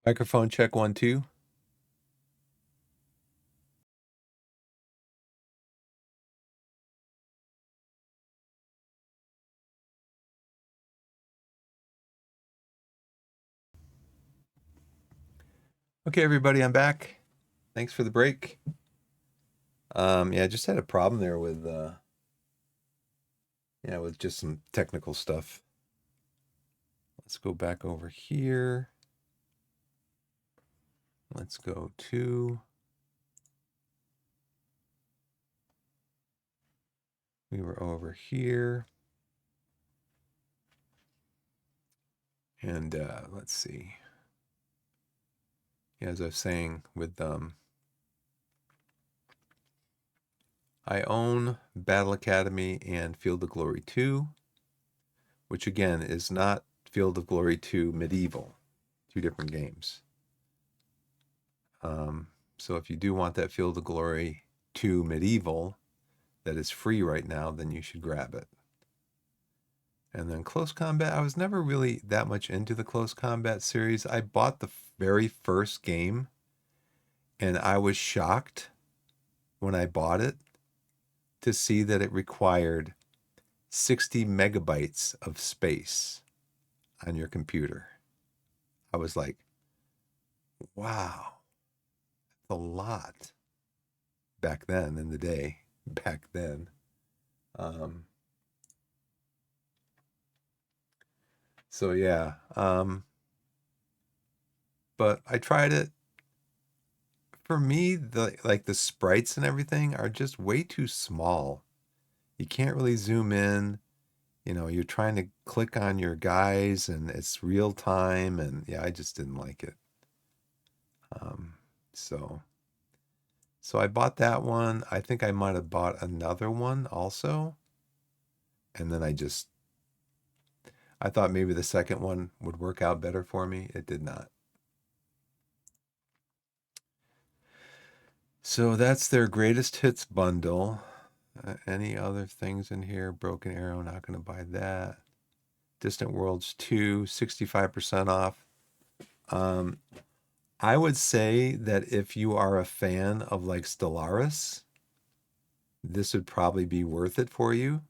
Microphone check 1 2. Okay, everybody, I'm back. Thanks for the break. Yeah, I just had a problem there with with just some technical stuff. Let's go back over here. Let's go to we were over here. And let's see. Yeah, as I was saying, with I own Battle Academy and Field of Glory 2, which again is not Field of Glory 2 Medieval, two different games. So if you do want that Field of Glory 2 Medieval that is free right now, then you should grab it. And then Close Combat, I was never really that much into the Close Combat series. I bought the very first game and I was shocked when I bought it to see that it required 60 megabytes of space on your computer. I was like, wow, that's a lot back then in the day, back then. So yeah, but I tried it. For me, the sprites and everything are just way too small. You can't really zoom in. You're trying to click on your guys and it's real time, and yeah, I just didn't like it. Um, so so I bought that one. I think I might have bought another one also, and then I thought maybe the second one would work out better for me. It did not. So that's their greatest hits bundle. Any other things in here? Broken Arrow, not going to buy that. Distant Worlds 2, 65% off. I would say that if you are a fan of like Stellaris, this would probably be worth it for you.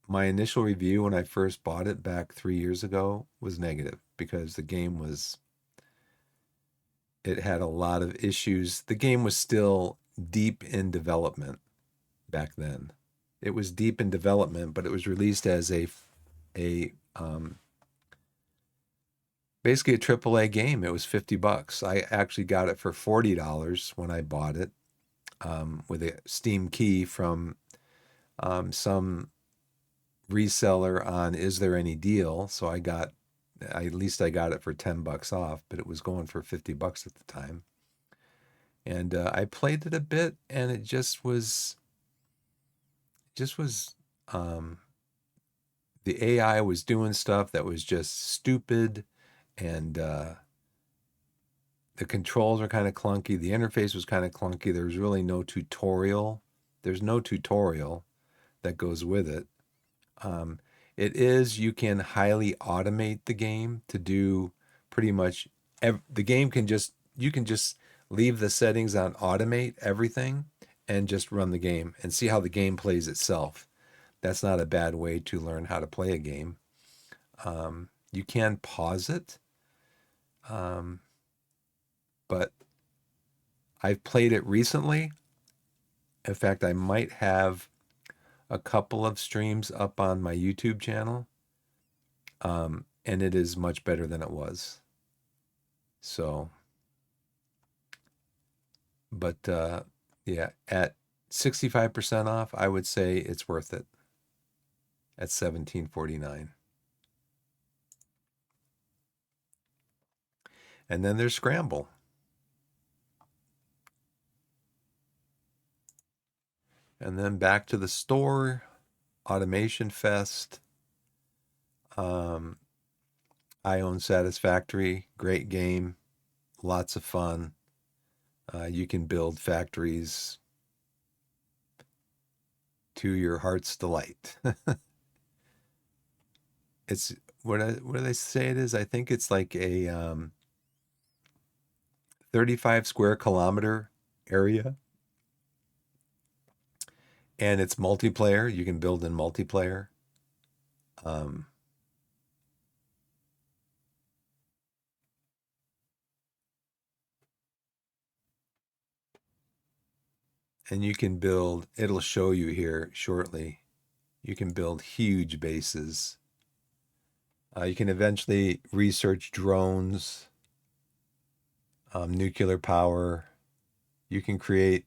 My initial review when I first bought it back 3 years ago was negative because the game it had a lot of issues. The game was still deep in development back then. It was deep in development, but it was released as a basically a AAA game. It was $50. I actually got it for $40 when I bought it, with a Steam key from some reseller on Is There Any Deal? So at least I got it for $10 off, but it was going for $50 at the time. And I played it a bit, and it just was the AI was doing stuff that was just stupid, and the controls are kind of clunky. The interface was kind of clunky. There was really no tutorial. There's no tutorial that goes with it. You can highly automate the game to do pretty much the game you can just leave the settings on automate everything and just run the game and see how the game plays itself. That's not a bad way to learn how to play a game. You can pause it, but I've played it recently. In fact, I might have a couple of streams up on my YouTube channel, and it is much better than it was. So, but yeah, at 65% off, I would say it's worth it at $17.49. And then there's Scramble. And then back to the store, Automation Fest. I own Satisfactory, great game, lots of fun. You can build factories to your heart's delight. it's what do they say it is? I think it's like a 35 square kilometer area, and it's multiplayer. You can build in multiplayer. Um, and you can build, it'll show you here shortly. You can build huge bases. You can eventually research drones, nuclear power. You can create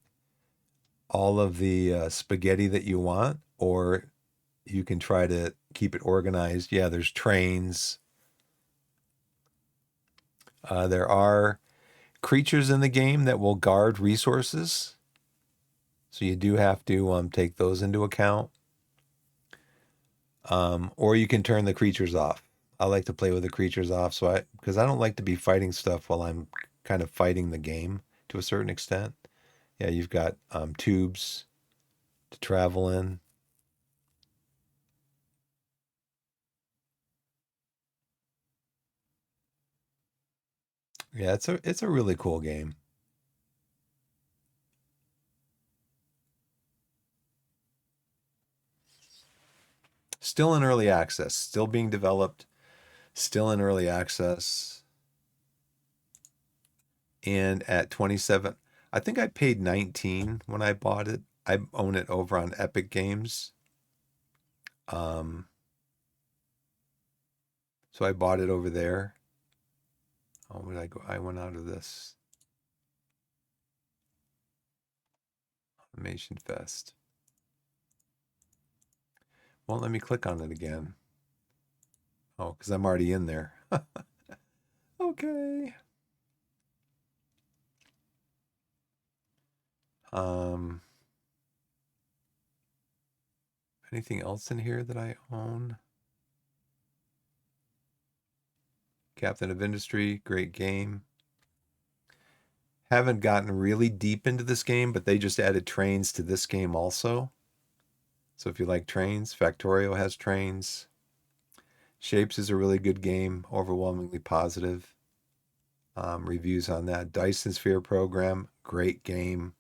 all of the spaghetti that you want, or you can try to keep it organized. Yeah, there's trains. There are creatures in the game that will guard resources. So you do have to take those into account. Or you can turn the creatures off. I like to play with the creatures off, because I don't like to be fighting stuff while I'm kind of fighting the game to a certain extent. Yeah, you've got tubes to travel in. Yeah, it's a really cool game. Still in early access, still being developed, still in early access. And at 27, I think I paid 19 when I bought it. I own it over on Epic Games. Um, so I bought it over there. Oh, where did I go? I went out of this Automation Fest. Won't let me click on it again. Oh, because I'm already in there. Okay. Um, anything else in here that I own? Captain of Industry, great game. Haven't gotten really deep into this game, but they just added trains to this game also. So if you like trains, Factorio has trains. Shapes is a really good game, overwhelmingly positive. Reviews on that. Dyson Sphere Program, great game,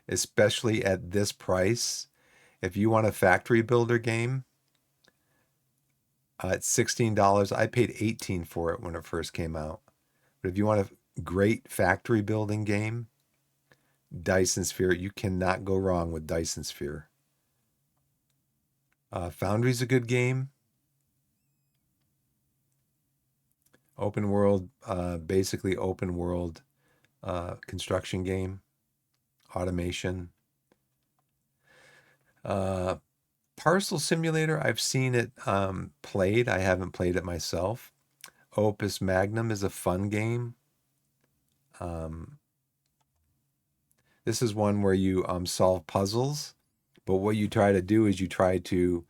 especially at this price. If you want a factory builder game, it's $16. I paid 18 for it when it first came out. But if you want a great factory building game, Dyson Sphere, you cannot go wrong with Dyson Sphere. Foundry's a good game. Open world, basically open world construction game, automation. Uh, Parcel Simulator, I've seen it played. I haven't played it myself. Opus Magnum is a fun game. Um, this is one where you solve puzzles, but what you try to do is you try to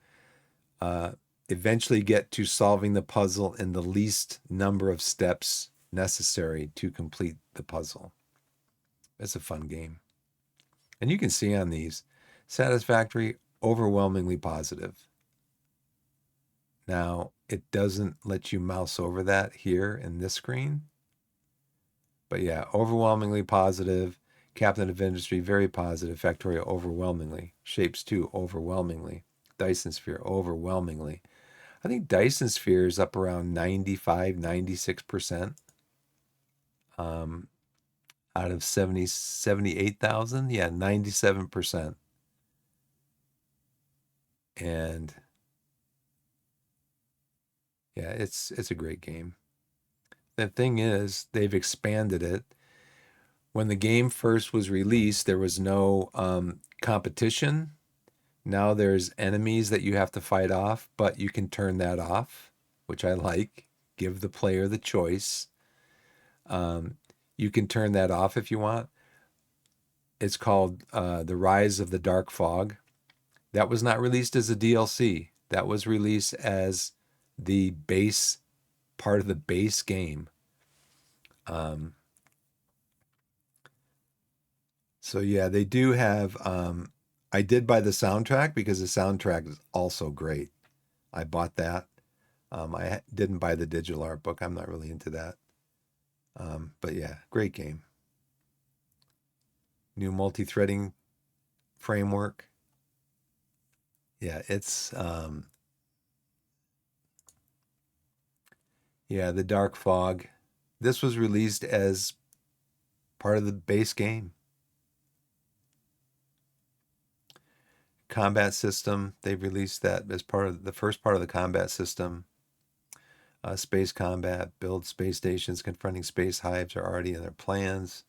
uh, eventually get to solving the puzzle in the least number of steps necessary to complete the puzzle. It's a fun game. And you can see on these satisfactory, overwhelmingly positive. Now, it doesn't let you mouse over that here in this screen. But yeah, overwhelmingly positive. Captain of Industry, very positive. Factorio, overwhelmingly. Shapes 2, overwhelmingly. Dyson Sphere, overwhelmingly. I think Dyson Sphere is up around 95, 96%. Um, out of 78,000. Yeah, 97%. And yeah, it's a great game. The thing is, they've expanded it. When the game first was released, there was no competition. Now there's enemies that you have to fight off, but you can turn that off, which I like. Give the player the choice. Um, you can turn that off if you want. It's called The Rise of the Dark Fog. That was not released as a DLC. That was released as the base part of the base game. Um, so yeah, they do have. I did buy the soundtrack because the soundtrack is also great. I bought that. I didn't buy the digital art book. I'm not really into that. But yeah, great game. New multi-threading framework. Yeah, it's yeah, the Dark Fog. This was released as part of the base game. Combat system, they've released that as part of the first part of the combat system. Space combat, build space stations, confronting space hives are already in their plans.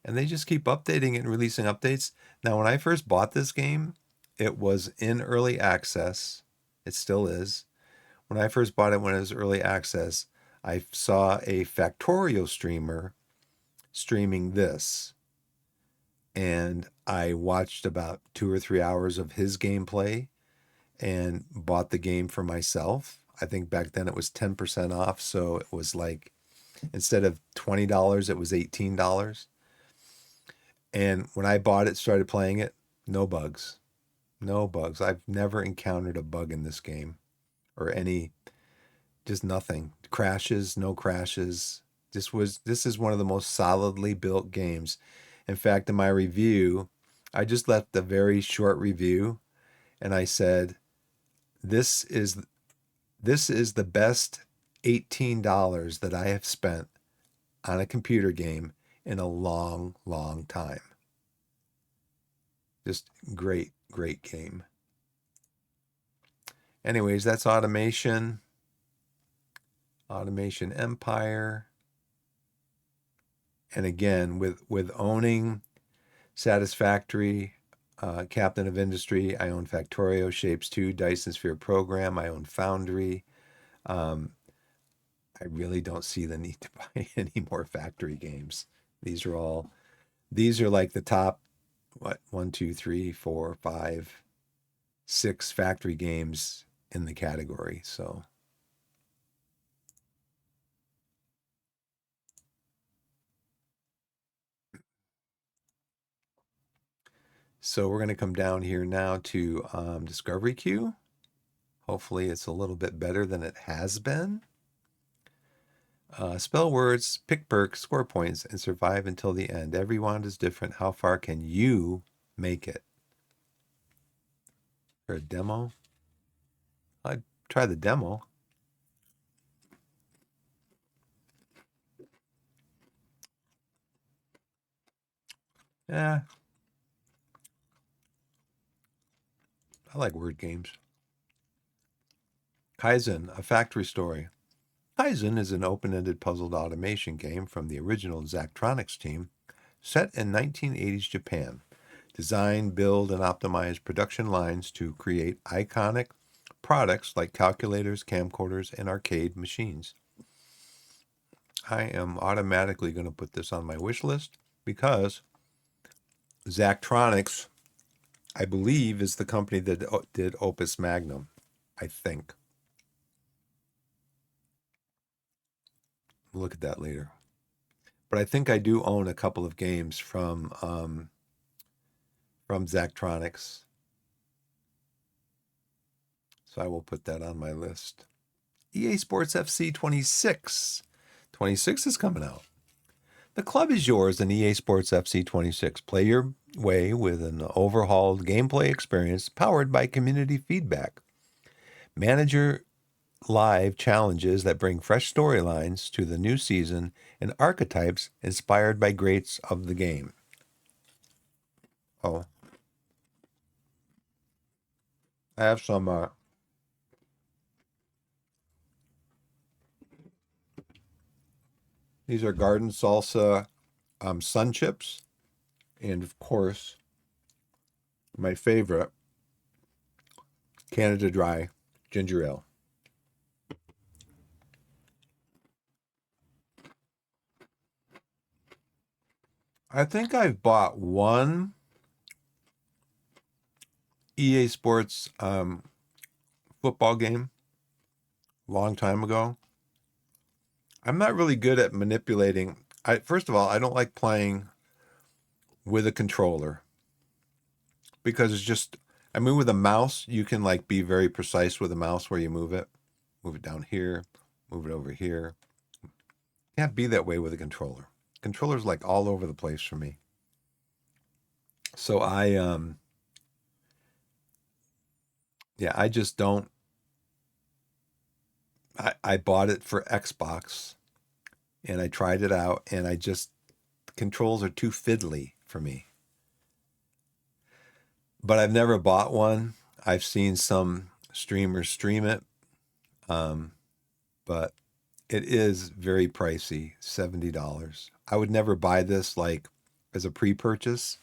And they just keep updating it and releasing updates. Now, when I first bought this game, it was in early access. It still is. When I first bought it, when it was early access, I saw a Factorio streamer streaming this. And I watched about 2 or 3 hours of his gameplay and bought the game for myself. I think back then it was 10% off. So it was like, instead of $20, it was $18. And when I bought it, started playing it, no bugs. No bugs. I've never encountered a bug in this game or any, just nothing. Crashes, no crashes. This is one of the most solidly built games. In fact, in my review, I just left a very short review and I said, this is this is the best $18 that I have spent on a computer game in a long, long time. Just great, great game. Anyways, that's Automation. Automation Empire. And again, with owning Satisfactory, Captain of Industry, I own Factorio, Shapes 2, Dyson Sphere Program, I own Foundry. I really don't see the need to buy any more factory games. These are like the top, what, 1, 2, 3, 4, 5, 6 factory games in the category. So we're going to come down here now to Discovery Queue. Hopefully it's a little bit better than it has been. Spell words, pick perks, score points, and survive until the end. Every round is different. How far can you make it? For a demo? I'd try the demo. Yeah, I like word games. Kaizen, a factory story. Kaizen is an open-ended puzzled automation game from the original Zachtronics team set in 1980s Japan. Design, build, and optimize production lines to create iconic products like calculators, camcorders, and arcade machines. I am automatically going to put this on my wish list because Zachtronics, I believe, is the company that did Opus Magnum, I think. We'll look at that later. But I think I do own a couple of games from Zachtronics. So I will put that on my list. EA Sports FC 26. 26 is coming out. The club is yours in EA Sports FC 26. Play your way with an overhauled gameplay experience powered by community feedback. Manager live challenges that bring fresh storylines to the new season and archetypes inspired by greats of the game. Oh, I have some. These are garden salsa sun chips, and of course, my favorite, Canada Dry ginger ale. I think I've bought one EA Sports football game a long time ago. I'm not really good at manipulating. First of all, I don't like playing with a controller because it's just, I mean, with a mouse, you can like be very precise with a mouse where you move it. move it down here, move it over here. Can't be that way with a controller. Controller's like all over the place for me. So I just don't. I bought it for Xbox and I tried it out, and the controls are too fiddly for me. But I've never bought one. I've seen some streamers stream it, but it is very pricey, $70. I would never buy this like as a pre-purchase.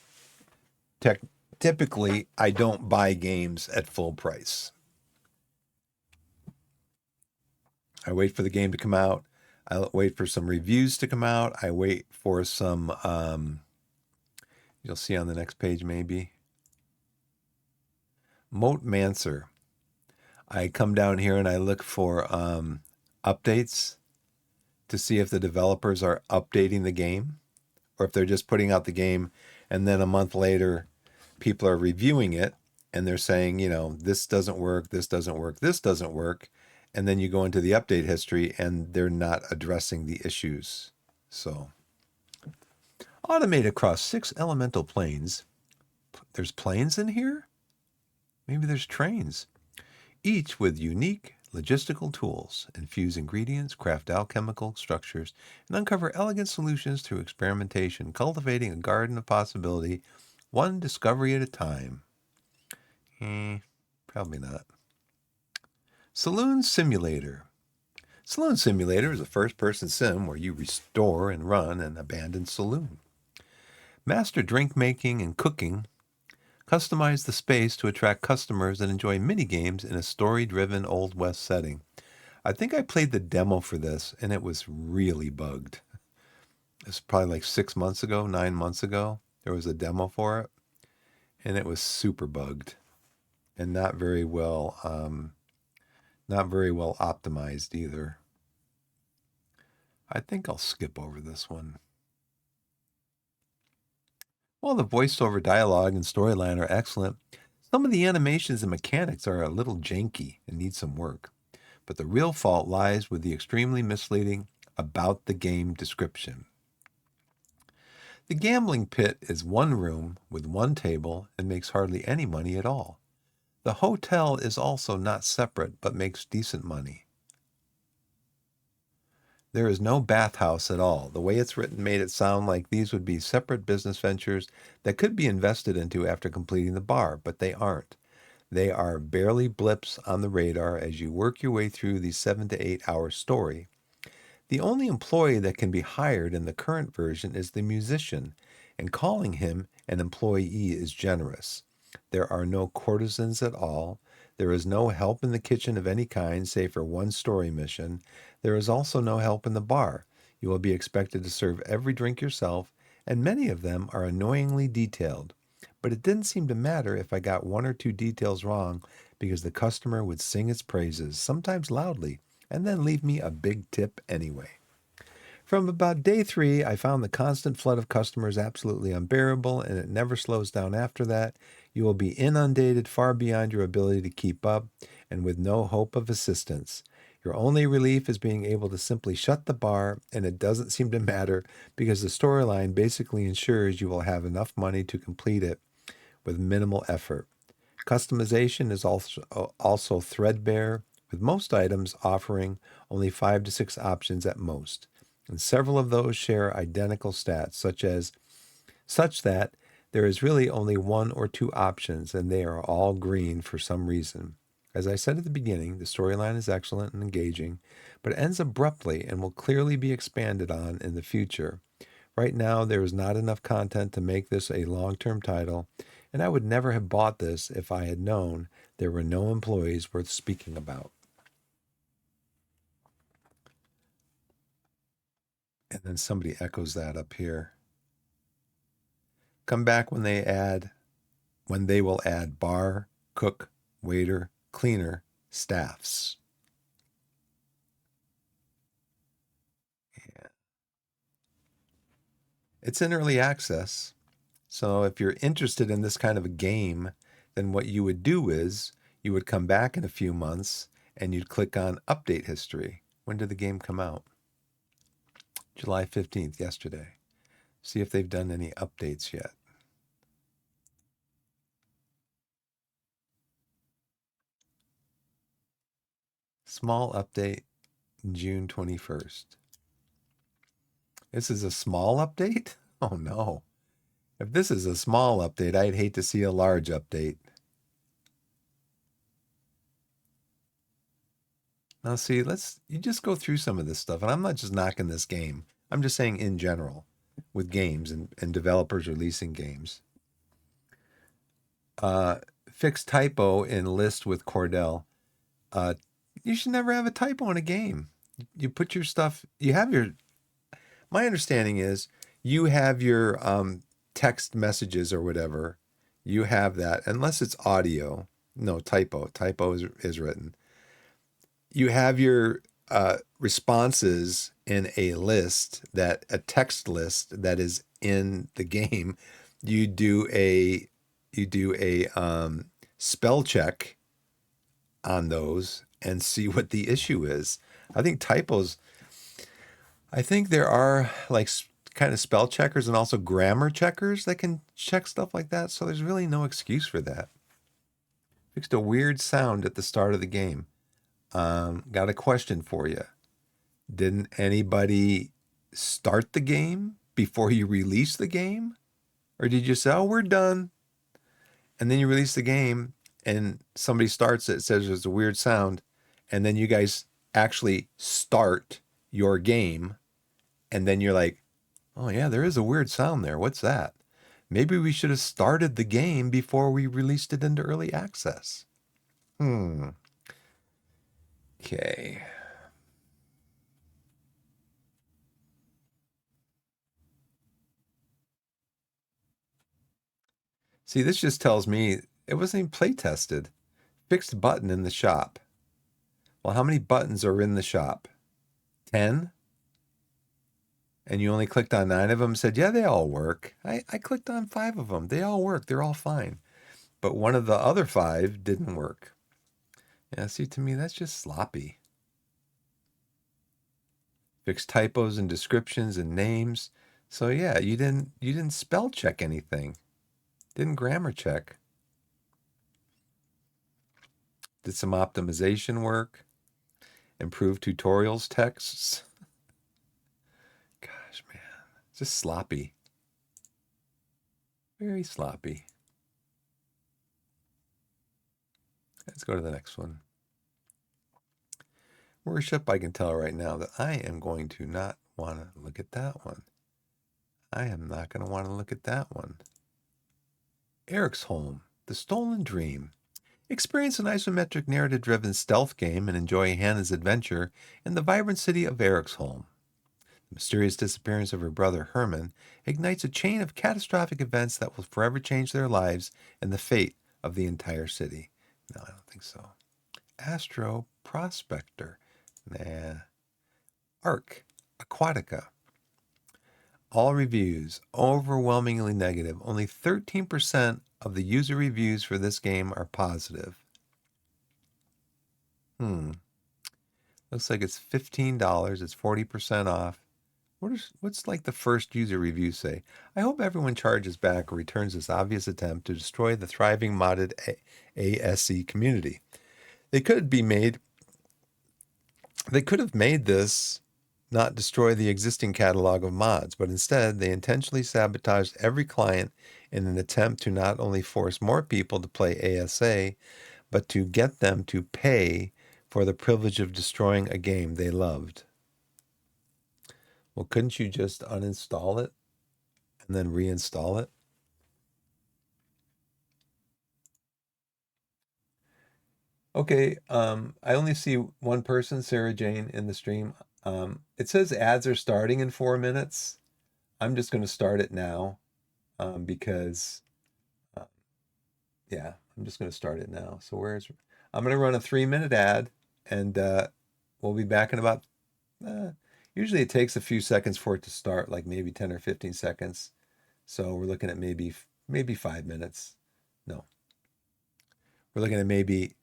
Typically, I don't buy games at full price. I wait for the game to come out. I wait for some reviews to come out. I wait for some, you'll see on the next page maybe. Moat Mancer. I come down here and I look for updates to see if the developers are updating the game or if they're just putting out the game and then a month later people are reviewing it and they're saying, this doesn't work, this doesn't work, this doesn't work. And then you go into the update history and they're not addressing the issues. So, automate across 6 elemental planes. There's planes in here? Maybe there's trains. Each with unique logistical tools, infuse ingredients, craft alchemical structures, and uncover elegant solutions through experimentation, cultivating a garden of possibility, one discovery at a time. Probably not. Saloon Simulator. Saloon Simulator is a first-person sim where you restore and run an abandoned saloon. Master drink making and cooking. Customize the space to attract customers and enjoy mini-games in a story-driven Old West setting. I think I played the demo for this, and it was really bugged. It's probably like 6 months ago, 9 months ago. There was a demo for it, and it was super bugged and not very well optimized either. I think I'll skip over this one. While the voiceover dialogue and storyline are excellent, some of the animations and mechanics are a little janky and need some work. But the real fault lies with the extremely misleading about the game description. The gambling pit is one room with one table and makes hardly any money at all. The hotel is also not separate but makes decent money. There is no bathhouse at all. The way it's written made it sound like these would be separate business ventures that could be invested into after completing the bar, but they aren't. They are barely blips on the radar as you work your way through the 7 to 8 hour story. The only employee that can be hired in the current version is the musician, and calling him an employee is generous. There are no courtesans at all. There is no help in the kitchen of any kind, save for one story mission. There is also no help in the bar. You will be expected to serve every drink yourself, and many of them are annoyingly detailed. But it didn't seem to matter if I got 1 or 2 details wrong, because the customer would sing its praises, sometimes loudly, and then leave me a big tip anyway. From about day 3, I found the constant flood of customers absolutely unbearable, and it never slows down after that. You will be inundated far beyond your ability to keep up, and with no hope of assistance. Your only relief is being able to simply shut the bar, and it doesn't seem to matter because the storyline basically ensures you will have enough money to complete it with minimal effort. Customization is also threadbare, with most items offering only 5 to 6 options at most. And several of those share identical stats, such that there is really only 1 or 2 options, and they are all green for some reason. As I said at the beginning, the storyline is excellent and engaging, but it ends abruptly and will clearly be expanded on in the future. Right now, there is not enough content to make this a long-term title, and I would never have bought this if I had known there were no employees worth speaking about. And then somebody echoes that up here. Come back when they will add bar, cook, waiter, cleaner, staffs. Yeah. It's in early access. So if you're interested in this kind of a game, then what you would do is you would come back in a few months and you'd click on update history. When did the game come out? July 15th, yesterday. See if they've done any updates yet. Small update, June 21st. This is a small update? Oh no. If this is a small update, I'd hate to see a large update. Now see, you just go through some of this stuff, and I'm not just knocking this game. I'm just saying in general with games and developers releasing games. Fixed typo in list with Cordell. You should never have a typo in a game. You put your stuff, my understanding is you have your text messages or whatever. You have that, unless it's audio. No, typo. Typo is written. You have your responses in a text list that is in the game. You do a spell check on those and see what the issue is. I think there are like kind of spell checkers and also grammar checkers that can check stuff like that. So there's really no excuse for that. Fixed a weird sound at the start of the game. Got a question for you. Didn't anybody start the game before you release the game? Or did you say, oh, we're done? And then you release the game and somebody starts it, says there's a weird sound, and then you guys actually start your game, and then you're like, oh yeah, there is a weird sound there. What's that? Maybe we should have started the game before we released it into early access. Okay. See, this just tells me it wasn't even play tested. Fixed button in the shop. Well, how many buttons are in the shop? 10? And you only clicked on 9 of them, said, yeah, they all work. I clicked on 5 of them. They all work. They're all fine. But one of the other 5 didn't work. Yeah, see, to me, that's just sloppy. Fixed typos and descriptions and names. So yeah, you didn't spell check anything. Didn't grammar check. Did some optimization work. Improved tutorials texts. Gosh, man. Just sloppy. Very sloppy. Let's go to the next one. Worship, I can tell right now that I am going to not want to look at that one. I am not going to want to look at that one. Eric's Home, The Stolen Dream. Experience an isometric narrative-driven stealth game and enjoy Hannah's adventure in the vibrant city of Eric's Home. The mysterious disappearance of her brother Herman ignites a chain of catastrophic events that will forever change their lives and the fate of the entire city. No, I don't think so. Astro Prospector. Nah. Arc Aquatica. All reviews overwhelmingly negative. Only 13% of the user reviews for this game are positive. Looks like it's $15. It's 40% off. What's like the first user review say? I hope everyone charges back or returns this obvious attempt to destroy the thriving modded ASC community. They could have made this not destroy the existing catalog of mods, but instead they intentionally sabotaged every client in an attempt to not only force more people to play ASA, but to get them to pay for the privilege of destroying a game they loved. Well, couldn't you just uninstall it and then reinstall it? Okay, I only see one person, Sarah Jane, in the stream. It says ads are starting in 4 minutes. I'm just going to start it now because, yeah, I'm just going to start it now. So I'm going to run a 3-minute ad, and we'll be back in about, usually it takes a few seconds for it to start, like maybe 10 or 15 seconds. So we're looking at maybe 5 minutes. No, we're looking at maybe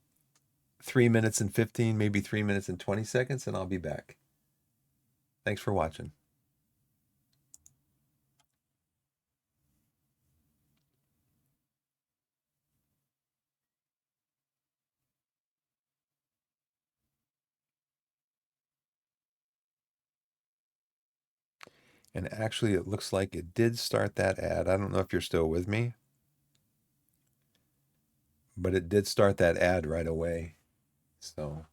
3 minutes and 15, maybe 3 minutes and 20 seconds, and I'll be back. Thanks for watching. And actually, it looks like it did start that ad. I don't know if you're still with me, but it did start that ad right away. So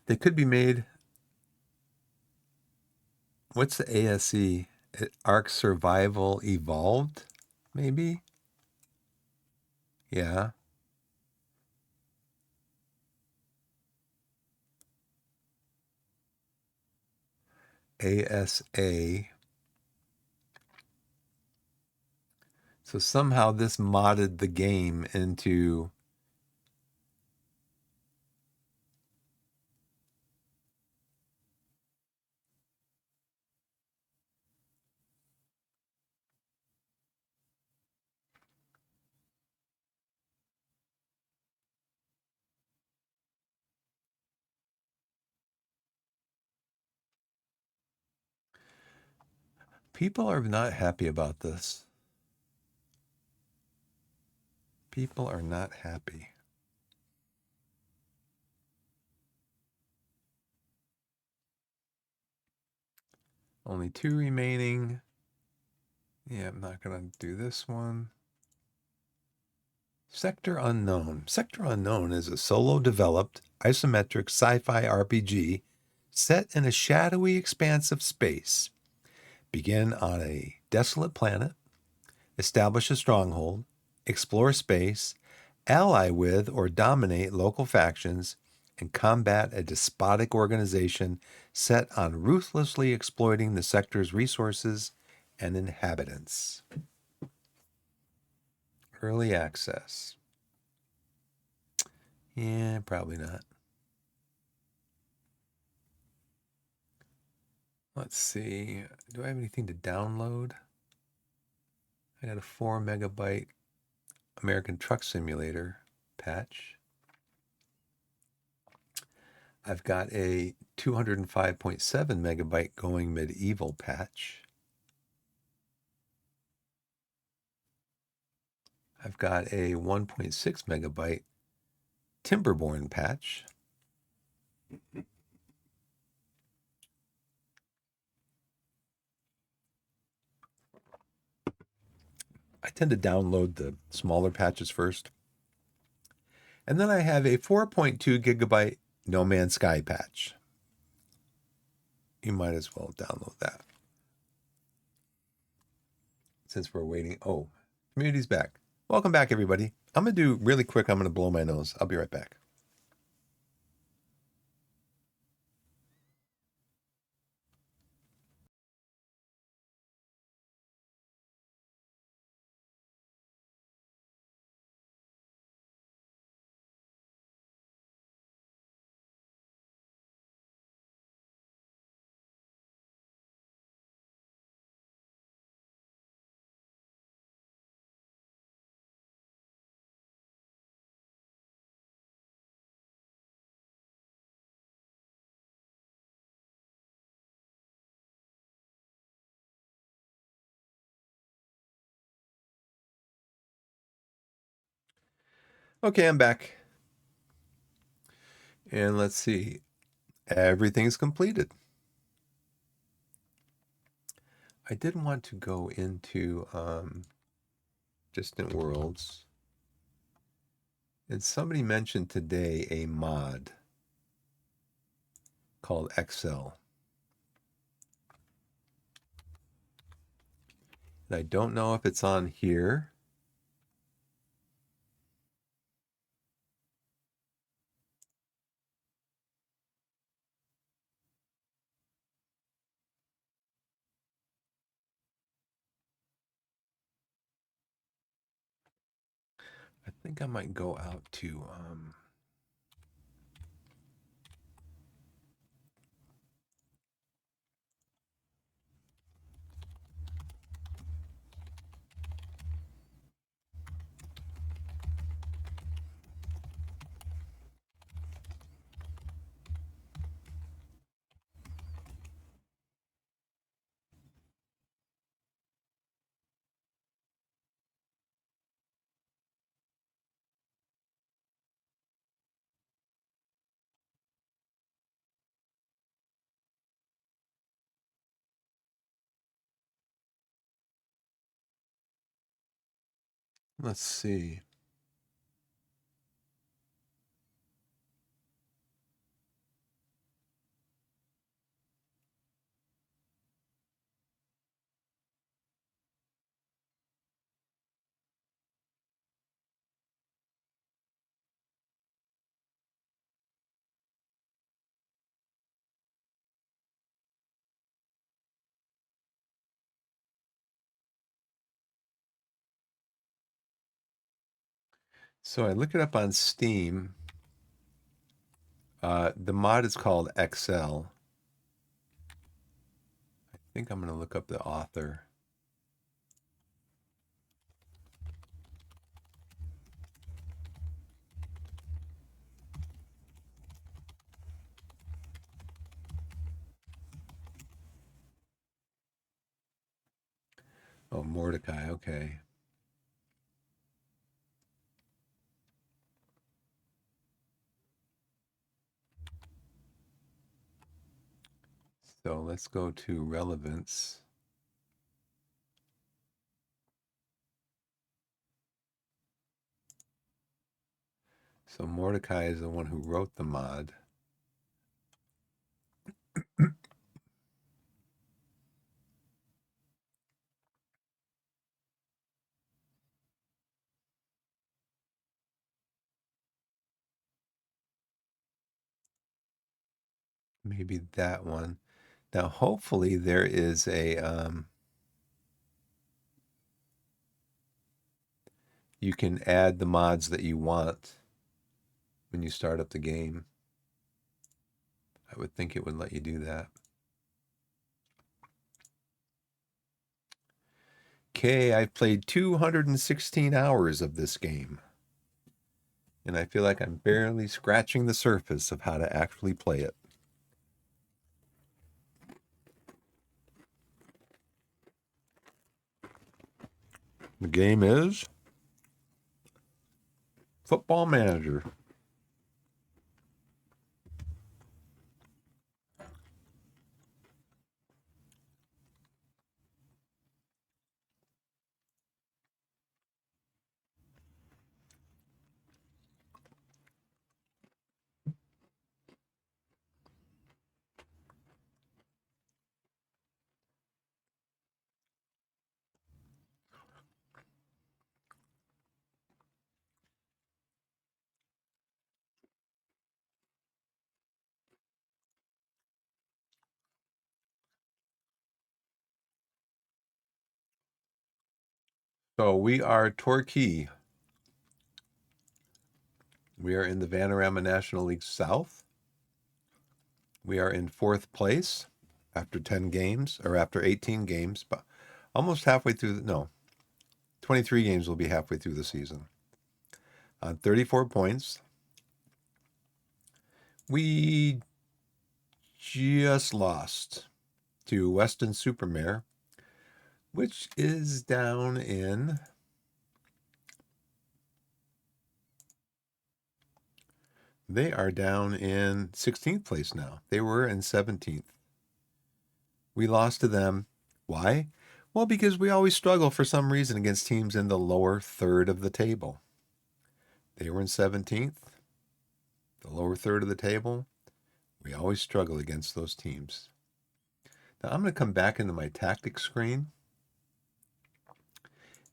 they could be made. What's the ASE? Ark Survival Evolved, maybe? Yeah. ASA. So somehow this modded the game into. People are not happy about this. People are not happy. Only 2 remaining. Yeah, I'm not going to do this one. Sector Unknown. Sector Unknown is a solo developed isometric sci-fi RPG set in a shadowy expanse of space. Begin on a desolate planet, establish a stronghold, explore space, ally with or dominate local factions, and combat a despotic organization set on ruthlessly exploiting the sector's resources and inhabitants. Early access. Yeah, probably not. Let's see. Do I have anything to download? I got a 4 megabyte American Truck Simulator patch. I've got a 205.7 megabyte Going Medieval patch. I've got a 1.6 megabyte Timberborn patch. I tend to download the smaller patches first. And then I have a 4.2 gigabyte No Man's Sky patch. You might as well download that since we're waiting. Oh, community's back. Welcome back, everybody. I'm going to do really quick. I'm going to blow my nose. I'll be right back. Okay, I'm back. And let's see. Everything's completed. I did want to go into Distant Worlds. And somebody mentioned today a mod called Excel. And I don't know if it's on here. I think I might go out to Let's see. So I look it up on Steam. The mod is called XL. I think I'm going to look up the author. Oh, Mordecai. Okay. So let's go to relevance. So Mordecai is the one who wrote the mod. Maybe that one. Now, hopefully there is you can add the mods that you want when you start up the game. I would think it would let you do that. Okay, I've played 216 hours of this game. And I feel like I'm barely scratching the surface of how to actually play it. The game is Football Manager. So we are Torquay. We are in the Vanarama National League South. We are in fourth place after 10 games, or after 18 games, but almost halfway through. No, 23 games will be halfway through the season. On 34 points. We just lost to Weston-super-Mare, which is down in they are down in 16th place now. They were in 17th. We lost to them. Why? Well, because we always struggle for some reason against teams in the lower third of the table. They were in 17th, the lower third of the table. We always struggle against those teams. Now I'm going to come back into my tactics screen.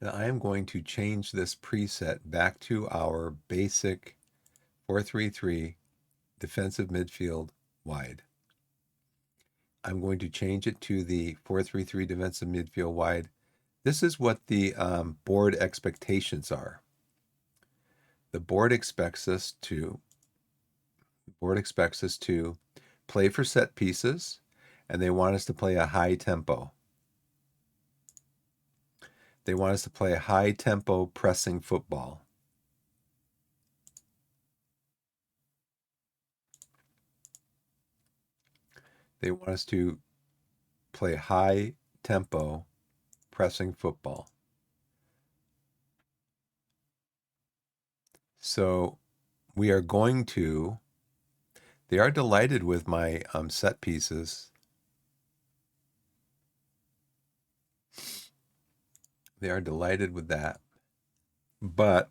And I am going to change this preset back to our basic 4-3-3 defensive midfield wide. I'm going to change it to the 4-3-3 defensive midfield wide. This is what the board expectations are. The board expects us to play for set pieces, and they want us to play a high tempo. They want us to play a high tempo pressing football. They want us to play high tempo pressing football. So we are going to, they are delighted with my set pieces. They are delighted with that. But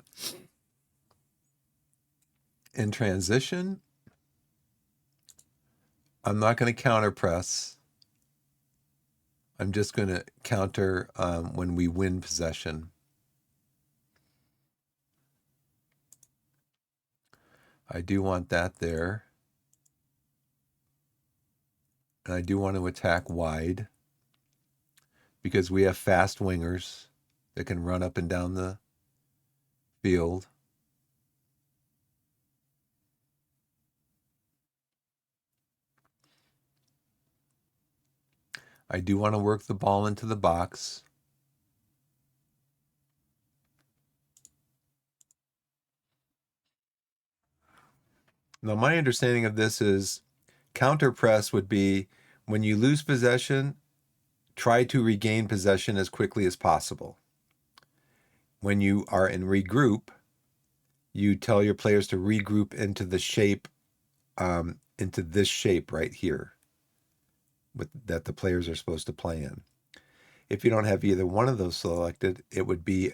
in transition, I'm not going to counter press. I'm just going to counter when we win possession. I do want that there. And I do want to attack wide because we have fast wingers that can run up and down the field. I do want to work the ball into the box. Now, my understanding of this is counter press would be when you lose possession, try to regain possession as quickly as possible. When you are in regroup, you tell your players to regroup into the shape, into this shape right here that the players are supposed to play in. If you don't have either one of those selected, it would be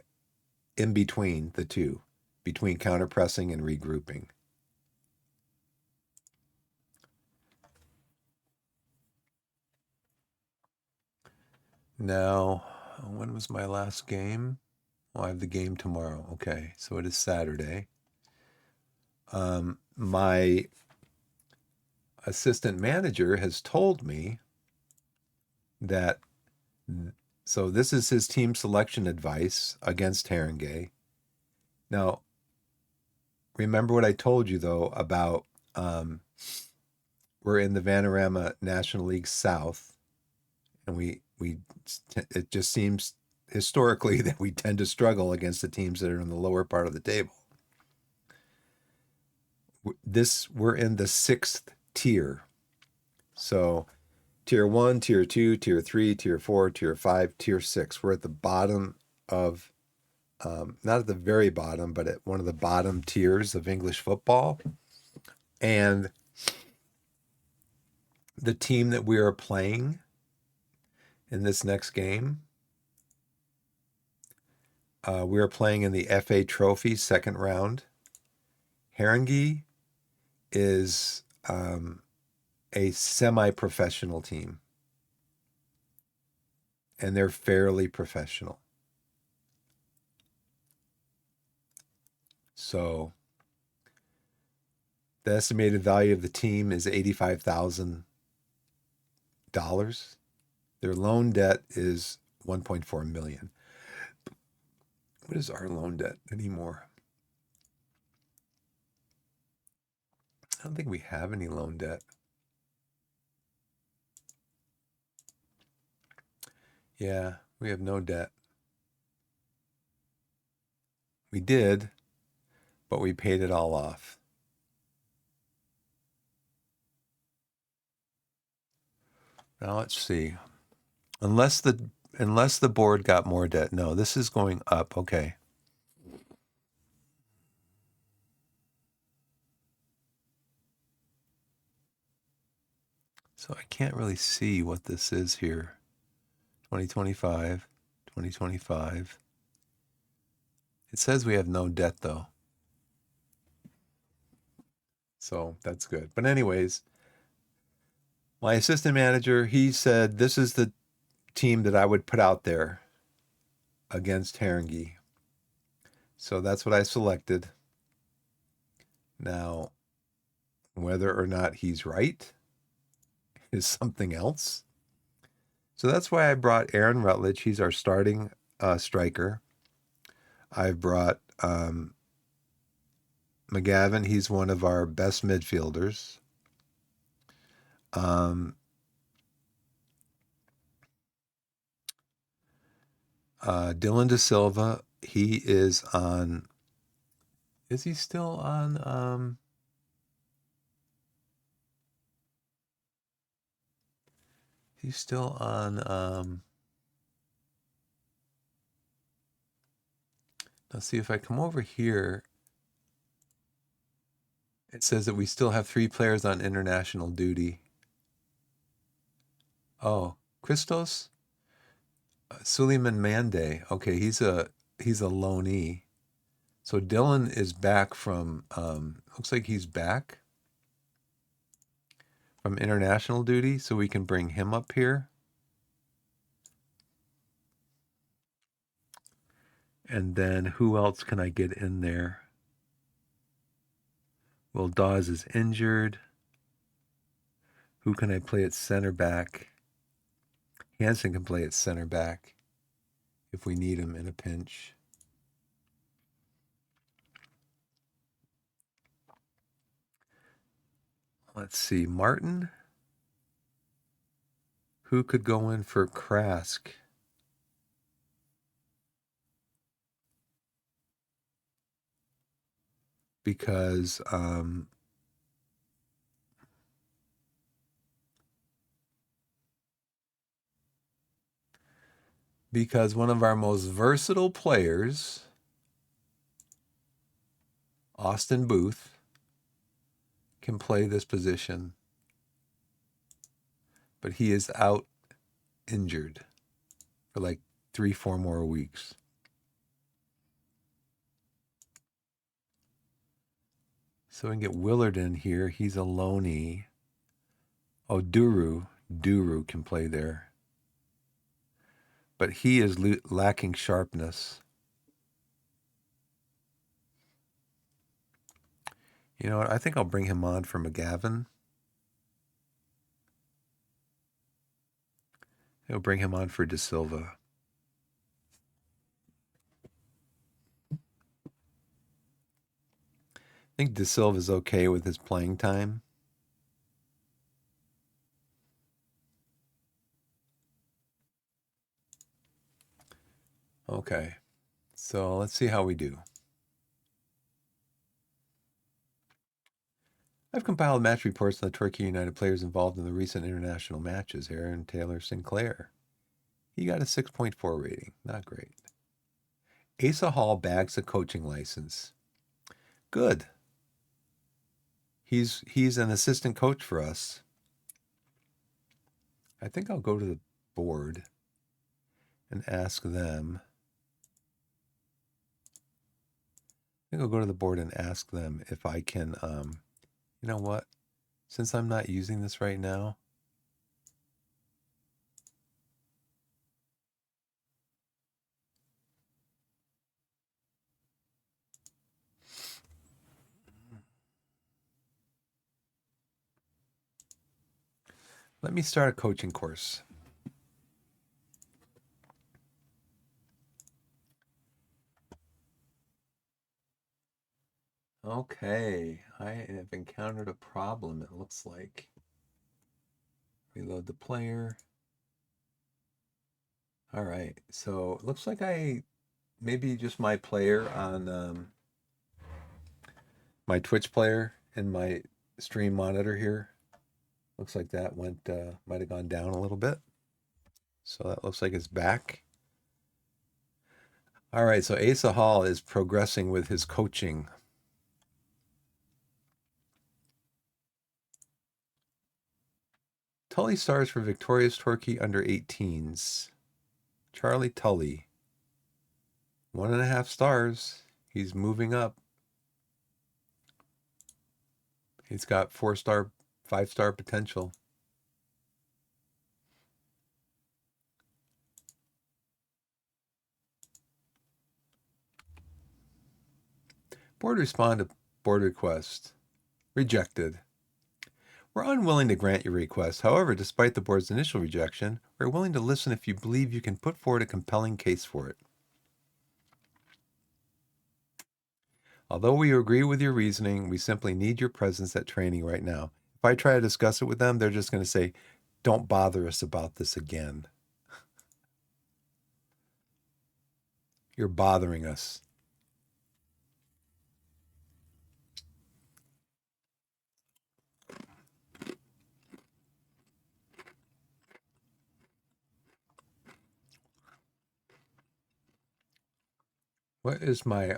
in between the two, between counter pressing and regrouping. Now, when was my last game? Oh, I have the game tomorrow. Okay, so it is Saturday. My assistant manager has told me that, so this is his team selection advice against Haringey. Now, remember what I told you though about we're in the Vanarama National League South, and it just seems historically that we tend to struggle against the teams that are in the lower part of the table. We're in the 6th tier. So tier 1, tier 2, tier 3, tier 4, tier 5, tier 6. We're at the bottom of, not at the very bottom, but at one of the bottom tiers of English football. And the team that we are playing in this next game, we are playing in the FA Trophy second round. Haringey is a semi-professional team, and they're fairly professional. So the estimated value of the team is $85,000. Their loan debt is $1.4 million. What is our loan debt anymore? I don't think we have any loan debt. Yeah, we have no debt. We did, but we paid it all off. Now let's see. Unless the board got more debt. No, this is going up. Okay. So I can't really see what this is here. 2025, 2025. It says we have no debt though. So that's good. But anyways, my assistant manager, he said this is the team that I would put out there against Haringey. So that's what I selected. Now, whether or not he's right is something else. So that's why I brought Aaron Rutledge. He's our starting striker. I've brought McGavin. He's one of our best midfielders. Dylan De Silva, he is on. Is he still on? He's still on. Let's see if I come over here. It says that we still have 3 players on international duty. Oh, Christos Suleiman Mande. Okay, he's a loanee. So Dylan is back from, looks like he's back from international duty, so we can bring him up here. And then who else can I get in there? Well, Dawes is injured. Who can I play at center back? Hansen can play at center back if we need him in a pinch. Let's see, Martin. Who could go in for Krask? Because one of our most versatile players, Austin Booth, can play this position, but he is out injured for like 3-4 more weeks. So we can get Willard in here. He's a loanee. Oh, Duru can play there, but he is lacking sharpness. You know what? I think I'll bring him on for McGavin. I'll bring him on for De Silva. I think De Silva's okay with his playing time. Okay, so let's see how we do. I've compiled match reports on the Torquay United players involved in the recent international matches. Aaron Taylor Sinclair. He got a 6.4 rating. Not great. Asa Hall bags a coaching license. Good. He's an assistant coach for us. I think I'll go to the board and ask them. I think I'll go to the board and ask them if I can, you know what? Since I'm not using this right now, let me start a coaching course. Okay, I have encountered a problem, it looks like. Reload the player. All right, so it looks like maybe just my player on my Twitch player and my stream monitor here. Looks like that might have gone down a little bit. So that looks like it's back. All right, so Asa Hall is progressing with his coaching. Tully stars for Victoria's Torquay under 18s. Charlie Tully. 1.5 stars. He's moving up. He's got 4-star, 5-star potential. Board respond to board request. Rejected. We're unwilling to grant your request. However, despite the board's initial rejection, we're willing to listen if you believe you can put forward a compelling case for it. Although we agree with your reasoning, we simply need your presence at training right now. If I try to discuss it with them, they're just going to say, don't bother us about this again. You're bothering us. What is my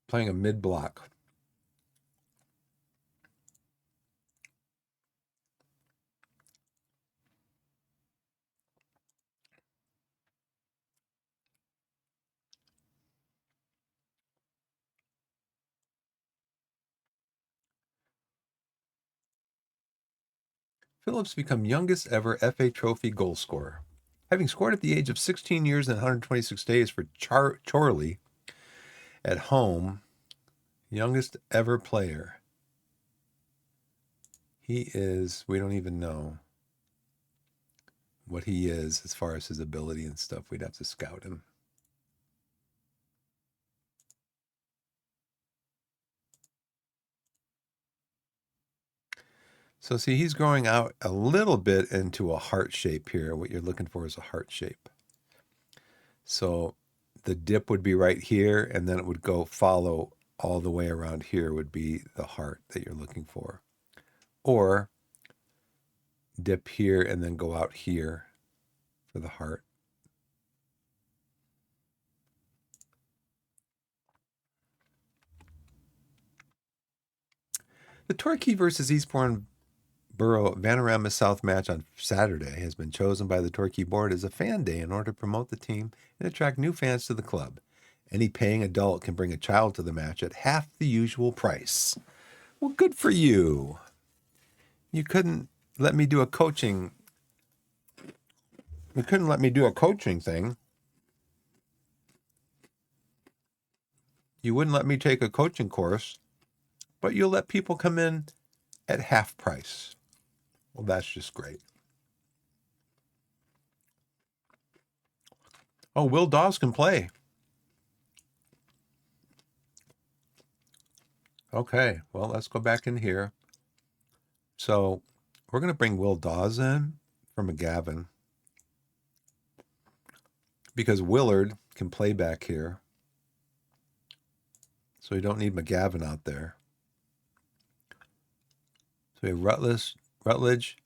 playing a mid block? Phillips become youngest ever FA Trophy goal scorer. Having scored at the age of 16 years and 126 days for Chorley at home, youngest ever player. He is, we don't even know what he is as far as his ability and stuff. We'd have to scout him. So see, he's growing out a little bit into a heart shape here. What you're looking for is a heart shape. So the dip would be right here, and then it would go follow all the way around here would be the heart that you're looking for. Or dip here and then go out here for the heart. The Torquay versus Eastbourne Borough Vanarama South match on Saturday has been chosen by the Torquay board as a fan day in order to promote the team and attract new fans to the club. Any paying adult can bring a child to the match at half the usual price. Well, good for you. You couldn't let me do a coaching. You couldn't let me do a coaching thing. You wouldn't let me take a coaching course, but you'll let people come in at half price. Well, that's just great. Oh, Will Dawes can play. Okay, well, let's go back in here. So we're going to bring Will Dawes in for McGavin because Willard can play back here. So we don't need McGavin out there. So we have Rutledge,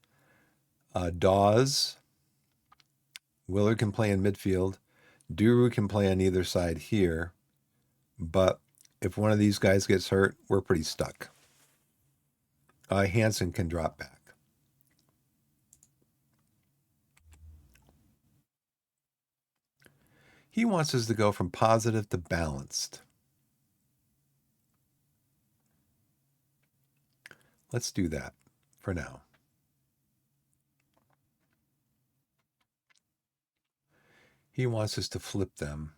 Dawes. Willard can play in midfield. Duru can play on either side here. But if one of these guys gets hurt, we're pretty stuck. Hansen can drop back. He wants us to go from positive to balanced. Let's do that for now. He wants us to flip them.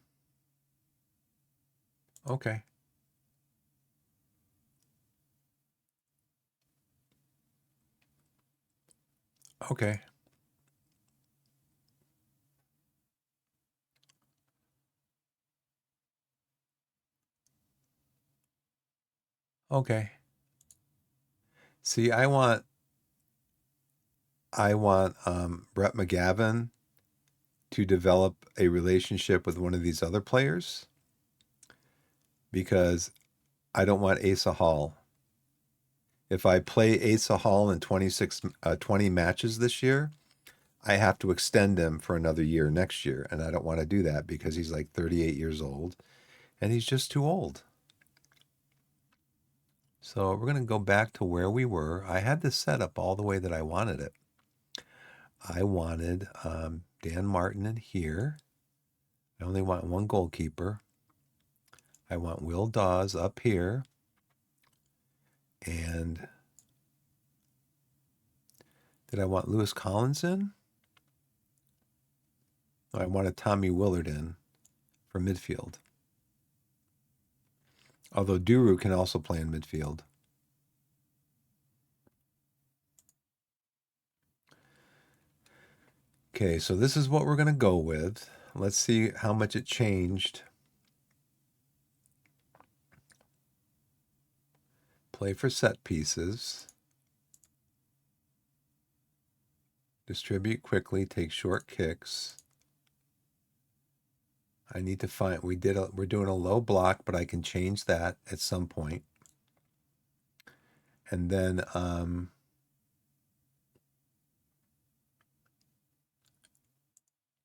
Okay. Okay. Okay. See, I want Brett McGavin to develop a relationship with one of these other players because I don't want Asa Hall. If I play Asa Hall in 20 matches this year, I have to extend him for another year next year. And I don't want to do that because he's like 38 years old and he's just too old. So we're going to go back to where we were. I had this set up all the way that I wanted it. I wanted Dan Martin in here. I only want one goalkeeper. I want Will Dawes up here. And did I want Lewis Collins in? I wanted Tommy Willard in for midfield. Although Duru can also play in midfield. Okay, so this is what we're going to go with. Let's see how much it changed. Play for set pieces. Distribute quickly, take short kicks. I need to find, we're doing a low block, but I can change that at some point. And then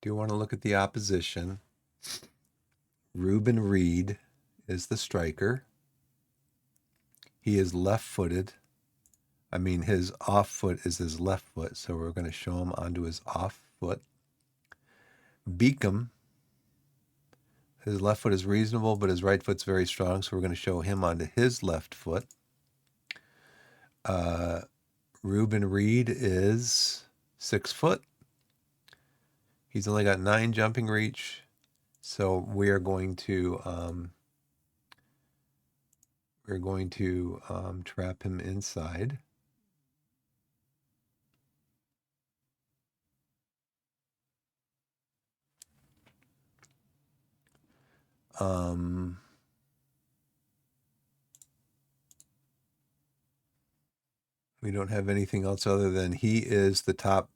do you want to look at the opposition? Ruben Reed is the striker. He is left-footed. I mean, his off foot is his left foot, so we're going to show him onto his off foot. Beacom, his left foot is reasonable, but his right foot's very strong, so we're going to show him onto his left foot. Reuben Reed is 6 foot. He's only got 9 jumping reach. So we're going to trap him inside. We don't have anything else other than he is the top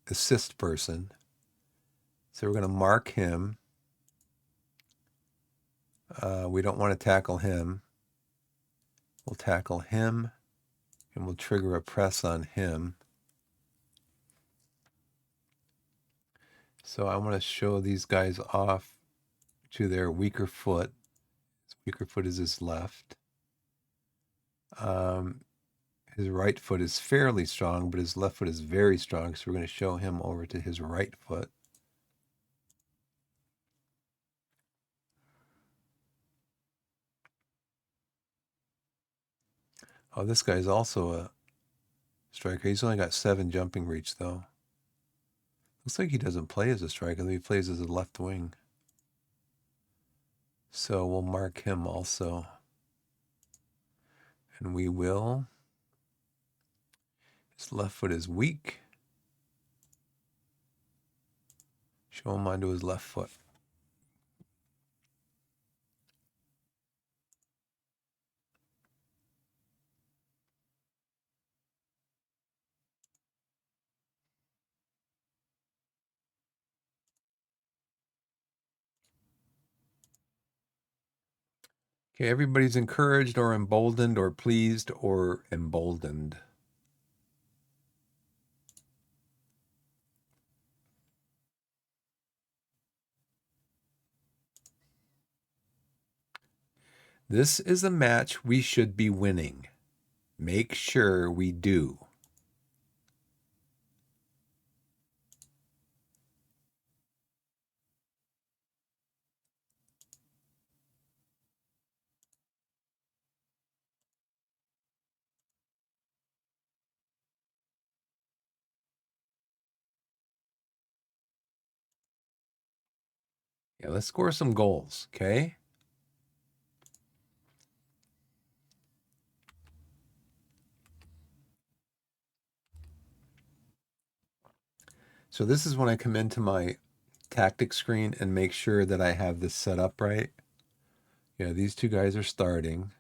assist person. So we're going to mark him. We don't want to tackle him. We'll tackle him, and we'll trigger a press on him. So I want to show these guys off to their weaker foot. His weaker foot is his left. His right foot is fairly strong, but his left foot is very strong. So we're going to show him over to his right foot. Oh, this guy's also a striker. He's only got 7 jumping reach, though. Looks like he doesn't play as a striker. He plays as a left wing. So we'll mark him also. And we will. His left foot is weak. Show him onto his left foot. Okay, everybody's encouraged or emboldened or pleased or emboldened. This is a match we should be winning. Make sure we do. Yeah, let's score some goals, okay? So this is when I come into my tactics screen and make sure that I have this set up right. Yeah, these two guys are starting.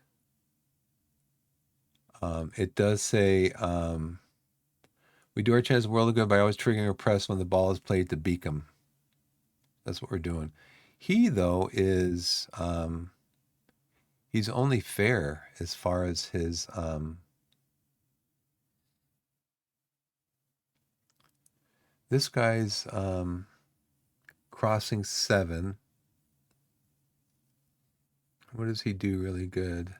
It does say, we do our chance world of good by always triggering a press when the ball is played to beat them. That's what we're doing. He, though, is, he's only fair as far as his, this guy's crossing 7. What does he do really good?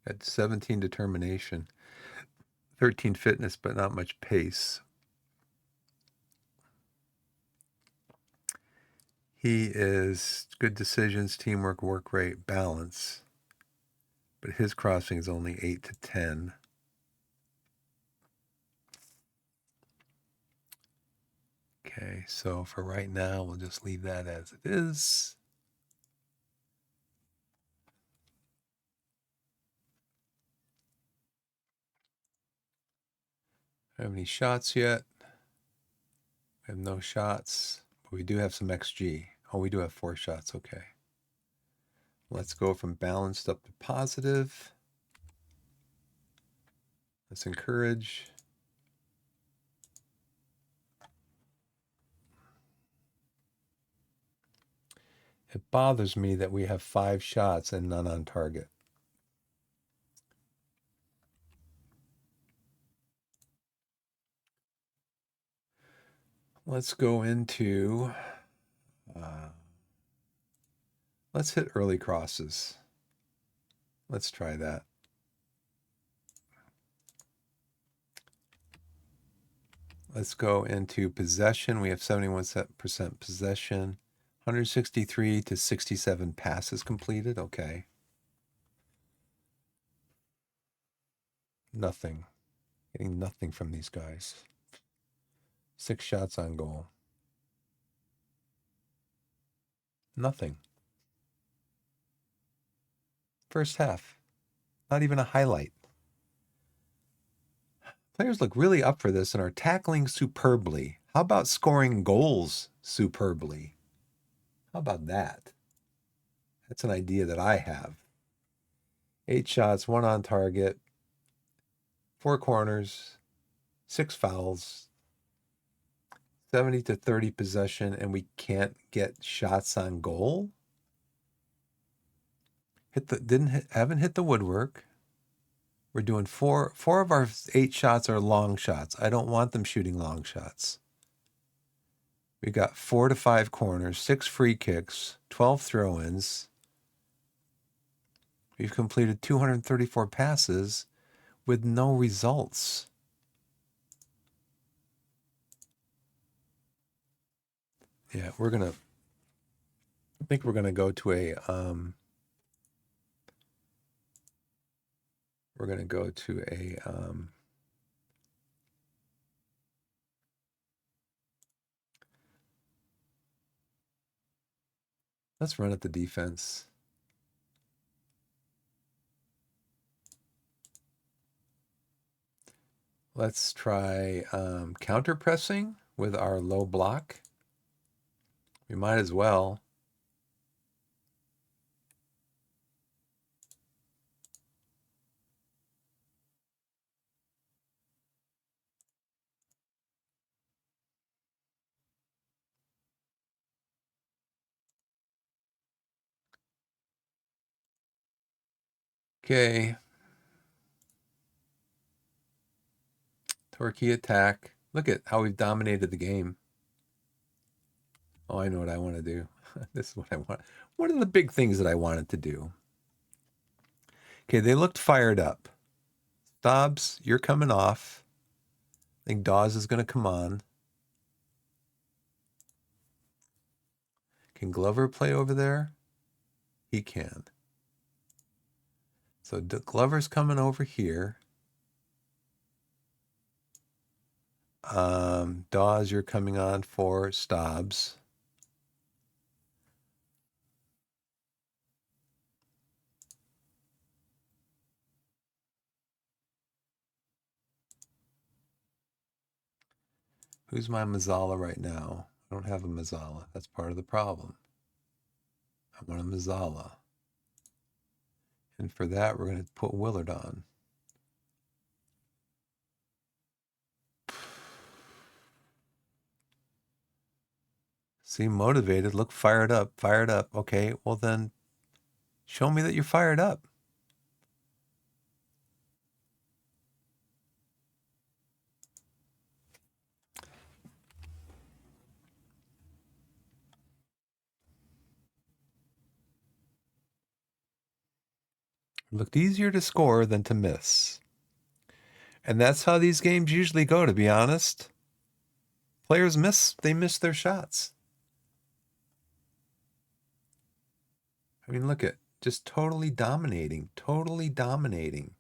At 17 determination, 13 fitness, but not much pace. He is good decisions, teamwork, work rate, balance. But his crossing is only 8 to 10. Okay, so for right now, we'll just leave that as it is. Have any shots yet? We have no shots, but we do have some XG. Oh, we do have 4 shots. Okay. Let's go from balanced up to positive. Let's encourage. It bothers me that we have 5 shots and none on target. Let's go into, let's hit early crosses. Let's try that. Let's go into possession. We have 71% possession. 163 to 67 passes completed. Okay. Nothing. Getting nothing from these guys. 6 shots on goal. Nothing. First half. Not even a highlight. Players look really up for this and are tackling superbly. How about scoring goals superbly? How about that? That's an idea that I have. 8 shots, 1 on target, 4 corners, 6 fouls, 70 to 30 possession, and we can't get shots on goal? Haven't hit the woodwork. We're doing four of our 8 shots are long shots. I don't want them shooting long shots. We got 4 to 5 corners, 6 free kicks, 12 throw-ins. We've completed 234 passes with no results. Yeah, I think we're gonna go to a let's run at the defense. Let's try counter pressing with our low block. We might as well. Okay. Torquay attack. Look at how we've dominated the game. Oh, I know what I want to do. This is what I want. One of the big things that I wanted to do. Okay, they looked fired up. Dobbs, you're coming off. I think Dawes is going to come on. Can Glover play over there? He can. So Glover's coming over here. Dawes, you're coming on for Stobbs. Who's my Mazzala right now? I don't have a Mazzala. That's part of the problem. I want a Mazzala. And for that, we're going to put Willard on. Seem motivated, look fired up, fired up. Okay, well then show me that you're fired up. It looked easier to score than to miss. And that's how these games usually go, to be honest. Players miss their shots. I mean, look at just totally dominating, totally dominating.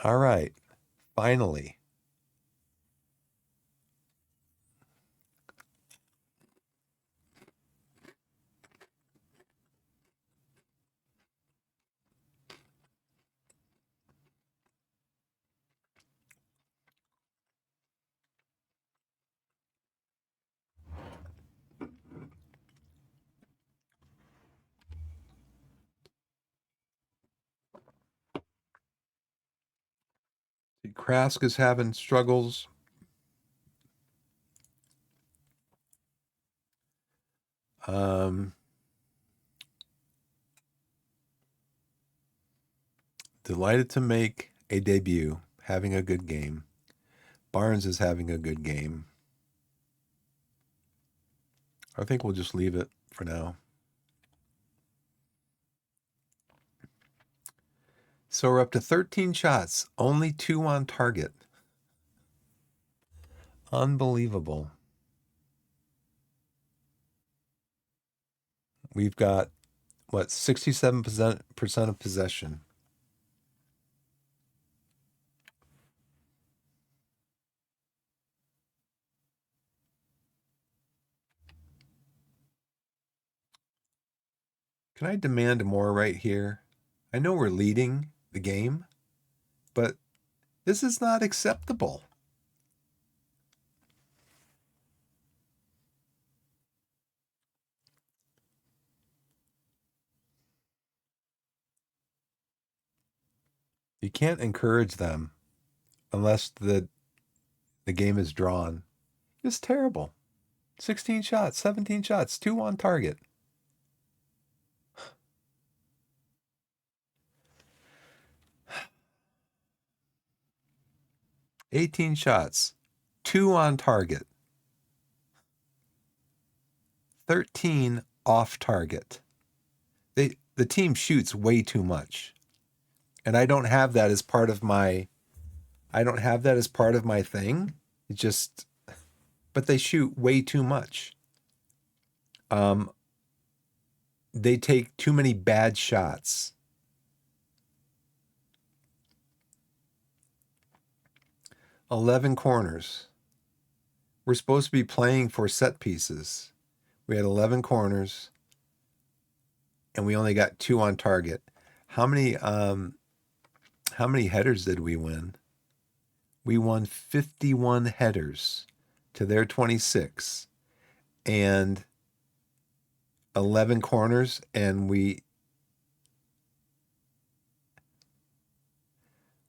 All right, finally. Krask is having struggles. Delighted to make a debut, having a good game. Barnes is having a good game. I think we'll just leave it for now. So we're up to 13 shots, only 2 on target. Unbelievable. We've got what, 67% of possession. Can I demand more right here? I know we're leading the game, but this is not acceptable. You can't encourage them unless the game is drawn. It's terrible. 16 shots, 17 shots, 2 on target. "18 shots, 2 on target, 13 off target." The team shoots way too much. And I don't have that as part of my thing. It just, but they shoot way too much. They take too many bad shots. "11 corners." We're supposed to be playing for set pieces. We had 11 corners, and we only got 2 on target. How many headers did we win? We won 51 headers to their 26, and 11 corners, and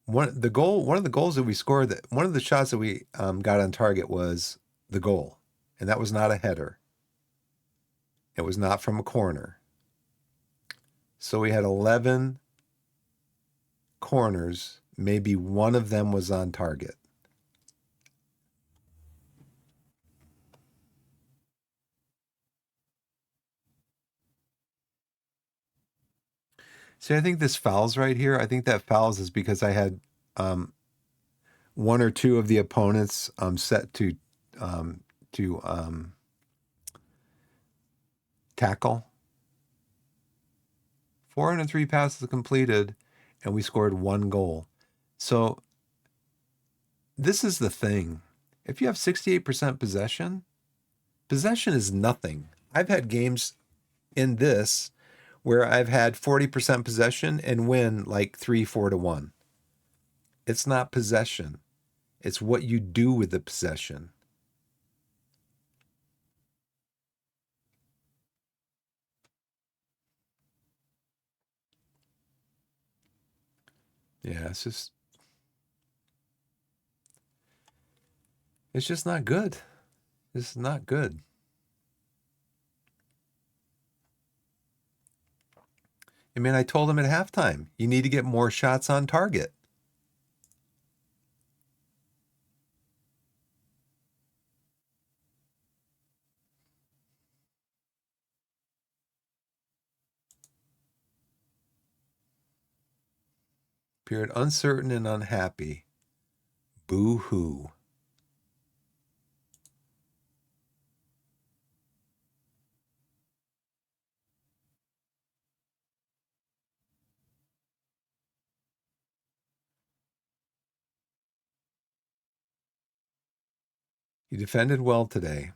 one of the goals that we scored, that one of the shots that we got on target was the goal, and that was not a header. It was not from a corner. So we had 11 corners. Maybe one of them was on target. See, I think this fouls right here. I think that fouls is because I had one or two of the opponents set to tackle. 403 passes completed, and we scored 1 goal. So this is the thing. If you have 68% possession is nothing. I've had games in this where I've had 40% possession and win like 3-4 to 1. It's not possession. It's what you do with the possession. Yeah, it's just not good. This is not good. I mean, I told him at halftime, you need to get more shots on target. Appeared uncertain and unhappy. Boo-hoo. You defended well today.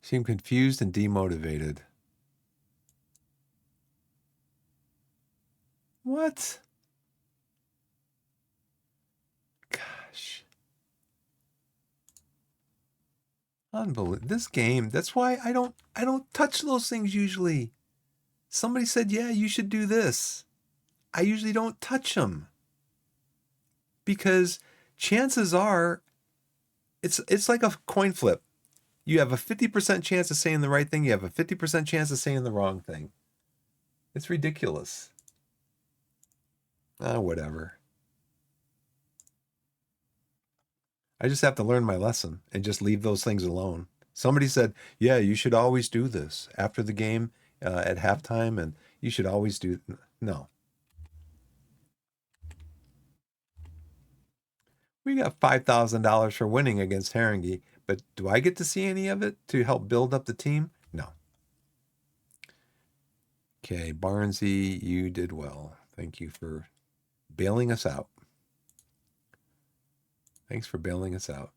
Seemed confused and demotivated. What? Gosh. Unbelievable. This game, that's why I don't touch those things usually. Somebody said, "Yeah, you should do this." I usually don't touch them because chances are it's like a coin flip. You have a 50% chance of saying the right thing. You have a 50% chance of saying the wrong thing. It's ridiculous. Whatever. I just have to learn my lesson and just leave those things alone. Somebody said, yeah, you should always do this after the game at halftime, and you should always do. No. We got $5,000 for winning against Haringey, but do I get to see any of it to help build up the team? No. Okay, Barnesy, you did well. Thank you for bailing us out. Thanks for bailing us out.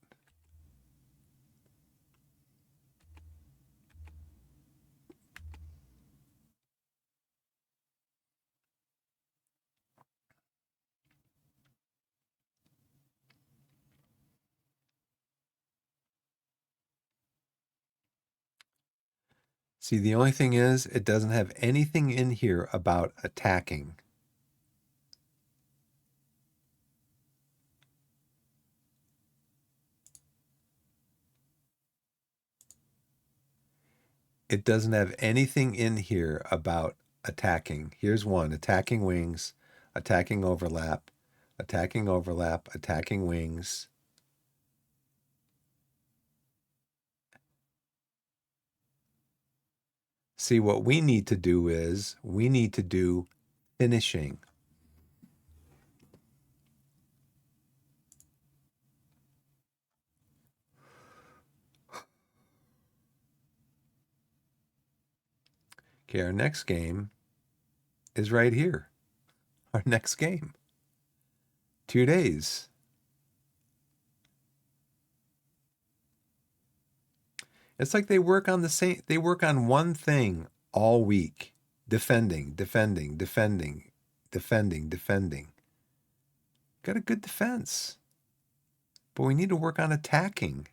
See, the only thing is, it doesn't have anything in here about attacking. It doesn't have anything in here about attacking. Here's one: attacking wings, attacking overlap, attacking overlap, attacking wings. See, what we need to do is we need to do finishing. Okay, our next game is right here. Our next game. 2 days. It's like they work on one thing all week. Defending, defending, defending, defending, defending. Got a good defense. But we need to work on attacking.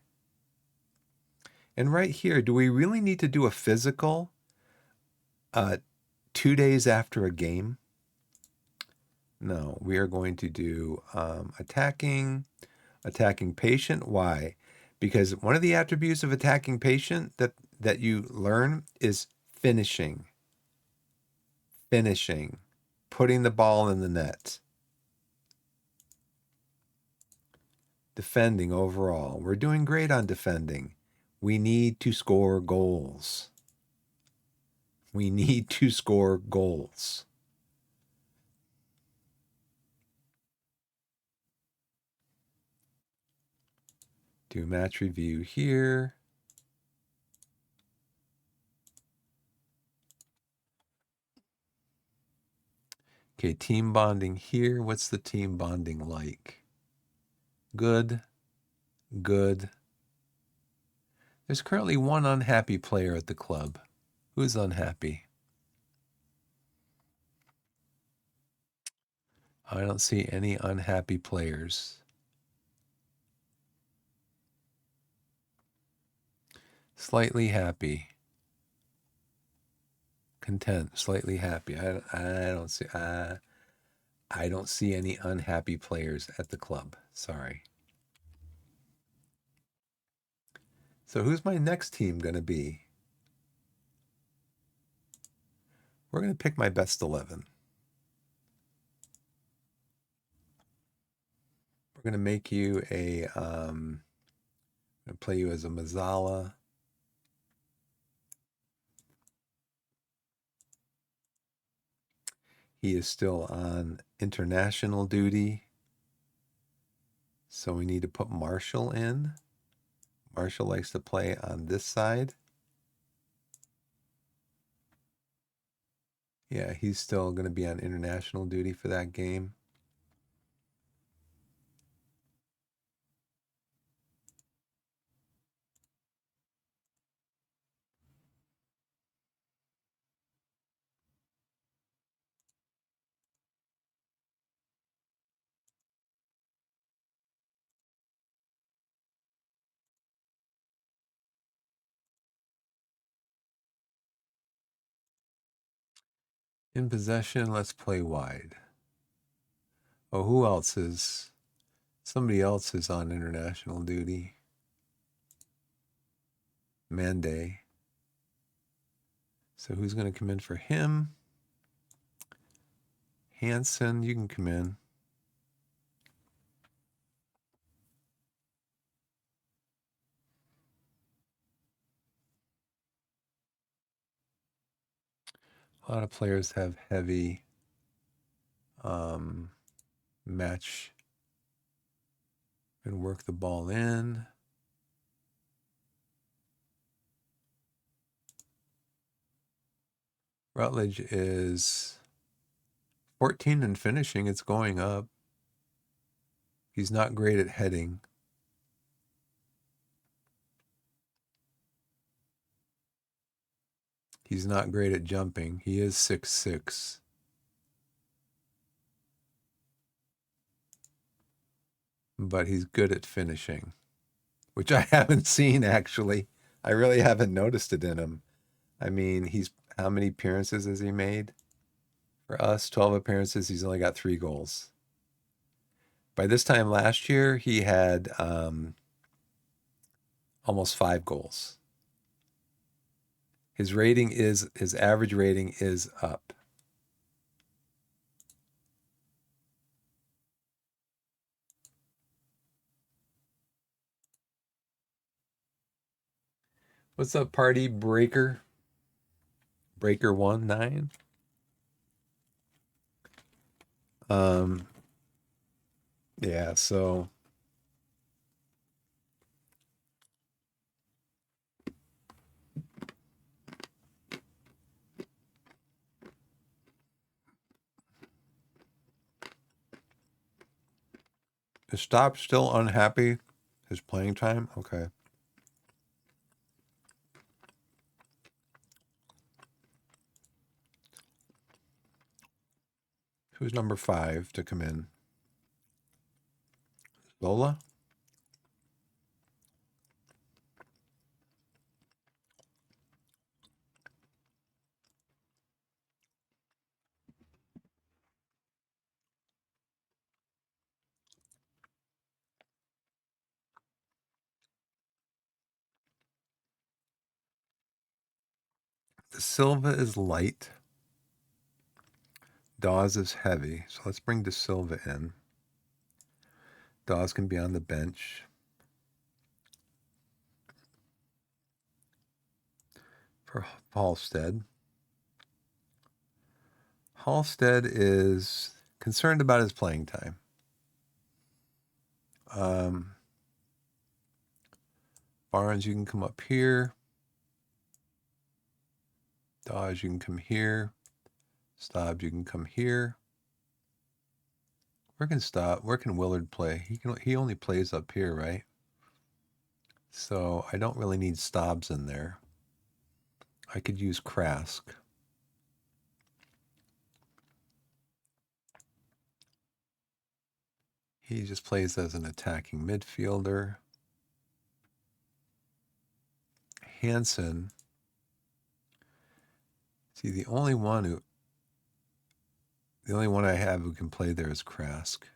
And right here, do we really need to do a physical 2 days after a game? No, we are going to do attacking patient. Why? Because one of the attributes of attacking patient that you learn is finishing, putting the ball in the net. Defending overall. We're doing great on defending. We need to score goals. We need to score goals. Do match review here. Okay, team bonding here. What's the team bonding like? Good, good. There's currently one unhappy player at the club. Who's unhappy? I don't see any unhappy players. Slightly happy. Content, slightly happy. I don't see any unhappy players at the club. Sorry. So who's my next team going to be? We're going to pick my best 11. We're going to make you a I'm going to play you as a Mazzala. He is still on international duty. So we need to put Marshall in. Marshall likes to play on this side. Yeah, he's still going to be on international duty for that game. In possession, let's play wide. Oh, who else is? Somebody else is on international duty. Mande. So who's going to come in for him? Hansen, you can come in. A lot of players have heavy match and work the ball in. Rutledge is 14 in finishing. It's going up. He's not great at heading. He's not great at jumping. He is 6'6". But he's good at finishing, which I haven't seen, actually. I really haven't noticed it in him. I mean, how many appearances has he made? For us, 12 appearances. He's only got 3 goals. By this time last year, he had almost 5 goals. His average rating is up. What's up, party breaker? Breaker 19. Yeah, so is Stop still unhappy? His playing time? Okay. Who's number 5 to come in? Lola? The Silva is light. Dawes is heavy. So let's bring De Silva in. Dawes can be on the bench. For Halstead. Halstead is concerned about his playing time. Barnes, you can come up here. Dawes, you can come here. Staub, you can come here. Where can Willard play? He only plays up here, right? So I don't really need Staubs in there. I could use Krask. He just plays as an attacking midfielder. Hansen. See, the only one I have who can play there is Krask.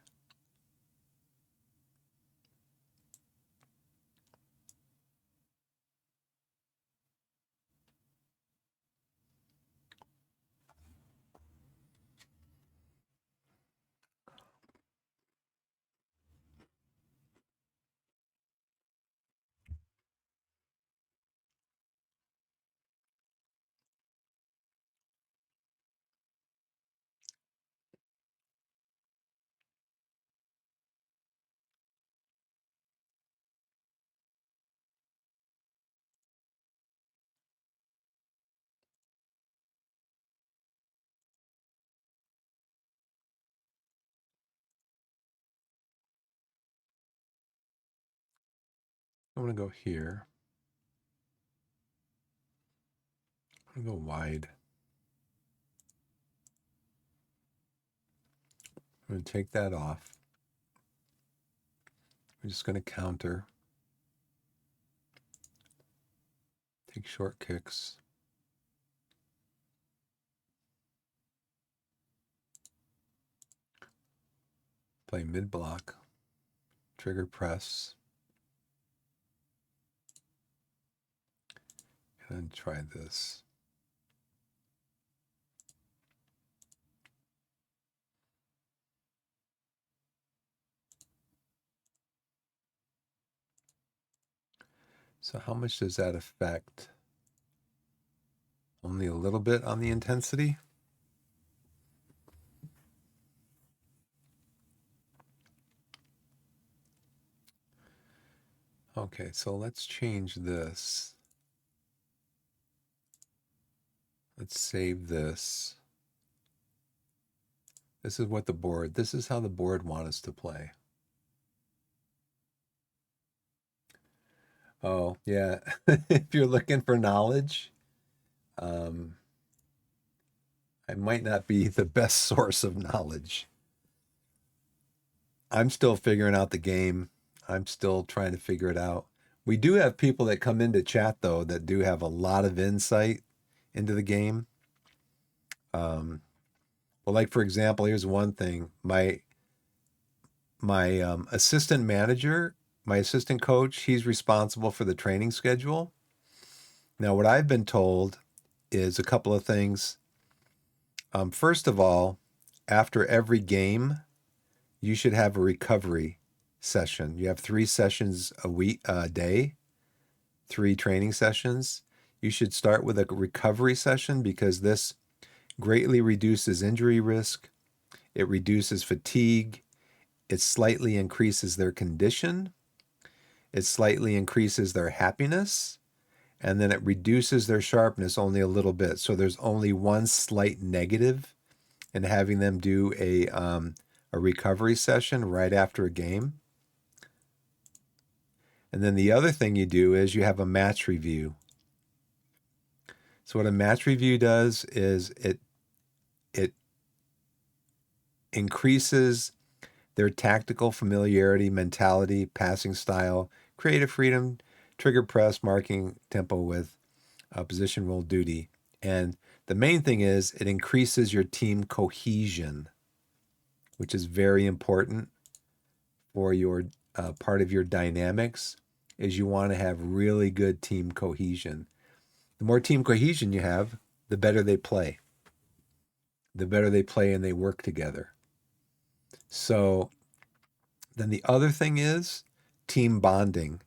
I'm going to go here. I'm going to go wide. I'm going to take that off. I'm just going to counter. Take short kicks. Play mid block. Trigger press. And try this. So how much does that affect? Only a little bit on the intensity. Okay, so let's change this. Let's save this. This is what this is how the board wants us to play. Oh, yeah. If you're looking for knowledge, I might not be the best source of knowledge. I'm still figuring out the game. I'm still trying to figure it out. We do have people that come into chat, though, that do have a lot of insight into the game. Well, like, for example, here's one thing. My assistant manager, my assistant coach, he's responsible for the training schedule. Now, what I've been told is a couple of things. First of all, after every game, you should have a recovery session. You have 3 sessions a day, 3 training sessions. You should start with a recovery session because this greatly reduces injury risk. It reduces fatigue. It slightly increases their condition. It slightly increases their happiness. And then it reduces their sharpness only a little bit. So there's only one slight negative in having them do a recovery session right after a game. And then the other thing you do is you have a match review. So what a match review does is it increases their tactical familiarity, mentality, passing style, creative freedom, trigger press, marking tempo with position role duty. And the main thing is it increases your team cohesion, which is very important for your part of your dynamics, is you want to have really good team cohesion. The more team cohesion you have, the better they play. The better they play and they work together. So then the other thing is team bonding.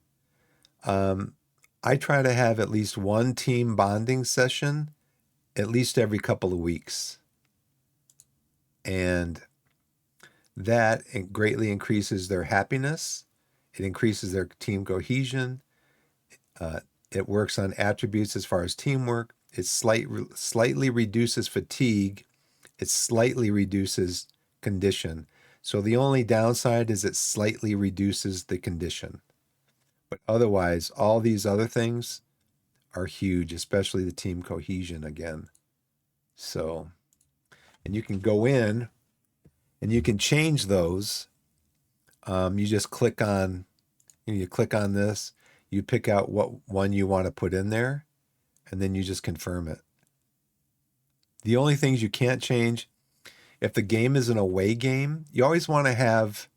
I try to have at least one team bonding session at least every couple of weeks. And that greatly increases their happiness. It increases their team cohesion. It works on attributes as far as teamwork. It slightly reduces fatigue. It slightly reduces condition. So the only downside is it slightly reduces the condition. But otherwise, all these other things are huge, especially the team cohesion again. So, and you can go in and you can change those. You just click on, you click on this, you pick out what one you want to put in there, and then you just confirm it. The only things you can't change, if the game is an away game, you always want to have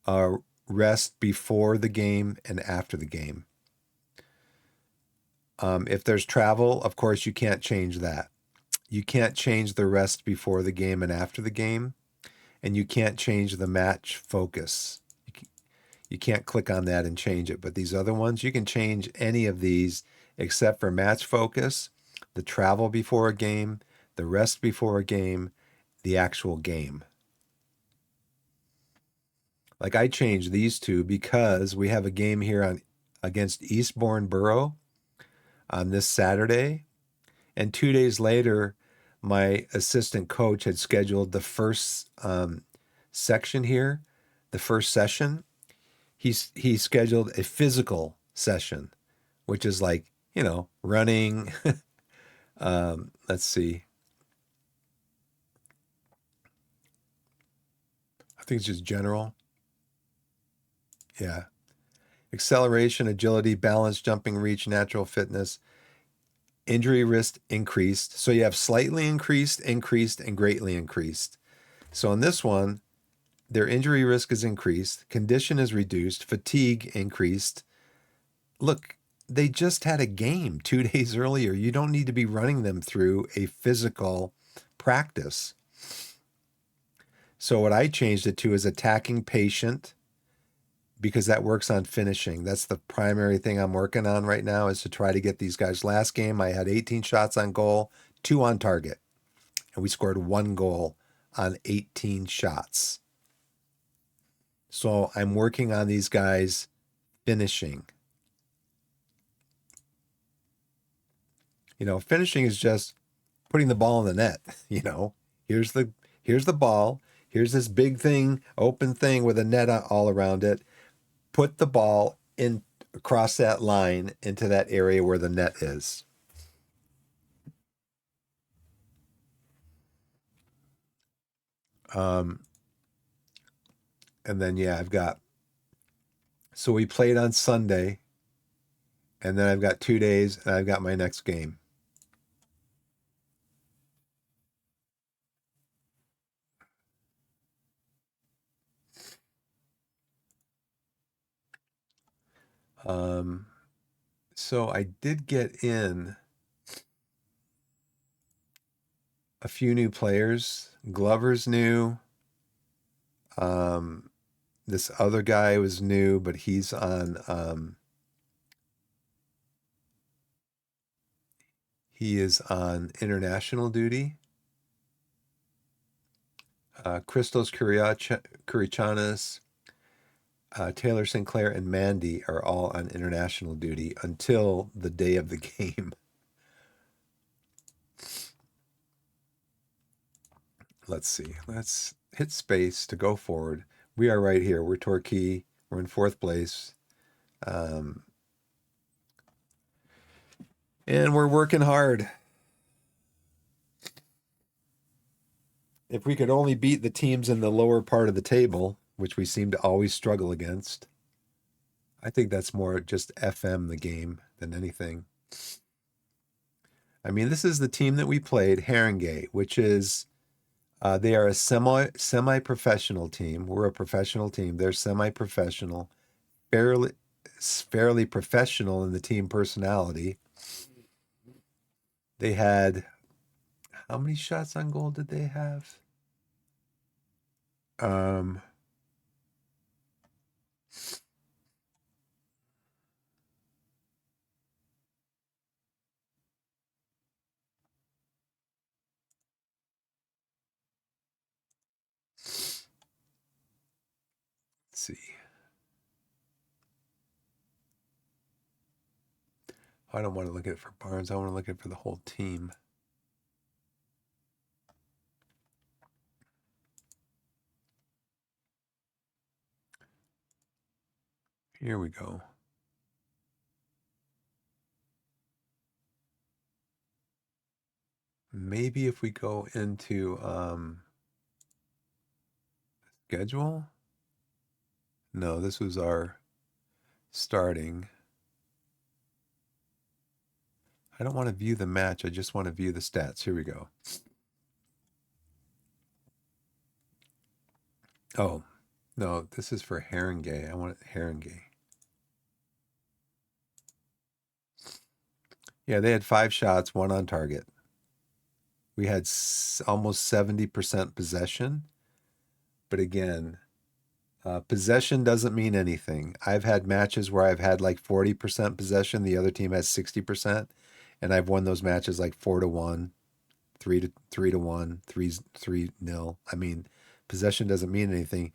a rest before the game and after the game. If there's travel, of course, you can't change that. You can't change the rest before the game and after the game, and you can't change the match focus. You can't click on that and change it, but these other ones, you can change any of these except for match focus, the travel before a game, the rest before a game, the actual game. Like I changed these two because we have a game here against Eastbourne Borough on this Saturday. And 2 days later, my assistant coach had scheduled the first section here, the first session. He scheduled a physical session, which is like, running. Let's see. I think it's just general. Yeah. Acceleration, agility, balance, jumping, reach, natural fitness. Injury risk increased. So you have slightly increased, increased, and greatly increased. So on this one, their injury risk is increased, condition is reduced, fatigue increased. Look, they just had a game 2 days earlier. You don't need to be running them through a physical practice. So what I changed it to is attacking patient, because that works on finishing. That's the primary thing I'm working on right now, is to try to get these guys. Last game, I had 18 shots on goal, 2 on target, and we scored 1 goal on 18 shots. So I'm working on these guys finishing. Finishing is just putting the ball in the net. Here's the ball. Here's this big thing, open thing with a net all around it. Put the ball in across that line into that area where the net is. And then I've got. So we played on Sunday, and then I've got 2 days, and I've got my next game. So I did get in a few new players. Glover's new. This other guy was new, but he's on. He is on international duty. Christos Kurichanis, Taylor Sinclair, and Mandy are all on international duty until the day of the game. Let's see. Let's hit space to go forward. We are right here. We're Torquay. We're in 4th place. And we're working hard. If we could only beat the teams in the lower part of the table, which we seem to always struggle against, I think that's more just FM the game than anything. I mean, this is the team that we played, Haringey, which is they are a semi-professional team. We're a professional team. They're semi-professional, fairly professional in the team personality. They had, how many shots on goal did they have? Let's see. I don't want to look at it for Barnes. I want to look at it for the whole team. Here we go. Maybe if we go into schedule. No, this was our starting. I don't want to view the match. I just want to view the stats. Here we go. Oh, no, this is for Haringey. I want Haringey. Yeah, they had 5 shots, 1 on target. We had almost 70% possession. But again, possession doesn't mean anything. I've had matches where I've had like 40% possession. The other team has 60%. And I've won those matches like 4-1, 3-1, 3-0. I mean, possession doesn't mean anything.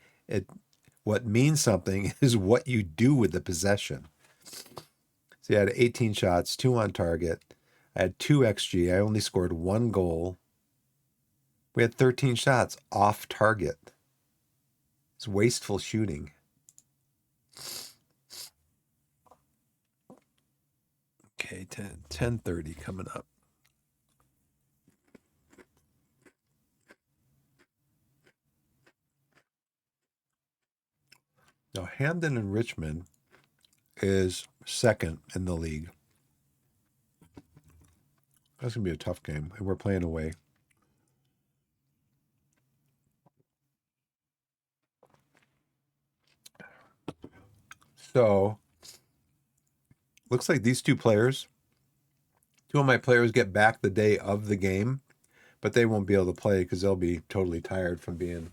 What means something is what you do with the possession. So I had 18 shots, 2 on target. I had 2 XG. I only scored 1 goal. We had 13 shots off target. It's wasteful shooting. Okay, 10:30 coming up. Now, Hamden and Richmond is second in the league. That's going to be a tough game, and we're playing away. So Looks like these two of my players get back the day of the game, but they won't be able to play because they'll be totally tired from being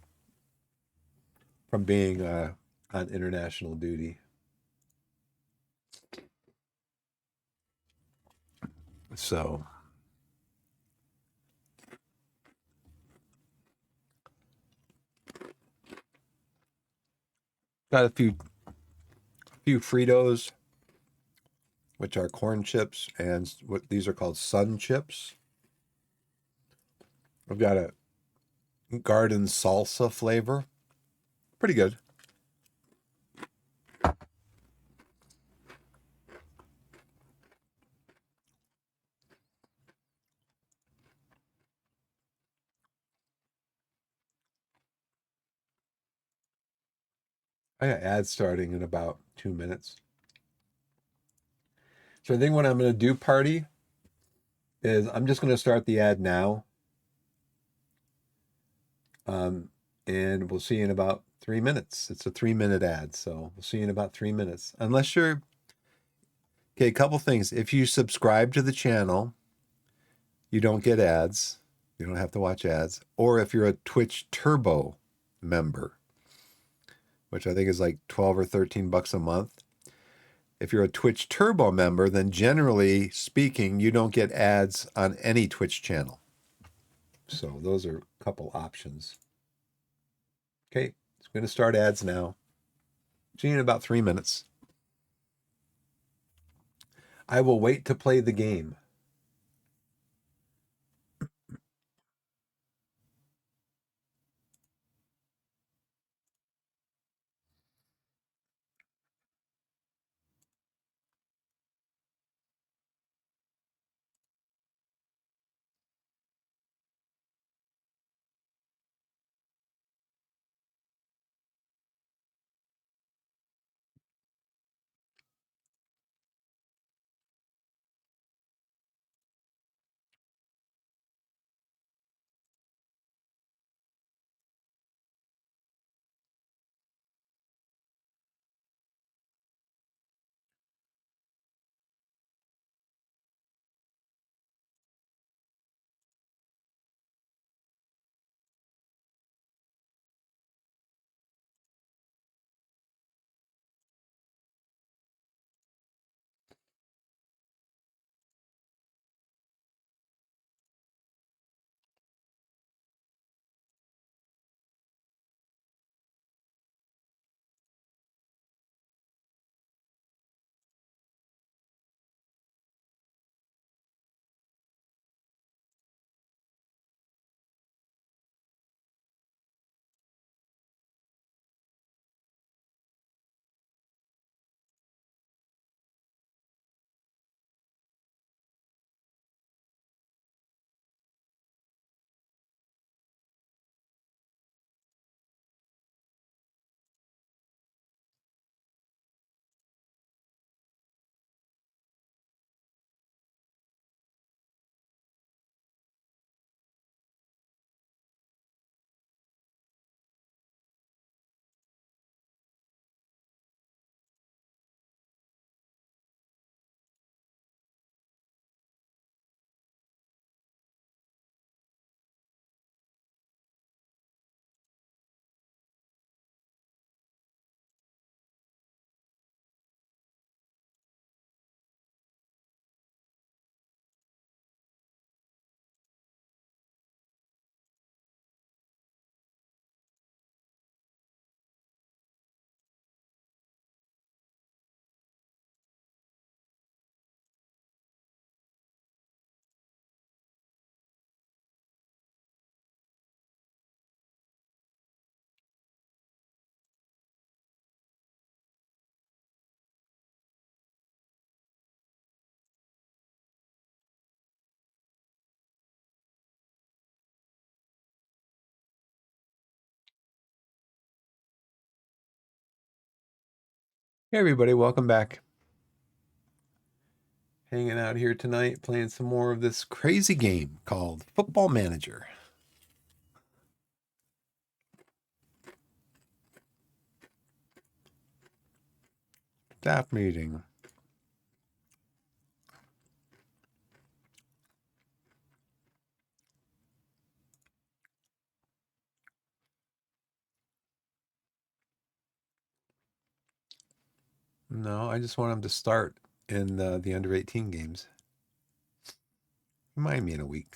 on international duty. So got a few Fritos, which are corn chips, and what these are called sun chips. I've got a garden salsa flavor. Pretty good. I got ads starting in about 2 minutes. So I think what I'm going to do, party, is I'm just going to start the ad now. And we'll see you in about 3 minutes. It's a 3-minute ad, so we'll see you in about 3 minutes. Unless you're okay, a couple things. If you subscribe to the channel, you don't get ads. You don't have to watch ads. Or if you're a Twitch Turbo member, which I think is like 12 or 13 bucks a month. If you're a Twitch Turbo member, then generally speaking, you don't get ads on any Twitch channel. So those are a couple options. Okay, it's going to start ads now. See you in about 3 minutes. I will wait to play the game. Hey, everybody, welcome back. Hanging out here tonight, playing some more of this crazy game called Football Manager. Staff meeting. No, I just want him to start in the under 18 games. Remind me in a week.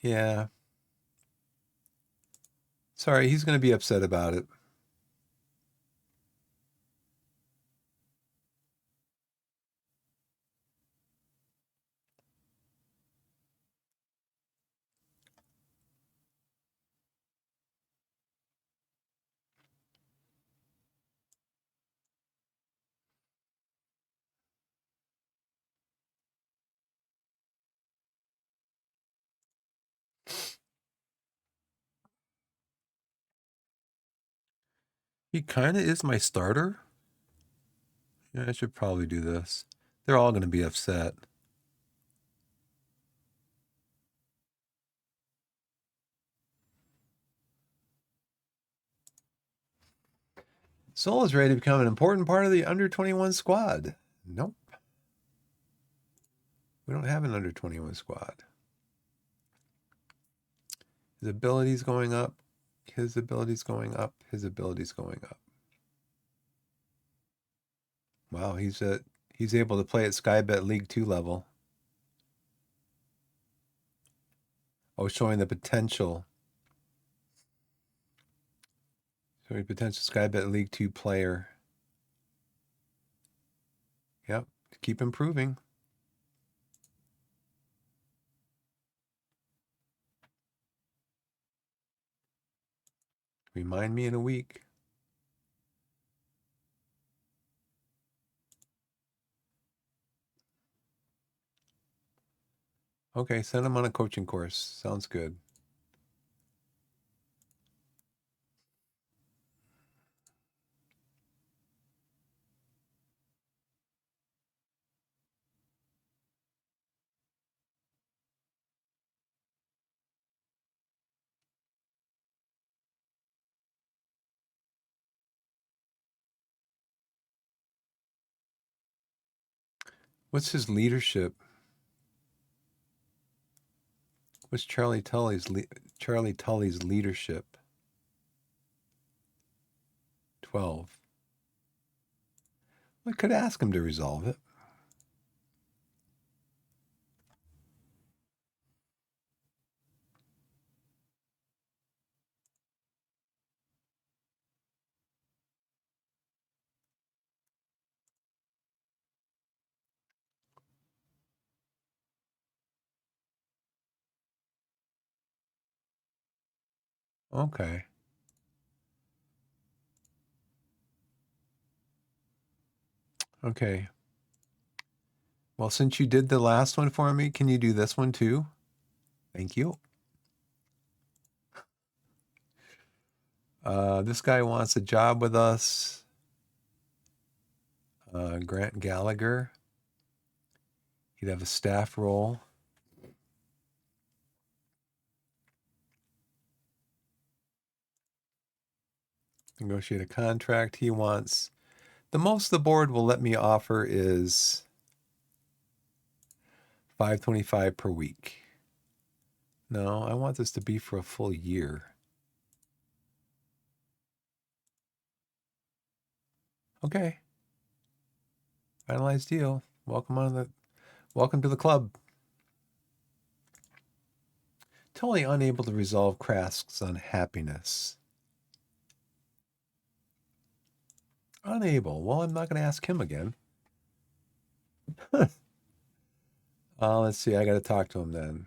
Yeah. Sorry, he's going to be upset about it. He kind of is my starter. Yeah, I should probably do this. They're all going to be upset. Soul is ready to become an important part of the under 21 squad. Nope. We don't have an under 21 squad. His ability's going up. His ability's going up. His ability's going up. Wow, he's able to play at Skybet League 2 level. Oh, showing the potential. Showing potential Skybet League 2 player. Yep. Keep improving. Remind me in a week. Okay, send him on a coaching course. Sounds good. What's his leadership? What's Charlie Tully's leadership? 12. I could ask him to resolve it. Okay. Okay. Well, since you did the last one for me, can you do this one too? Thank you. This guy wants a job with us. Grant Gallagher. He'd have a staff role. Negotiate a contract. He wants the most the board will let me offer is $525 per week. No, I want this to be for a full year. Okay. Finalized deal. Welcome to the club. Totally unable to resolve Krask's unhappiness. Unable. Well, I'm not going to ask him again. Let's see. I got to talk to him then.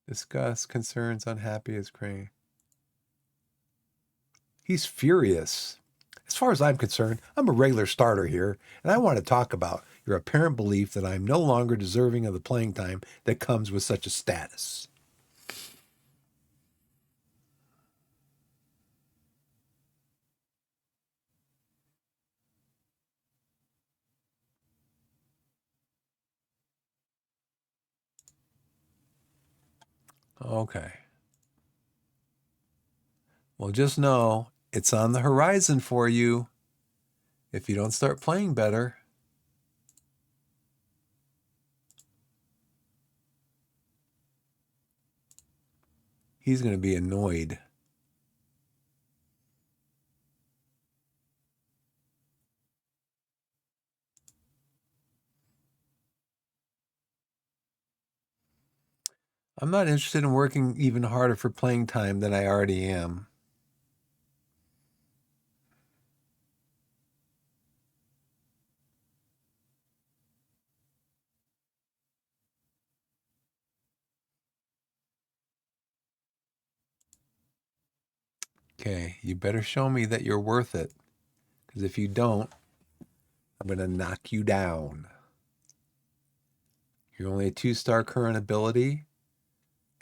Discuss concerns, unhappy as Crane. He's furious. As far as I'm concerned, I'm a regular starter here, and I want to talk about your apparent belief that I'm no longer deserving of the playing time that comes with such a status. Okay. Well, just know it's on the horizon for you if you don't start playing better. He's going to be annoyed. I'm not interested in working even harder for playing time than I already am. Okay, you better show me that you're worth it. Because if you don't, I'm going to knock you down. You're only a 2-star current ability,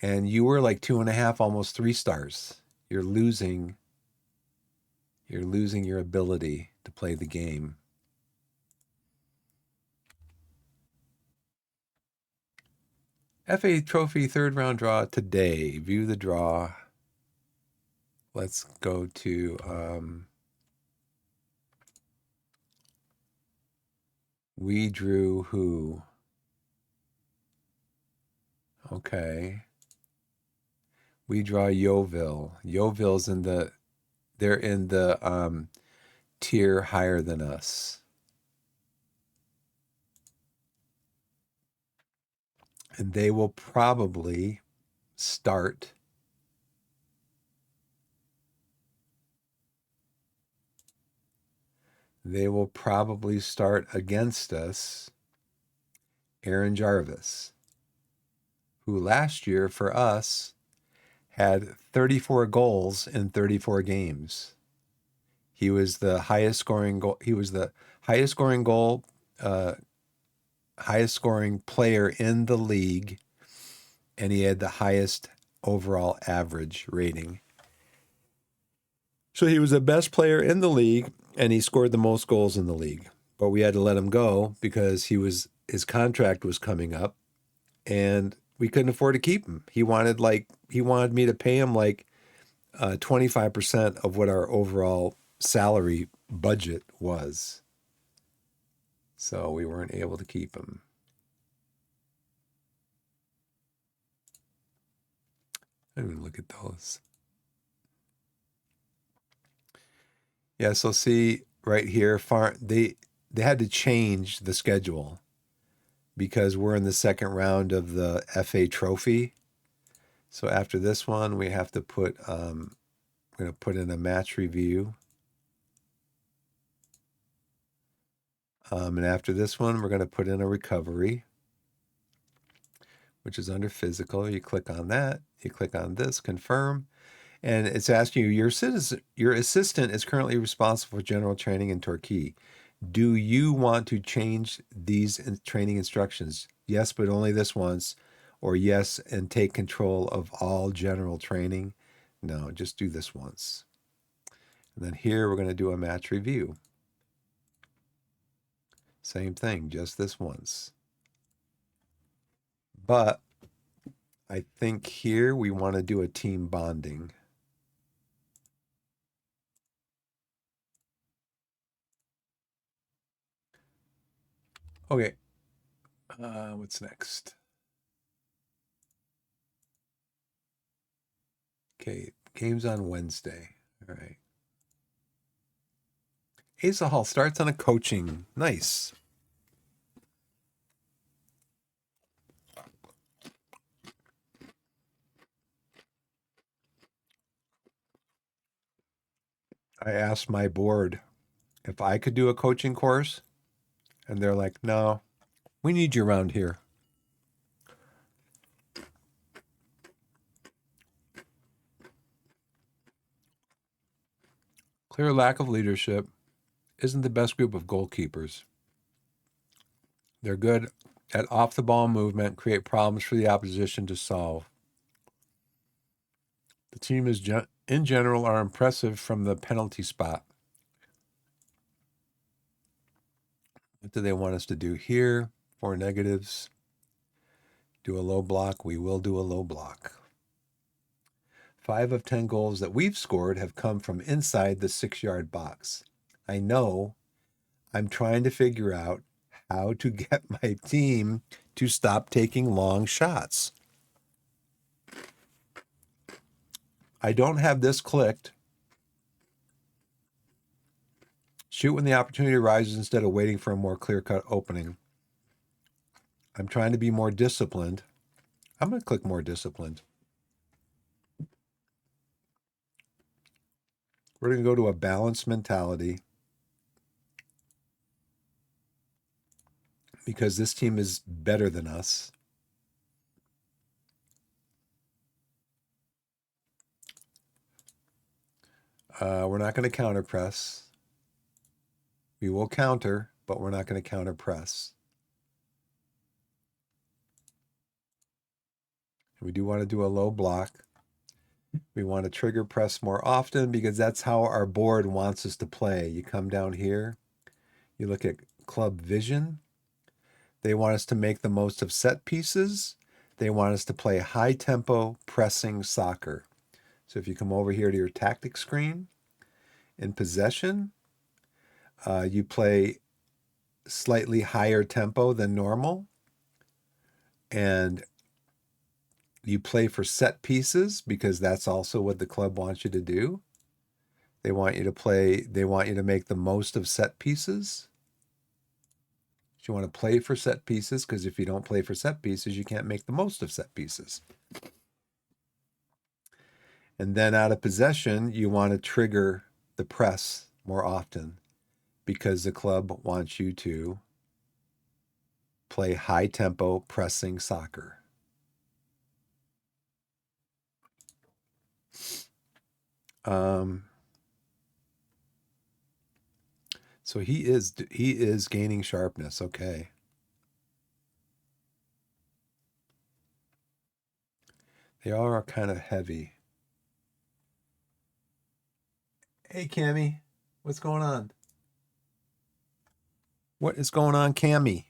and you were like 2.5, almost 3 stars. You're losing. You're losing your ability to play the game. FA Trophy third round draw today. View the draw. Let's go to we drew who? Okay. We draw Yeovil. Yeovil's in the they're in the tier higher than us. And they will probably start against us Aaron Jarvis, who last year for us had 34 goals in 34 games. He was the highest scoring goal. He was the highest scoring goal, highest scoring player in the league, and he had the highest overall average rating. So he was the best player in the league, and he scored the most goals in the league. But we had to let him go because his contract was coming up, and we couldn't afford to keep him. He wanted me to pay him like 25% of what our overall salary budget was. So we weren't able to keep him. I didn't even look at those. Yeah, so see right here, they had to change the schedule because we're in the second round of the FA Trophy. So after this one, we have to put we're going to put in a match review. And after this one, we're going to put in a recovery, which is under physical. You click on that. You click on this, confirm. And it's asking you, your assistant is currently responsible for general training in Torquay. Do you want to change these training instructions? Yes, but only this once. Or yes, and take control of all general training? No, just do this once. And then here we're going to do a match review. Same thing, just this once. But I think here we want to do a team bonding. Okay. What's next? Okay, games on Wednesday. All right. Asa Hall starts on a coaching. Nice. I asked my board if I could do a coaching course, and they're like, no, we need you around here. Clear lack of leadership. Isn't the best group of goalkeepers. They're good at off the ball movement, create problems for the opposition to solve. The team is in general are impressive from the penalty spot. What do they want us to do here? 4 negatives. Do a low block. We will do a low block. 5 of 10 goals that we've scored have come from inside the 6-yard box. I know. I'm trying to figure out how to get my team to stop taking long shots. I don't have this clicked. Shoot when the opportunity arises instead of waiting for a more clear-cut opening. I'm trying to be more disciplined. I'm going to click more disciplined. We're going to go to a balanced mentality because this team is better than us. We're not going to counter press. We will counter, but we're not going to counter press. We do want to do a low block. We want to trigger press more often because that's how our board wants us to play. You come down here, you look at club vision. They want us to make the most of set pieces. They want us to play high tempo pressing soccer. So if you come over here to your tactics screen, in possession, you play slightly higher tempo than normal. And you play for set pieces because that's also what the club wants you to do. They want you to make the most of set pieces. You want to play for set pieces because if you don't play for set pieces, you can't make the most of set pieces. And then out of possession, you want to trigger the press more often because the club wants you to play high tempo pressing soccer. So he is gaining sharpness. Okay. They are kind of heavy. Hey, Cammy, what's going on? What is going on, Cammy?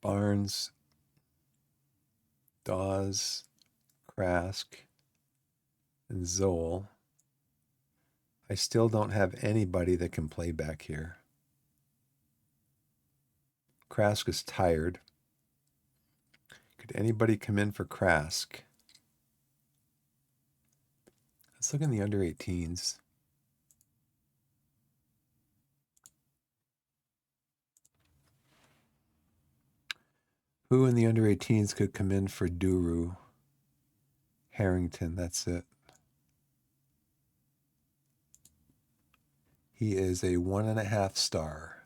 Barnes, Dawes, Krask, and Zoll. I still don't have anybody that can play back here. Krask is tired. Could anybody come in for Krask? Let's look in the under 18s. Who in the under 18s could come in for Duru? Harrington, that's it. He is a 1.5 star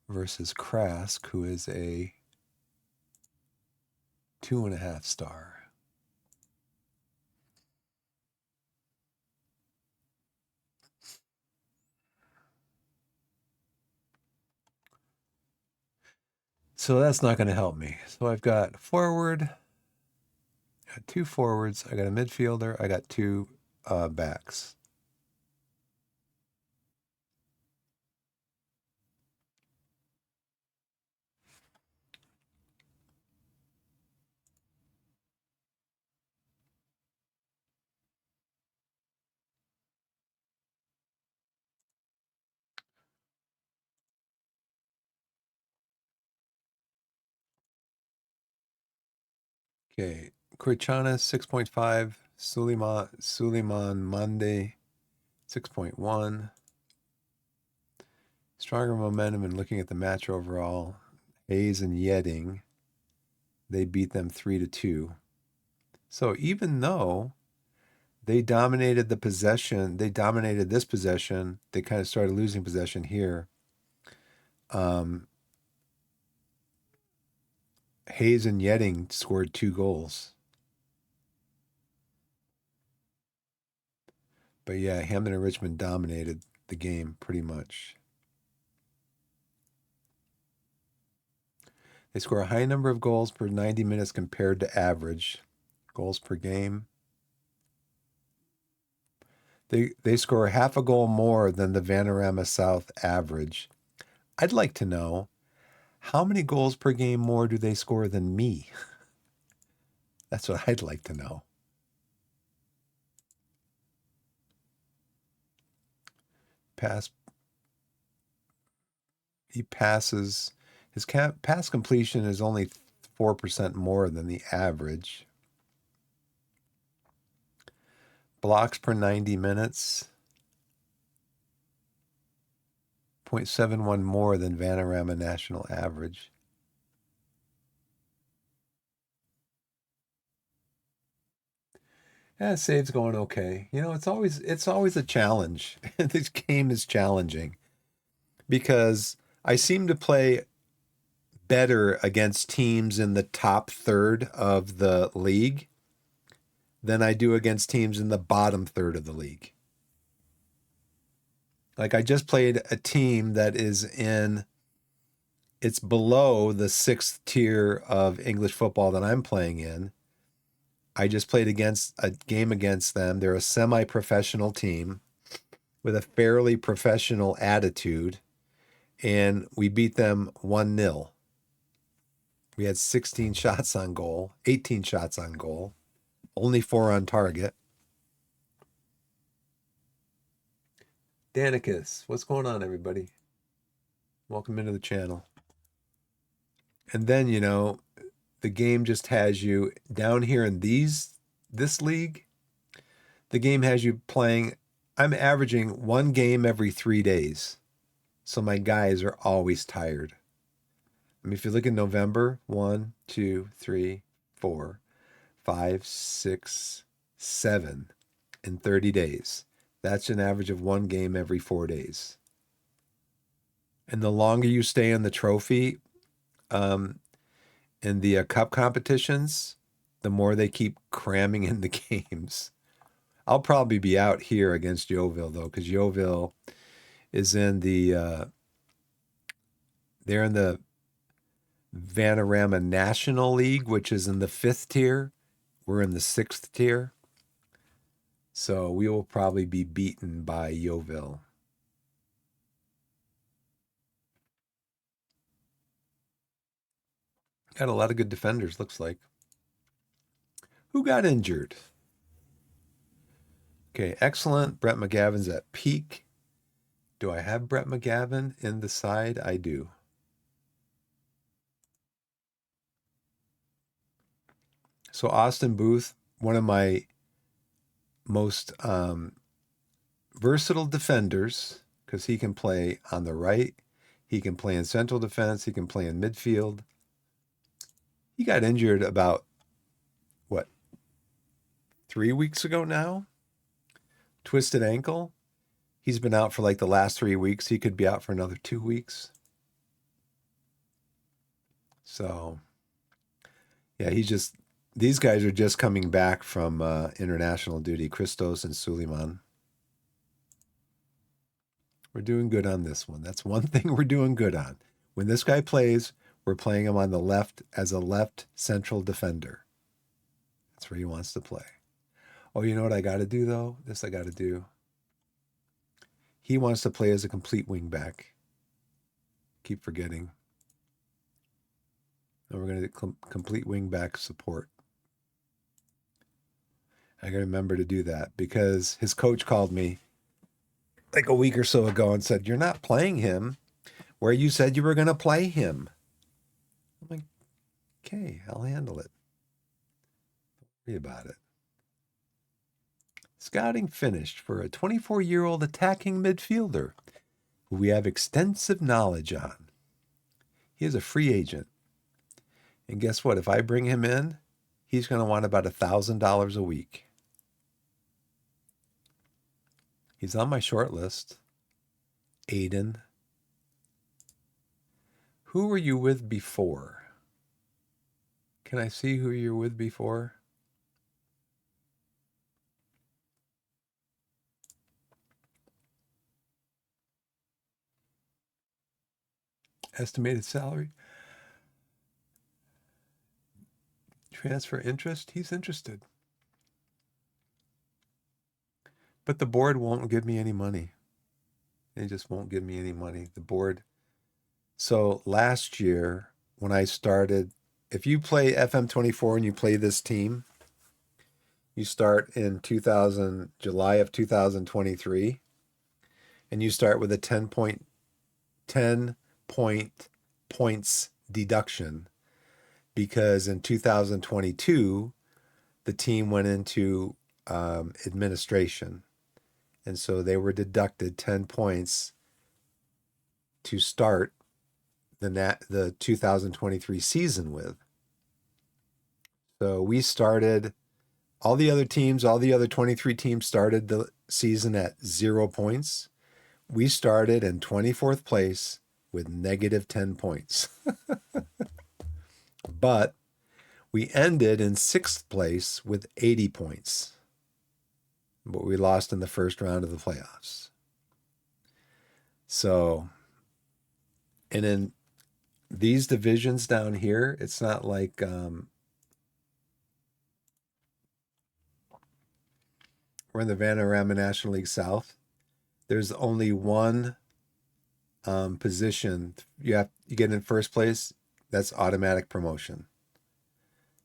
versus Krask, who is a 2.5 star. So that's not going to help me. So I've got forward, got 2 forwards, I got a midfielder, I got 2 backs. Okay, Korchana 6.5, Suleiman Monday 6.1. Stronger momentum and looking at the match overall. Hayes and Yetting, they beat them 3-2. So even though they dominated the possession, they dominated this possession, they kind of started losing possession here. Hayes and Yetting scored 2 goals. But yeah, Hampton and Richmond dominated the game pretty much. They score a high number of goals per 90 minutes compared to average goals per game. They score half a goal more than the Vanarama South average. I'd like to know, how many goals per game more do they score than me? That's what I'd like to know. He passes. His pass completion is only 4% more than the average. Blocks per 90 minutes, 0.71 more than Vanarama national average. Yeah, save's going okay. You know, it's always a challenge. This game is challenging because I seem to play better against teams in the top third of the league than I do against teams in the bottom third of the league. Like I just played a team that it's below the sixth tier of English football that I'm playing in. I just played against a game against them. They're a semi-professional team with a fairly professional attitude, and we beat them 1-0. We had 16 shots on goal, 18 shots on goal, only 4 on target. Danicus, what's going on, everybody? Welcome into the channel. And then, the game just has you down here in this league. The game has you playing. I'm averaging 1 game every 3 days. So my guys are always tired. I mean, if you look in November, 1, 2, 3, 4, 5, 6, 7 in 30 days. That's an average of 1 game every 4 days. And the longer you stay in the trophy, in the cup competitions, the more they keep cramming in the games. I'll probably be out here against Yeovil though, because Yeovil is in they're in the Vanarama National League, which is in the 5th tier. We're in the 6th tier. So we will probably be beaten by Yeovil. Got a lot of good defenders, looks like. Who got injured? Okay, excellent. Brett McGavin's at peak. Do I have Brett McGavin in the side? I do. So Austin Booth, one of my most versatile defenders, because he can play on the right, he can play in central defense, he can play in midfield. He got injured about, 3 weeks ago now? Twisted ankle. He's been out for like the last 3 weeks. He could be out for another 2 weeks. So, yeah, these guys are just coming back from international duty, Christos and Suleiman. We're doing good on this one. That's one thing we're doing good on. When this guy plays, we're playing him on the left as a left central defender. That's where he wants to play. Oh, you know what I got to do, though? This I got to do. He wants to play as a complete wing back. Keep forgetting. And we're going to do complete wing back support. I got to remember to do that because his coach called me like a week or so ago and said, "You're not playing him where you said you were going to play him." I'm like, "Okay, I'll handle it. Don't worry about it." Scouting finished for a 24-year-old attacking midfielder who we have extensive knowledge on. He is a free agent. And guess what? If I bring him in, he's going to want about $1,000 a week. He's on my short list. Aiden. Who were you with before? Can I see who you're with before? Estimated salary? Transfer interest? He's interested. But the board won't give me any money. They just won't give me any money. The board. So last year, when I started, if you play FM24 and you play this team, you start in July of 2023, and you start with a 10 point points deduction because in 2022, the team went into administration. And so they were deducted 10 points to start the 2023 season with. So we started, all the other 23 teams started the season at 0 points. We started in 24th place with negative 10 points. But we ended in 6th place with 80 points. But we lost in the first round of the playoffs. So, and in these divisions down here, it's not like we're in the Vanarama National League South. There's only one position. You get in first place, that's automatic promotion.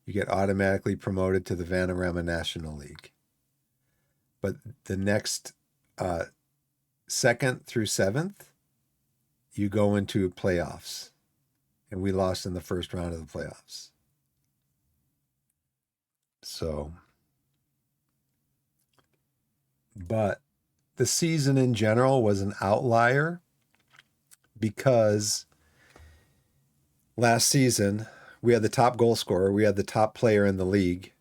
You get automatically promoted to the Vanarama National League. But the next 2nd through 7th, you go into playoffs. And we lost in the first round of the playoffs. So, but the season in general was an outlier because last season we had the top goal scorer, we had the top player in the league.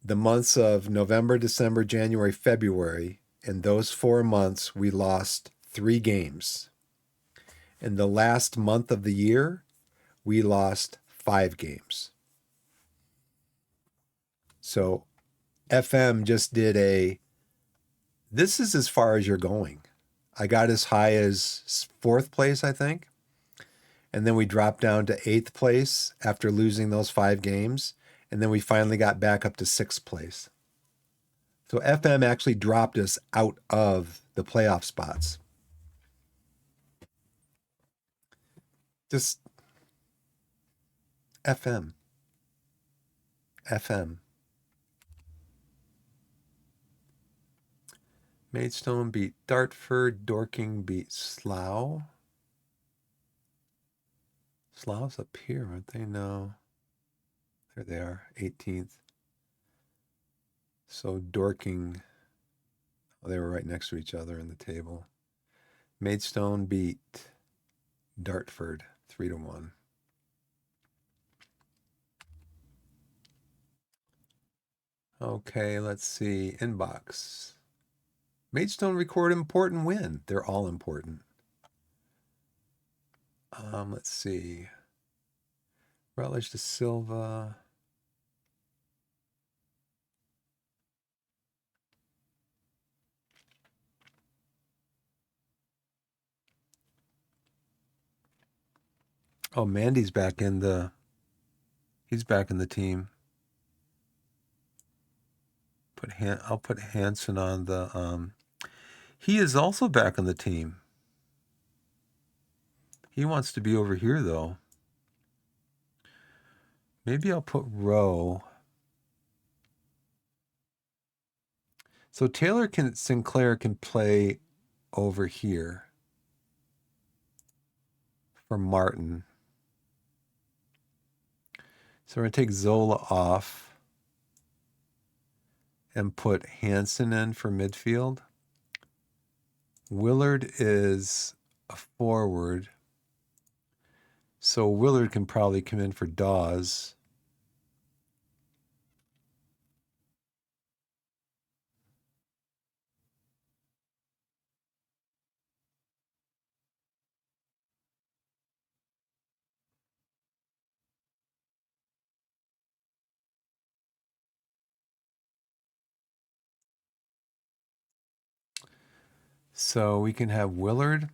The months of November, December, January, February, in those 4 months, we lost 3 games. In the last month of the year, we lost 5 games. So FM just did this is as far as you're going. I got as high as 4th place, I think. And then we dropped down to 8th place after losing those 5 games. And then we finally got back up to 6th place. So FM actually dropped us out of the playoff spots. Just FM. Maidstone beat Dartford. Dorking beat Slough. Slough's up here, aren't they? No. There they are, 18th. So Dorking, they were right next to each other in the table. Maidstone beat Dartford 3-1. Okay, let's see. Inbox. Maidstone record important win. They're all important. Let's see. Rutledge to Silva. Oh, Mandy's back in the. He's back in the team. I'll put Hanson on the. He is also back on the team. He wants to be over here though. Maybe I'll put Rowe. So Sinclair can play over here for Martin. So we're going to take Zola off and put Hanson in for midfield. Willard is a forward. So Willard can probably come in for Dawes. So we can have Willard.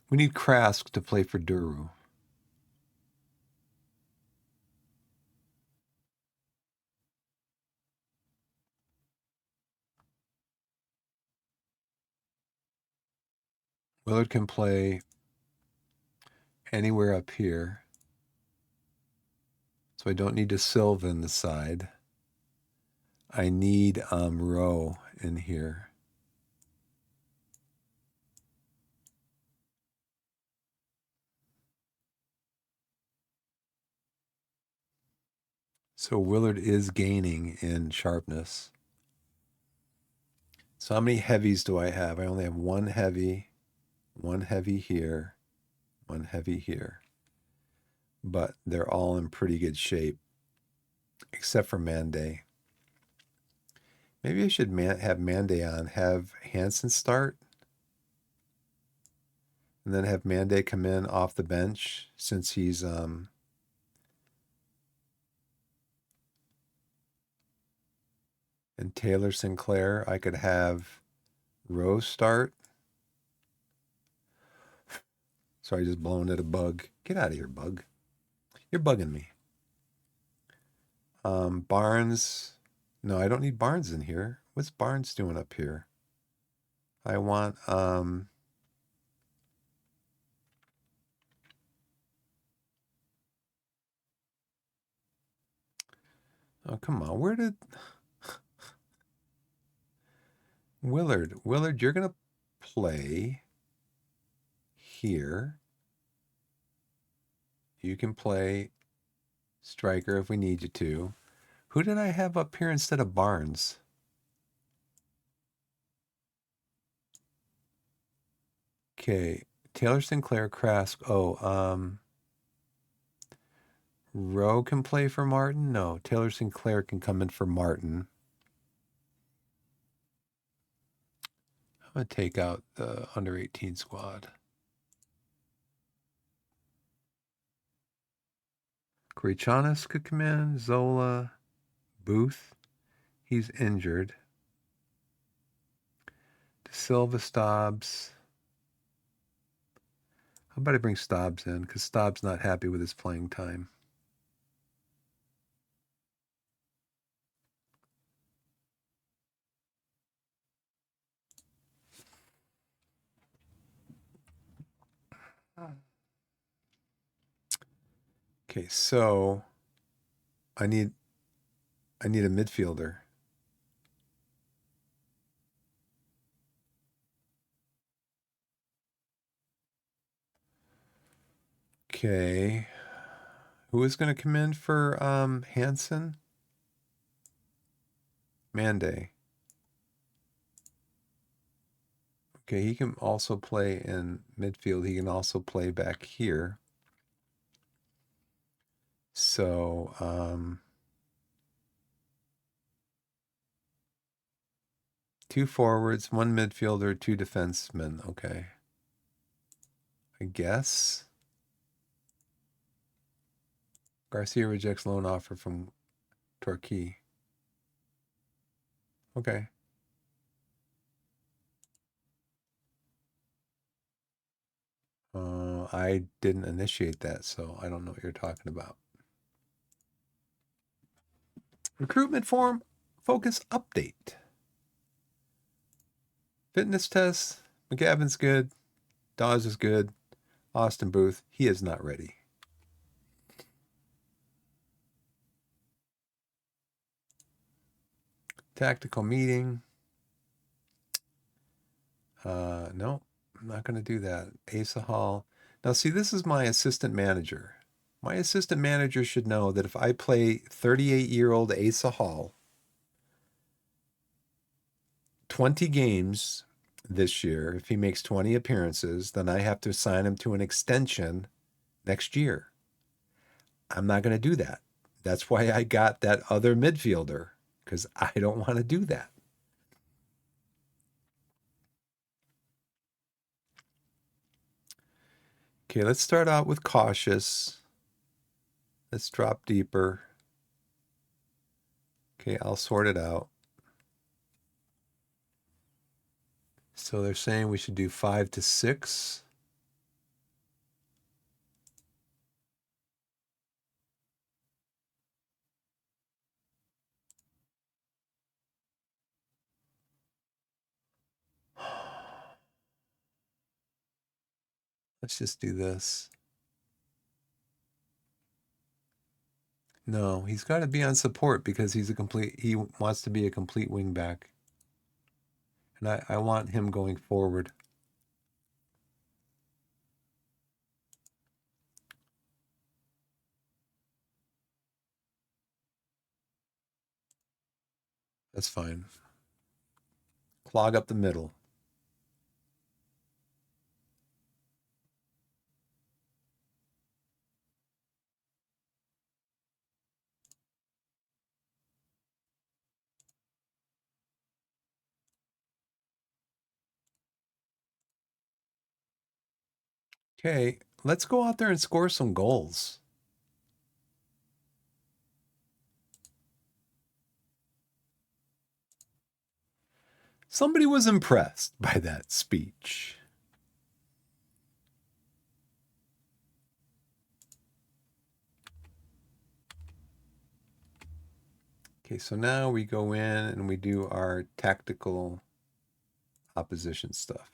We need Krask to play for Duru. Willard can play anywhere up here. So I don't need a Silva in the side. I need Rowe in here. So Willard is gaining in sharpness. So how many heavies do I have? I only have one heavy here, one heavy here. But they're all in pretty good shape, except for Manday. Maybe I should have Manday on, have Hansen start, and then have Manday come in off the bench since he's and Taylor Sinclair. I could have Rose start. Sorry, I just blown at a bug. Get out of here, bug. You're bugging me. Barnes. No, I don't need Barnes in here. What's Barnes doing up here? I want oh, come on. Where did Willard? Willard, you're going to play here. You can play striker if we need you to. Who did I have up here instead of Barnes? Okay, Taylor Sinclair, Krask. Oh, Rowe can play for Martin? No, Taylor Sinclair can come in for Martin. I'm going to take out the under 18 squad. Korichanis could come in. Zola. Booth. He's injured. De Silva, Stobbs. How about I bring Stobbs in? Because Stobbs not happy with his playing time. Okay, so I need a midfielder. Okay. Who is going to come in for Hansen? Manday. Okay, he can also play in midfield. He can also play back here. So, two forwards, one midfielder, two defensemen. Okay. I guess. Garcia rejects loan offer from Torquay. Okay. I didn't initiate that, so I don't know what you're talking about. Recruitment form focus update. Fitness test. McGavin's good. Dawes is good. Austin Booth, he is not ready. Tactical meeting. No, I'm not going to do that. Asa Hall. Now, see, this is my assistant manager. My assistant manager should know that if I play 38-year-old Asa Hall 20 games this year, if he makes 20 appearances, then I have to assign him to an extension next year. I'm not going to do that. That's why I got that other midfielder, because I don't want to do that. Okay, let's start out with cautious. Let's drop deeper. Okay, I'll sort it out. So they're saying we should do 5 to 6. Let's just do this. No, he's got to be on support because he wants to be a complete wingback. And I want him going forward. That's fine. Clog up the middle. Okay, let's go out there and score some goals. Somebody was impressed by that speech. Okay, so now we go in and we do our tactical opposition stuff.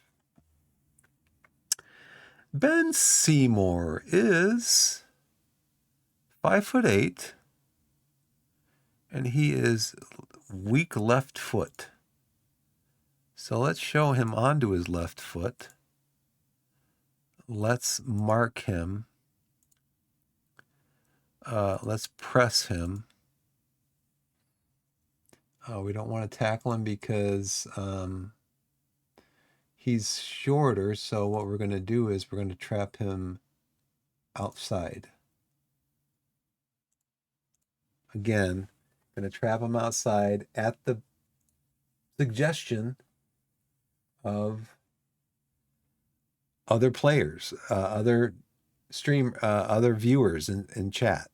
Ben Seymour is 5'8", and he is weak left foot. So let's show him onto his left foot. Let's mark him. Let's press him. We don't want to tackle him because he's shorter. So what we're going to do is we're going to trap him outside. Again, going to trap him outside at the suggestion of other players, other viewers in chat.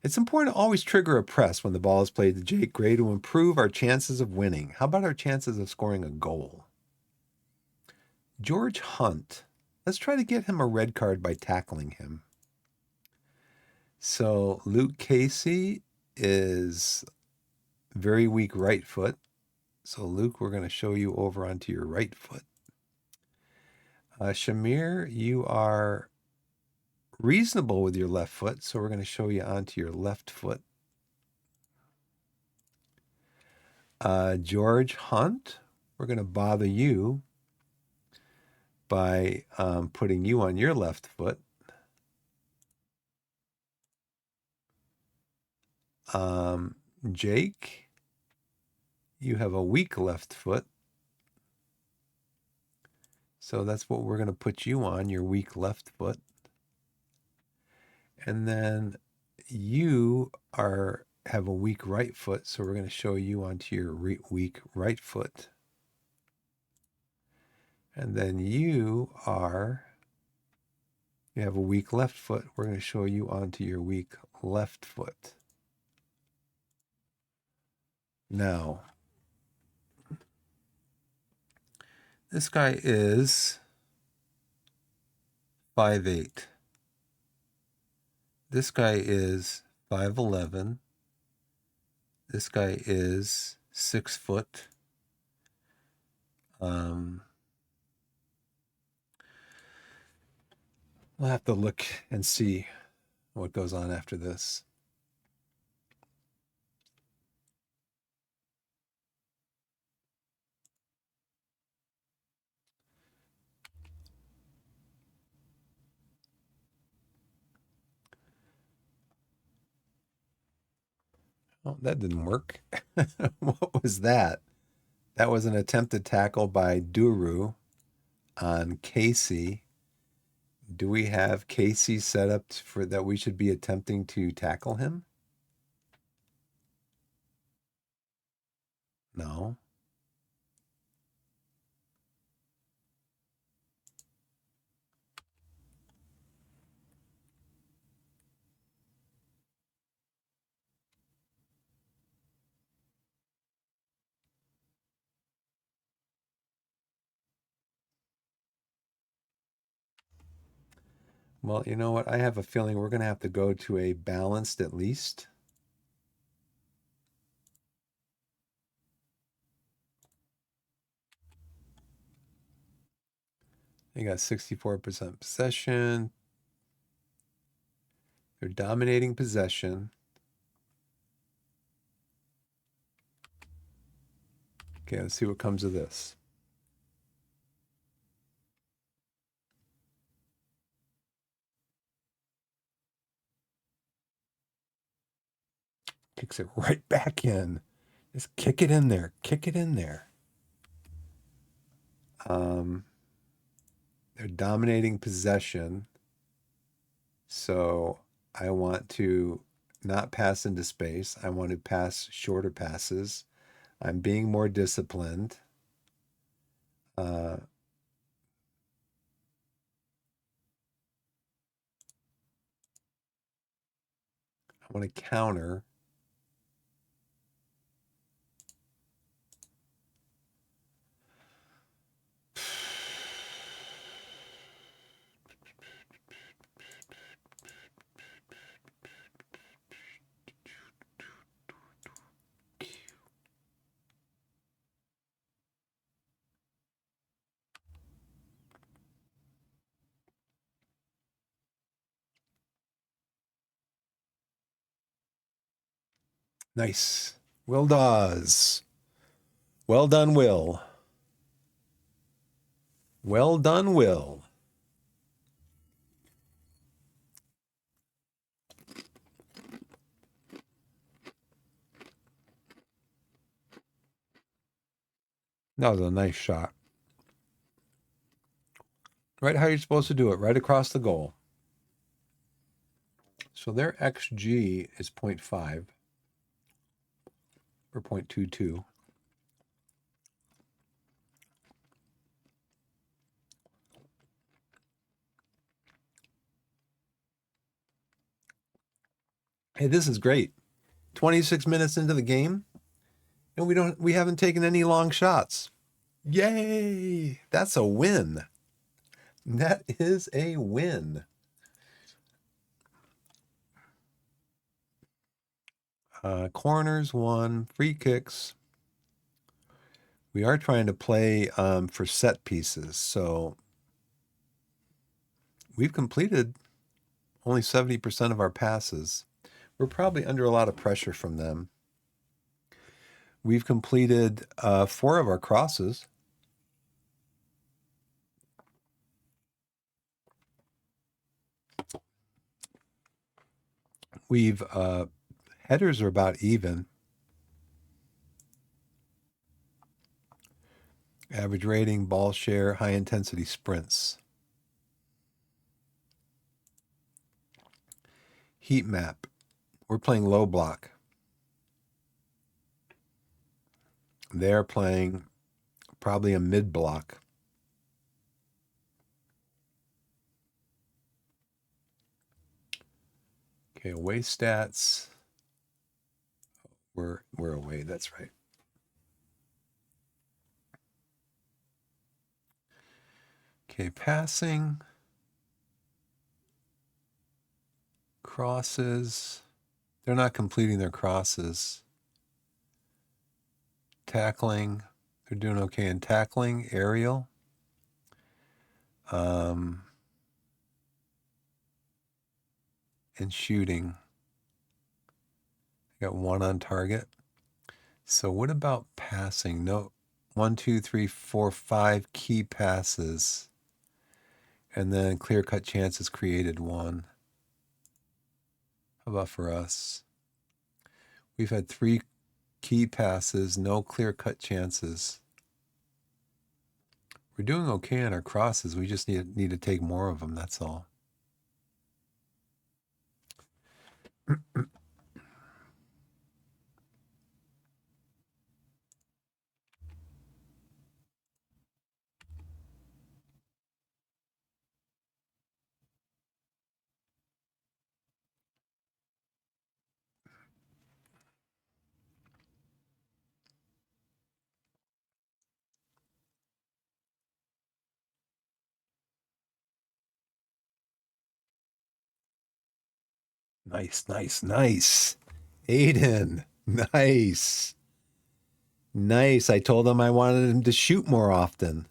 It's important to always trigger a press when the ball is played to Jake Gray to improve our chances of winning. How about our chances of scoring a goal? George Hunt. Let's try to get him a red card by tackling him. So Luke Casey is very weak right foot. So Luke, we're going to show you over onto your right foot. Shamir, you are reasonable with your left foot, so we're going to show you onto your left foot. George Hunt, we're going to bother you by putting you on your left foot. Jake, you have a weak left foot. So that's what we're going to put you on, your weak left foot. And then you have a weak right foot, so we're going to show you onto your weak right foot. And then you have a weak left foot. We're going to show you onto your weak left foot. Now, this guy is 5'8". This guy is 5'11". This guy is 6 foot. We'll have to look and see what goes on after this. Oh, that didn't work. What was that? That was an attempted tackle by Duru on Casey. Do we have Casey set up for that we should be attempting to tackle him? No. Well, you know what? I have a feeling we're going to have to go to a balanced at least. They got 64% possession. They're dominating possession. Okay, let's see what comes of this. Kicks it right back in. Just kick it in there. Kick it in there. They're dominating possession. So I want to not pass into space. I want to pass shorter passes. I'm being more disciplined. I want to counter. Nice. Will Dawes. Well done, Will. Well done, Will. That was a nice shot. Right how you're supposed to do it, right across the goal. So their XG is 0.5 or 0.22. Hey, this is great. 26 minutes into the game, and we haven't taken any long shots. Yay! That's a win. That is a win. Corners won, free kicks. We are trying to play for set pieces, so we've completed only 70% of our passes. We're probably under a lot of pressure from them. We've completed 4 of our crosses. We've headers are about even. Average rating, ball share, high intensity sprints. Heat map. We're playing low block. They're playing probably a mid block. Okay, away stats. We're away, that's right. Okay, passing. Crosses. They're not completing their crosses. Tackling. They're doing okay in tackling. Aerial. And shooting. I got 1 on target. So what about passing? No, 1, 2, 3, 4, 5 key passes. And then clear-cut chances created 1. How about for us? We've had 3 key passes, no clear-cut chances. We're doing okay on our crosses. We just need to take more of them, that's all. Nice, nice, nice. Aiden, nice. Nice. I told him I wanted him to shoot more often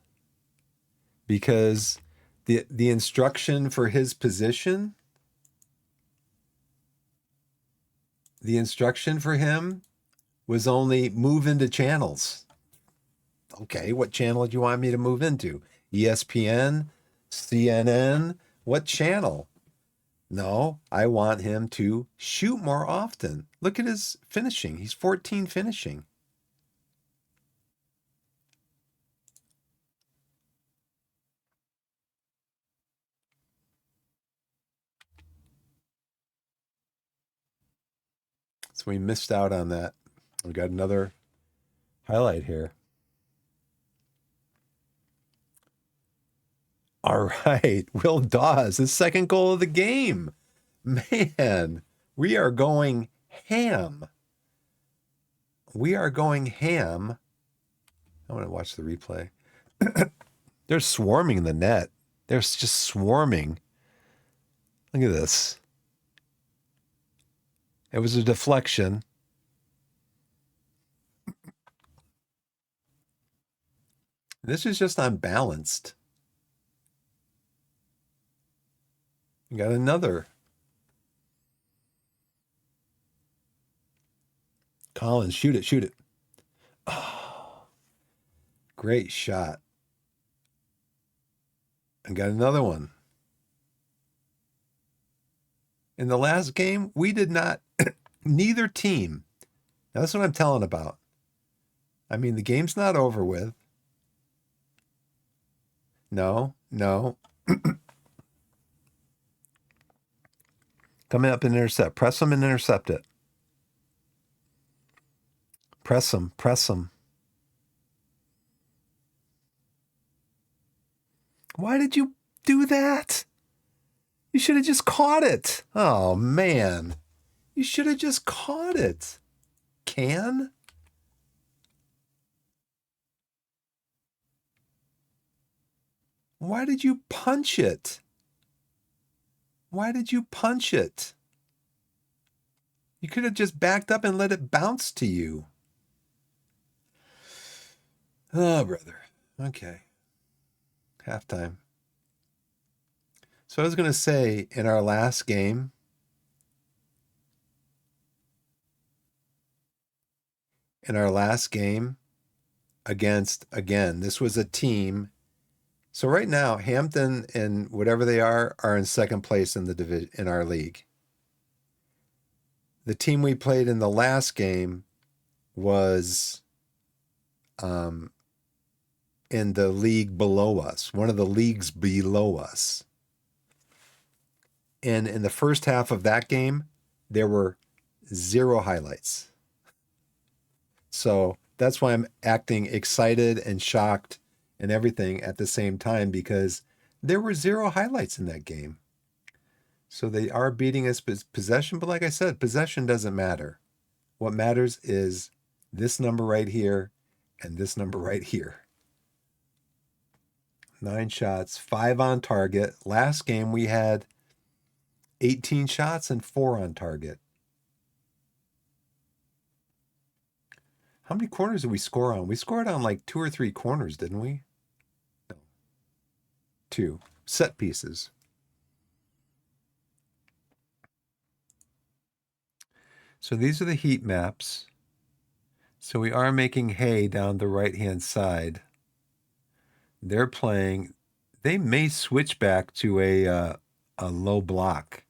because the instruction for his position, the instruction for him was only move into channels. Okay, what channel do you want me to move into? ESPN, CNN, what channel? No, I want him to shoot more often. Look at his finishing. He's 14 finishing. So we missed out on that. We got another highlight here. All right. Will Dawes, his second goal of the game. Man, we are going ham. We are going ham. I want to watch the replay. They're swarming the net. They're just swarming. Look at this. It was a deflection. This is just unbalanced. You got another. Collins, shoot it, shoot it. Oh, great shot. And got another one. In the last game, we did not, neither team. Now, that's what I'm telling about. I mean, the game's not over with. No, no. Coming up and intercept. Press them and intercept it. Press them, press them. Why did you do that? You should have just caught it. Oh, man. You should have just caught it. Can? Why did you punch it? Why did you punch it? You could have just backed up and let it bounce to you. Oh, brother. Okay. Halftime. So I was going to say, in our last game, against, again, this was a team. So right now, Hampton and whatever they are in second place in the division in our league. The team we played in the last game was in the league below us, one of the leagues below us. And in the first half of that game, there were 0 highlights. So that's why I'm acting excited and shocked and everything at the same time, because there were 0 highlights in that game. So they are beating us possession, but like I said, possession doesn't matter. What matters is this number right here and this number right here. 9 shots, 5 on target. Last game we had 18 shots and 4 on target. How many corners did we score on? We scored on like 2 or 3 corners, didn't we? No. 2 set pieces. So these are the heat maps. So we are making hay down the right-hand side. They're playing. They may switch back to a low block.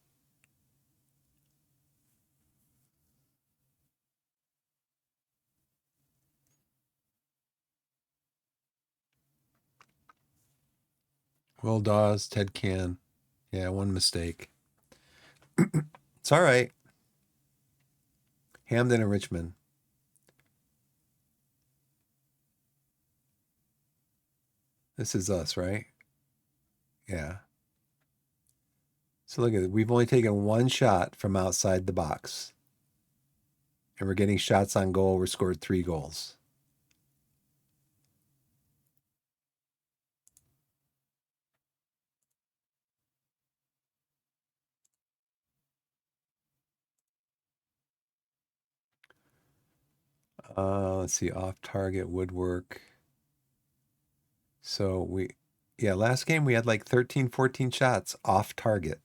Will Dawes, Ted Can. Yeah, one mistake. It's all right. Hamden and Richmond. This is us, right? Yeah. So look at it. We've only taken 1 shot from outside the box. And we're getting shots on goal. We're scored 3 goals. Let's see, off target woodwork. So last game we had like 13, 14 shots off target.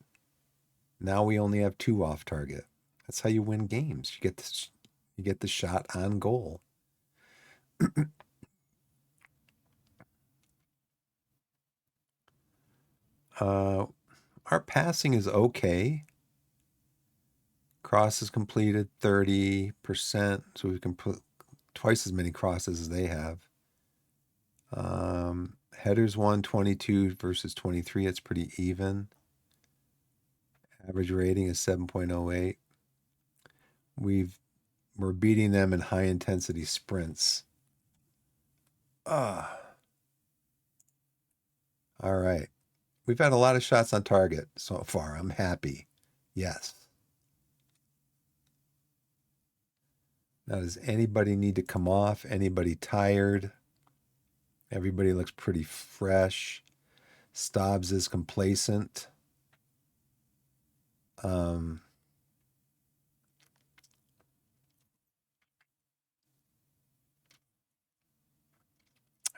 Now we only have 2 off target. That's how you win games. You get the shot on goal. Our passing is okay. Crosses completed 30%, so we can put twice as many crosses as they have. Headers 122 versus 23. It's pretty even. Average rating is 7.08. We're beating them in high intensity sprints. All right. We've had a lot of shots on target so far. I'm happy. Yes. Now, does anybody need to come off? Anybody tired? Everybody looks pretty fresh. Stobbs is complacent. I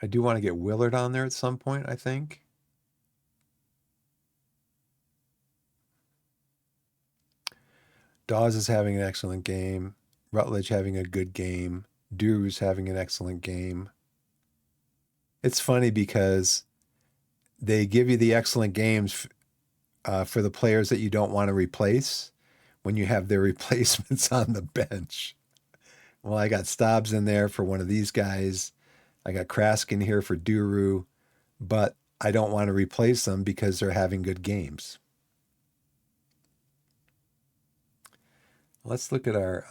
do want to get Willard on there at some point, I think. Dawes is having an excellent game. Rutledge having a good game. Duru's having an excellent game. It's funny because they give you the excellent games for the players that you don't want to replace when you have their replacements on the bench. Well, I got Stobbs in there for one of these guys. I got Kraskin here for Duru, but I don't want to replace them because they're having good games. Let's look at our,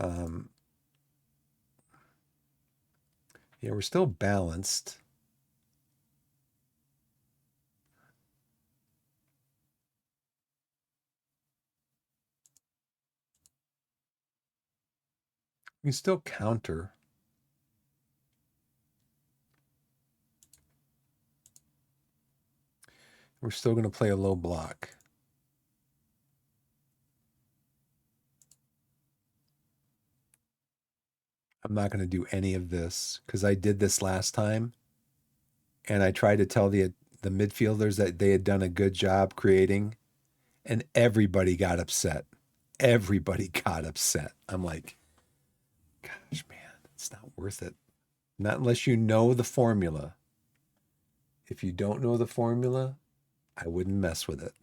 yeah, we're still balanced. We can still counter. We're still going to play a low block. I'm not going to do any of this because I did this last time. And I tried to tell the midfielders that they had done a good job creating, and everybody got upset. Everybody got upset. I'm like, gosh, man, it's not worth it. Not unless you know the formula. If you don't know the formula, I wouldn't mess with it.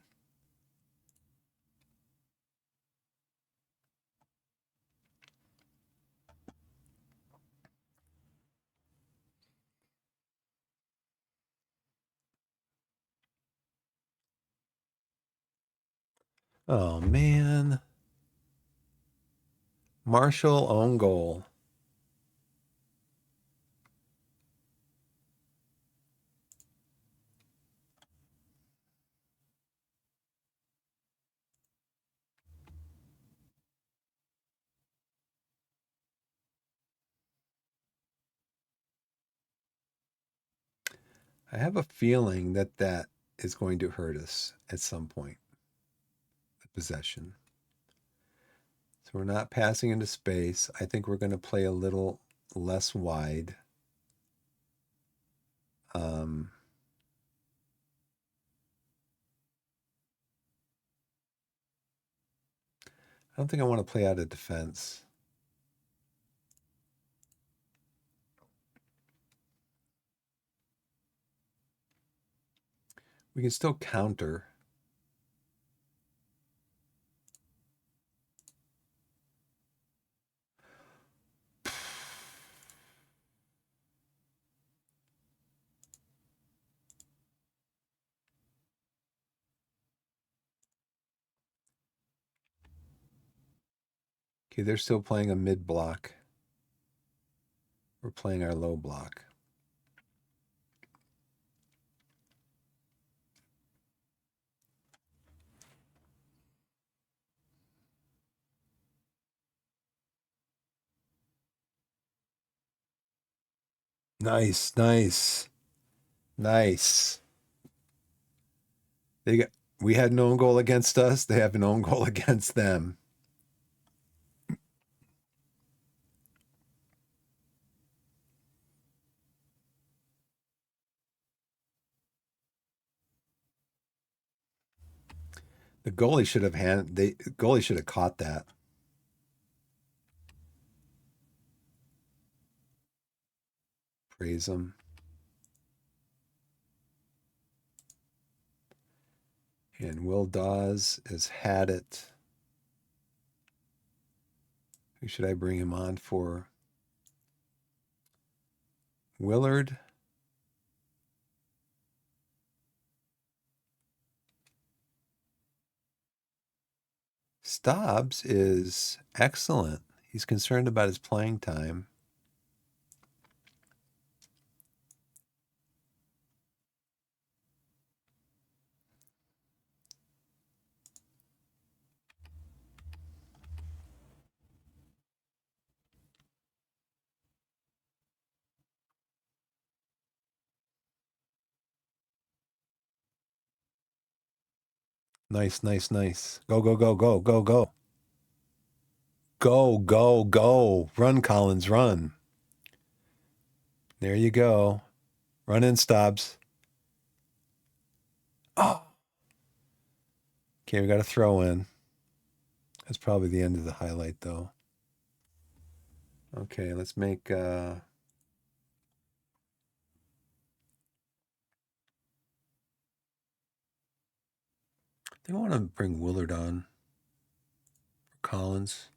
Oh, man. Marshall own goal. I have a feeling that that is going to hurt us at some point, the possession. So we're not passing into space. I think we're going to play a little less wide. I don't think I want to play out of defense. We can still counter. Okay, they're still playing a mid block. We're playing our low block. Nice, nice, nice. We had an own goal against us. They have an own goal against them. The goalie should have goalie should have caught that. Praise him. And Will Dawes has had it. Who should I bring him on for? Willard. Stobbs is excellent. He's concerned about his playing time. Nice, nice, nice. Go, go, go, go, go, go. Go, go, go. Run, Collins, run. There you go. Run in, Stobbs. Oh. Okay, we got a throw in. That's probably the end of the highlight, though. Okay, let's make... I think I want to bring Willard on for Collins.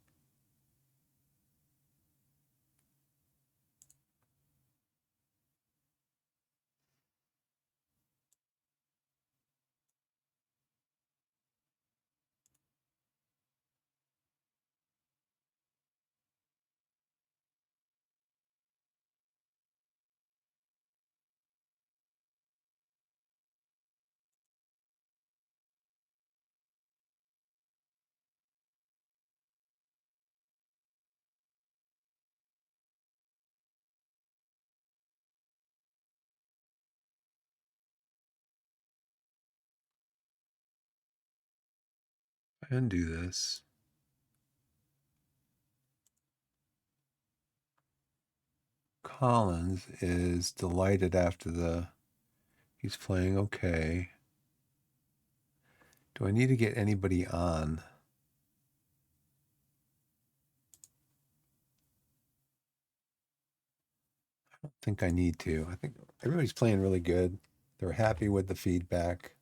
Undo this. Collins is delighted after the... He's playing okay. Do I need to get anybody on? I don't think I need to. I think everybody's playing really good. They're happy with the feedback.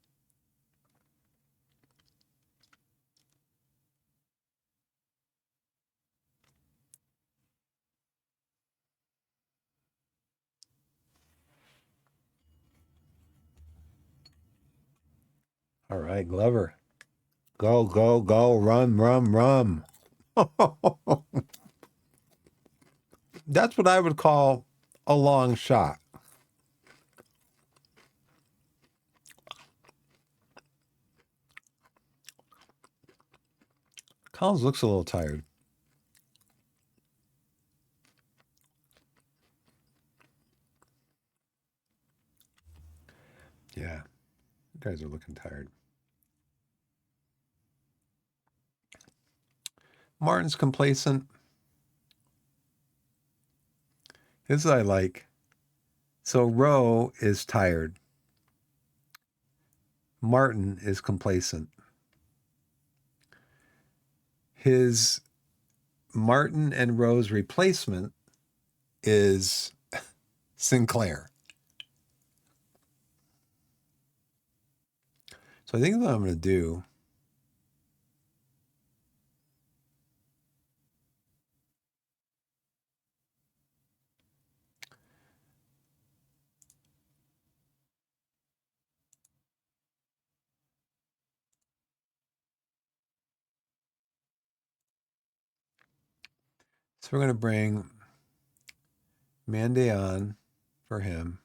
All right, Glover. Go, go, go, run, run, run. That's what I would call a long shot. Collins looks a little tired. Yeah, you guys are looking tired. Martin's complacent. This I like. So Rowe is tired. Martin is complacent. His Martin and Rowe's replacement is Sinclair. So I think what I'm going to do... So we're going to bring Manday on for him.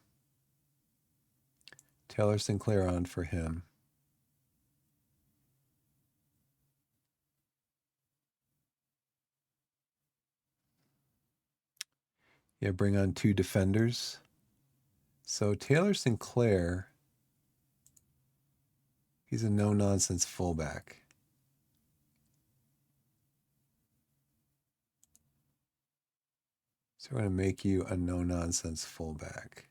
Taylor Sinclair on for him. Yeah, bring on 2 defenders. So Taylor Sinclair, he's a no-nonsense fullback. So we're going to make you a no-nonsense fullback.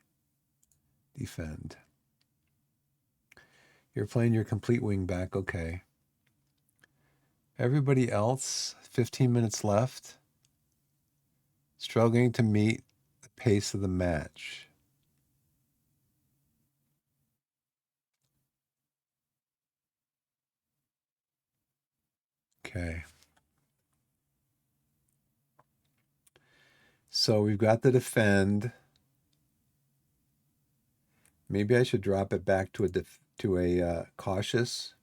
Defend. You're playing your complete wing back, okay. Everybody else, 15 minutes left, struggling to meet the pace of the match. Okay. So we've got the defend. Maybe I should drop it back to a cautious.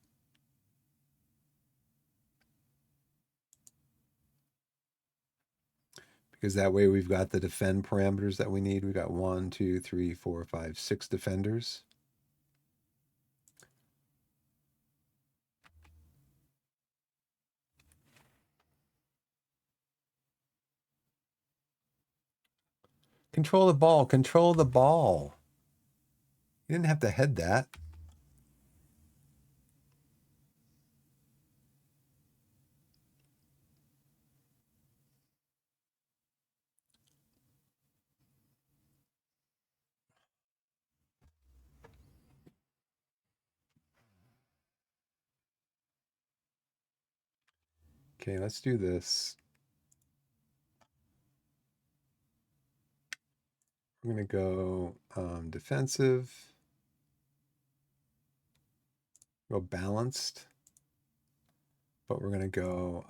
Because that way we've got the defend parameters that we need. We've got 1, 2, 3, 4, 5, 6 defenders. Control the ball. Control the ball. You didn't have to head that. Okay, let's do this. We're going to go defensive. Go balanced. But we're going to go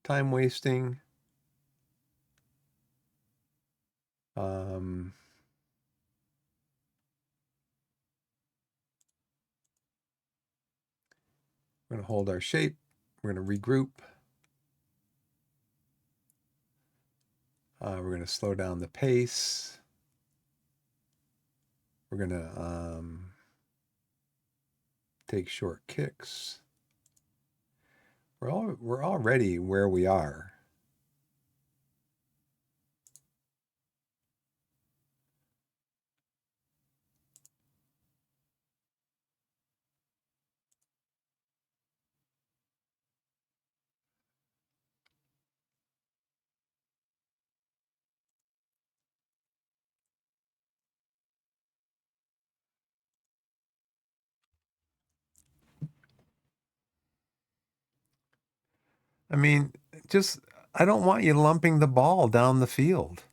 time wasting. We're going to hold our shape. We're going to regroup. We're going to slow down the pace. We're going to take short kicks. We're already where we are. I mean, I don't want you lumping the ball down the field,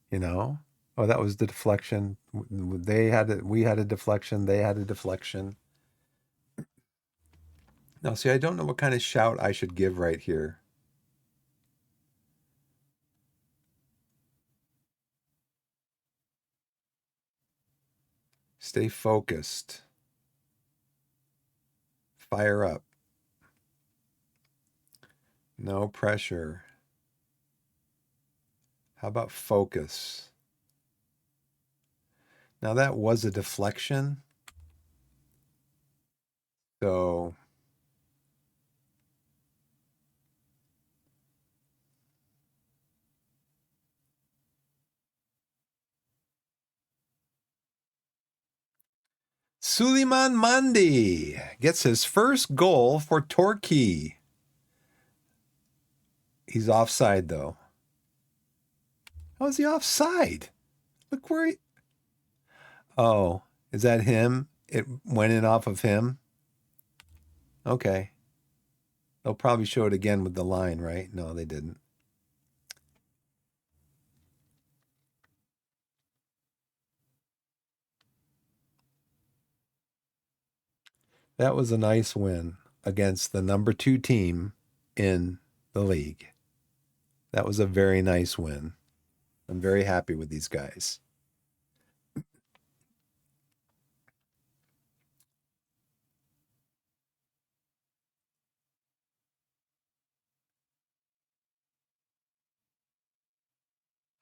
you know? Oh, that was the deflection. We had a deflection. They had a deflection. Now, see, I don't know what kind of shout I should give right here. Stay focused. Fire up. No pressure. How about focus? Now, that was a deflection. So Suleiman Mandi gets his first goal for Torquay. He's offside, though. How is he offside? Look where he... Oh, is that him? It went in off of him? Okay. They'll probably show it again with the line, right? No, they didn't. That was a nice win against the number 2 team in the league. That was a very nice win. I'm very happy with these guys.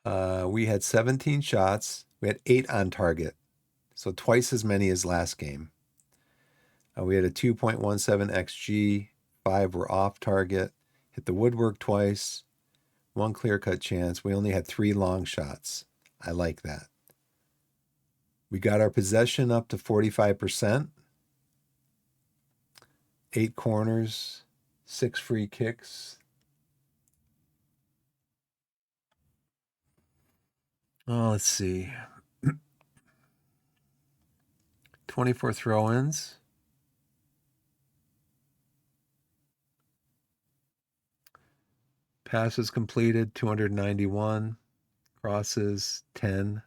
We had 17 shots. We had 8 on target, so twice as many as last game. We had a 2.17 XG. 5 were off target. Hit the woodwork twice. 1 clear-cut chance. We only had 3 long shots. I like that. We got our possession up to 45%. 8 corners, 6 free kicks. Oh, let's see. 24 throw-ins. Passes completed, 291. Crosses, 10.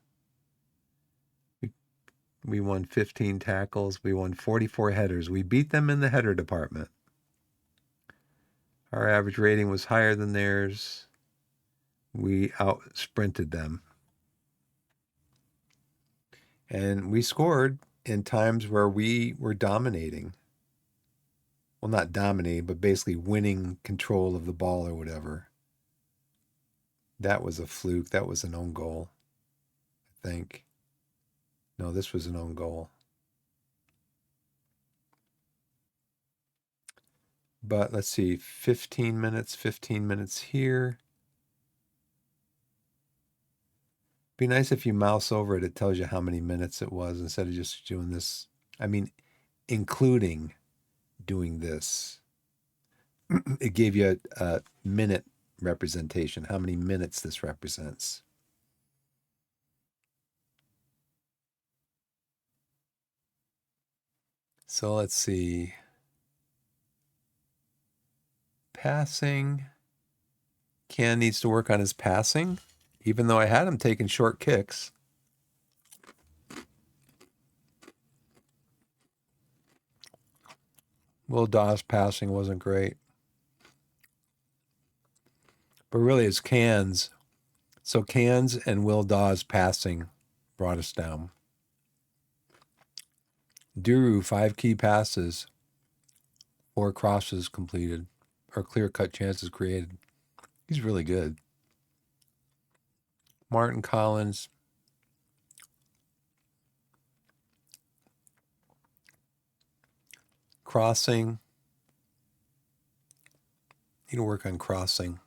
We won 15 tackles. We won 44 headers. We beat them in the header department. Our average rating was higher than theirs. We out sprinted them. And we scored in times where we were dominating. Well, not dominating, but basically winning control of the ball or whatever. That was a fluke. That was an own goal, I think. No, this was an own goal. But let's see, 15 minutes here. Be nice if you mouse over it, it tells you how many minutes it was instead of just doing this. I mean, including doing this. It gave you a minute representation, how many minutes this represents. So let's see. Passing. Ken needs to work on his passing, even though I had him taking short kicks. Will Dawes' passing wasn't great. But really, it's Can's. So Can's and Will Dawes' passing brought us down. Duru, 5 key passes, 4 crosses completed, or clear-cut chances created. He's really good. Martin Collins. Crossing. Need to work on crossing.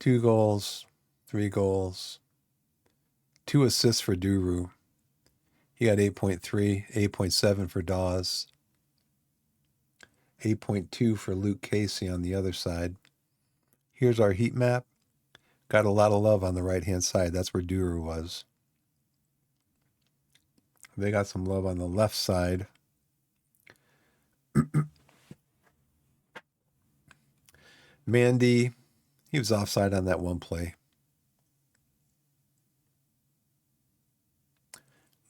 2 goals, 3 goals, 2 assists for Duru. He got 8.3, 8.7 for Dawes, 8.2 for Luke Casey on the other side. Here's our heat map. Got a lot of love on the right-hand side. That's where Duru was. They got some love on the left side. Mandy, he was offside on that one play.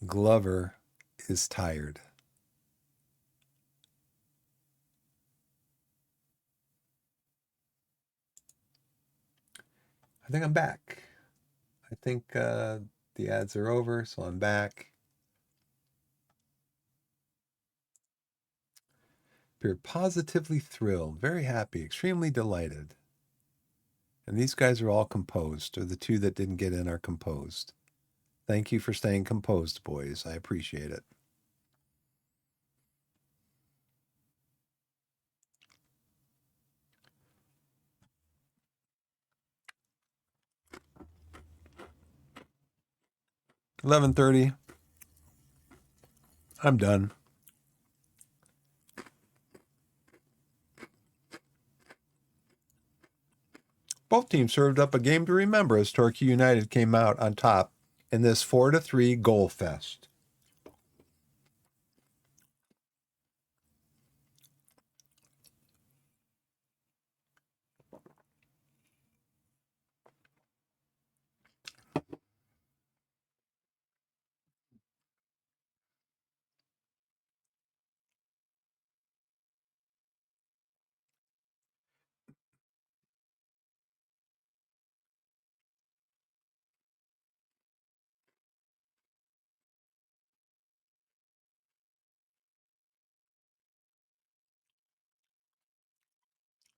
Glover is tired. I think I'm back. I think the ads are over, so I'm back. We're positively thrilled, very happy, extremely delighted. And these guys are all composed, or the 2 that didn't get in are composed. Thank you for staying composed, boys. I appreciate it. $11:30. I'm done. Both teams served up a game to remember as Torquay United came out on top in this 4-3 goal fest.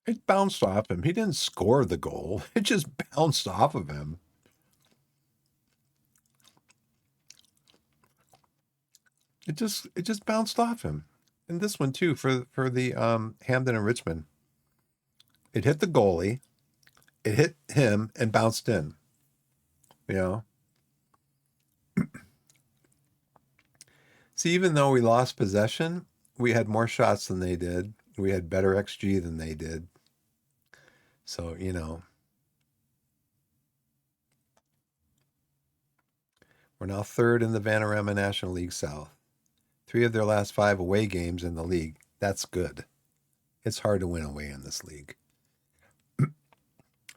It bounced off him. He didn't score the goal. It just bounced off of him. It just bounced off him. And this one too for the Hamden and Richmond. It hit the goalie, it hit him and bounced in. You know. See, even though we lost possession, we had more shots than they did. We had better XG than they did. So, you know. We're now 3rd in the Vanarama National League South. 3 of their last 5 away games in the league. That's good. It's hard to win away in this league.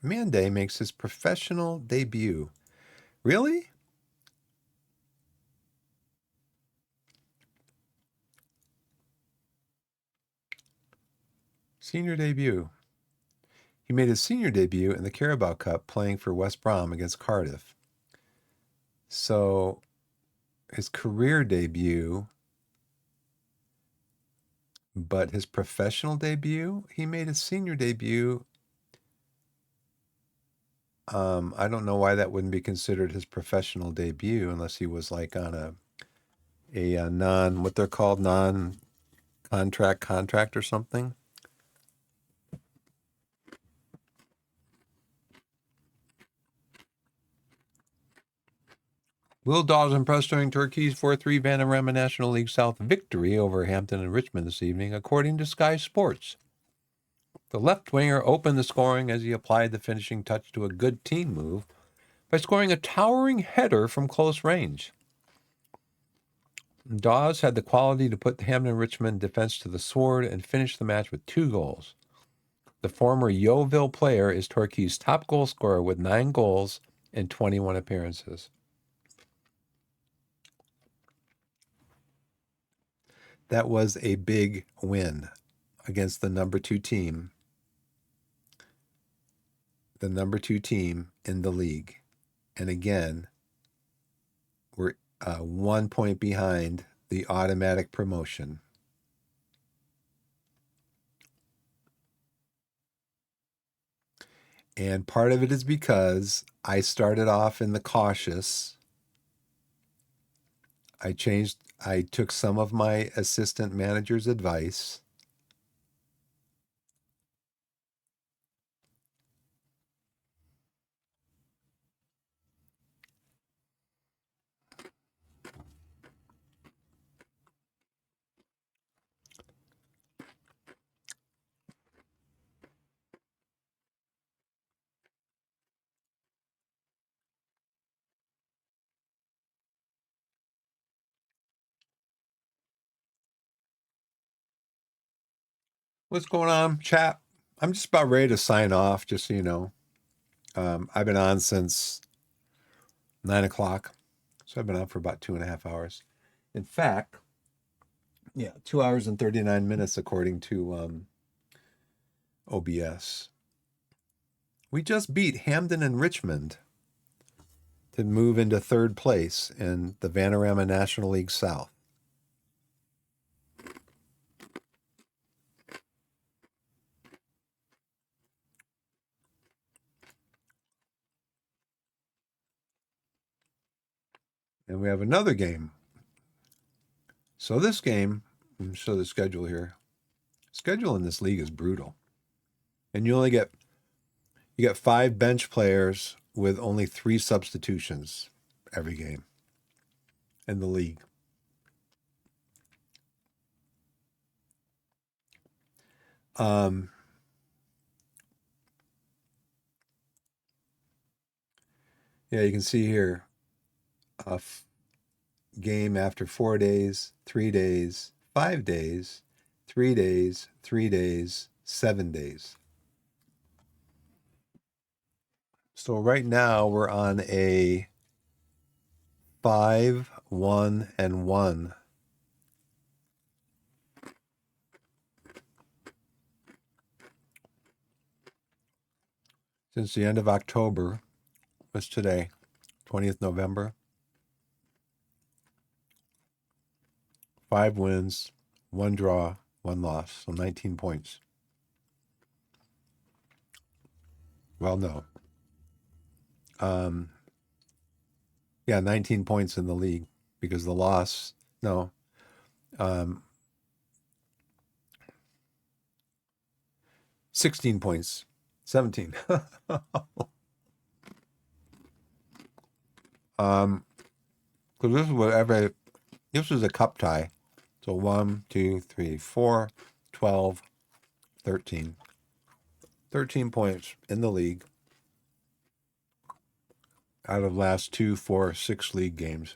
Mande makes his professional debut. Really? Senior debut. He made his senior debut in the Carabao Cup playing for West Brom against Cardiff. So his career debut, but his professional debut, he made his senior debut. I don't know why that wouldn't be considered his professional debut unless he was like on a non, what they're called, non-contract or something. Will Dawes impressed during Torquay's 4-3 Vanarama National League South victory over Hampton and Richmond this evening, according to Sky Sports. The left winger opened the scoring as he applied the finishing touch to a good team move by scoring a towering header from close range. Dawes had the quality to put the Hampton and Richmond defense to the sword and finish the match with 2 goals. The former Yeovil player is Torquay's top goal scorer with 9 goals in 21 appearances. That was a big win against the number 2 team. The number 2 team in the league. And again, we're 1 point behind the automatic promotion. And part of it is because I started off in the cautious. I took some of my assistant manager's advice. What's going on, chat? I'm just about ready to sign off, just so you know. I've been on since 9 o'clock, so I've been on for about 2.5 hours. In fact, 2 hours and 39 minutes according to OBS. We just beat Hampden and Richmond to move into 3rd place in the Vanarama National League South. And we have another game. So this game, let me show the schedule here. Schedule in this league is brutal. And you get 5 bench players with only 3 substitutions every game in the league. Yeah, you can see here a game after 4 days, 3 days, 5 days, 3 days, 3 days, 7 days. So right now we're on a 5-1-1. Since the end of October, what's today? 20th November. 5 wins, 1 draw, 1 loss, so 19 points. Well, no. 19 points in the league because the loss, 16 points, 17. Because this was a cup tie. So 1, 2, 3, 4, 12, 13. 13 points in the league out of last 2, 4, 6 league games.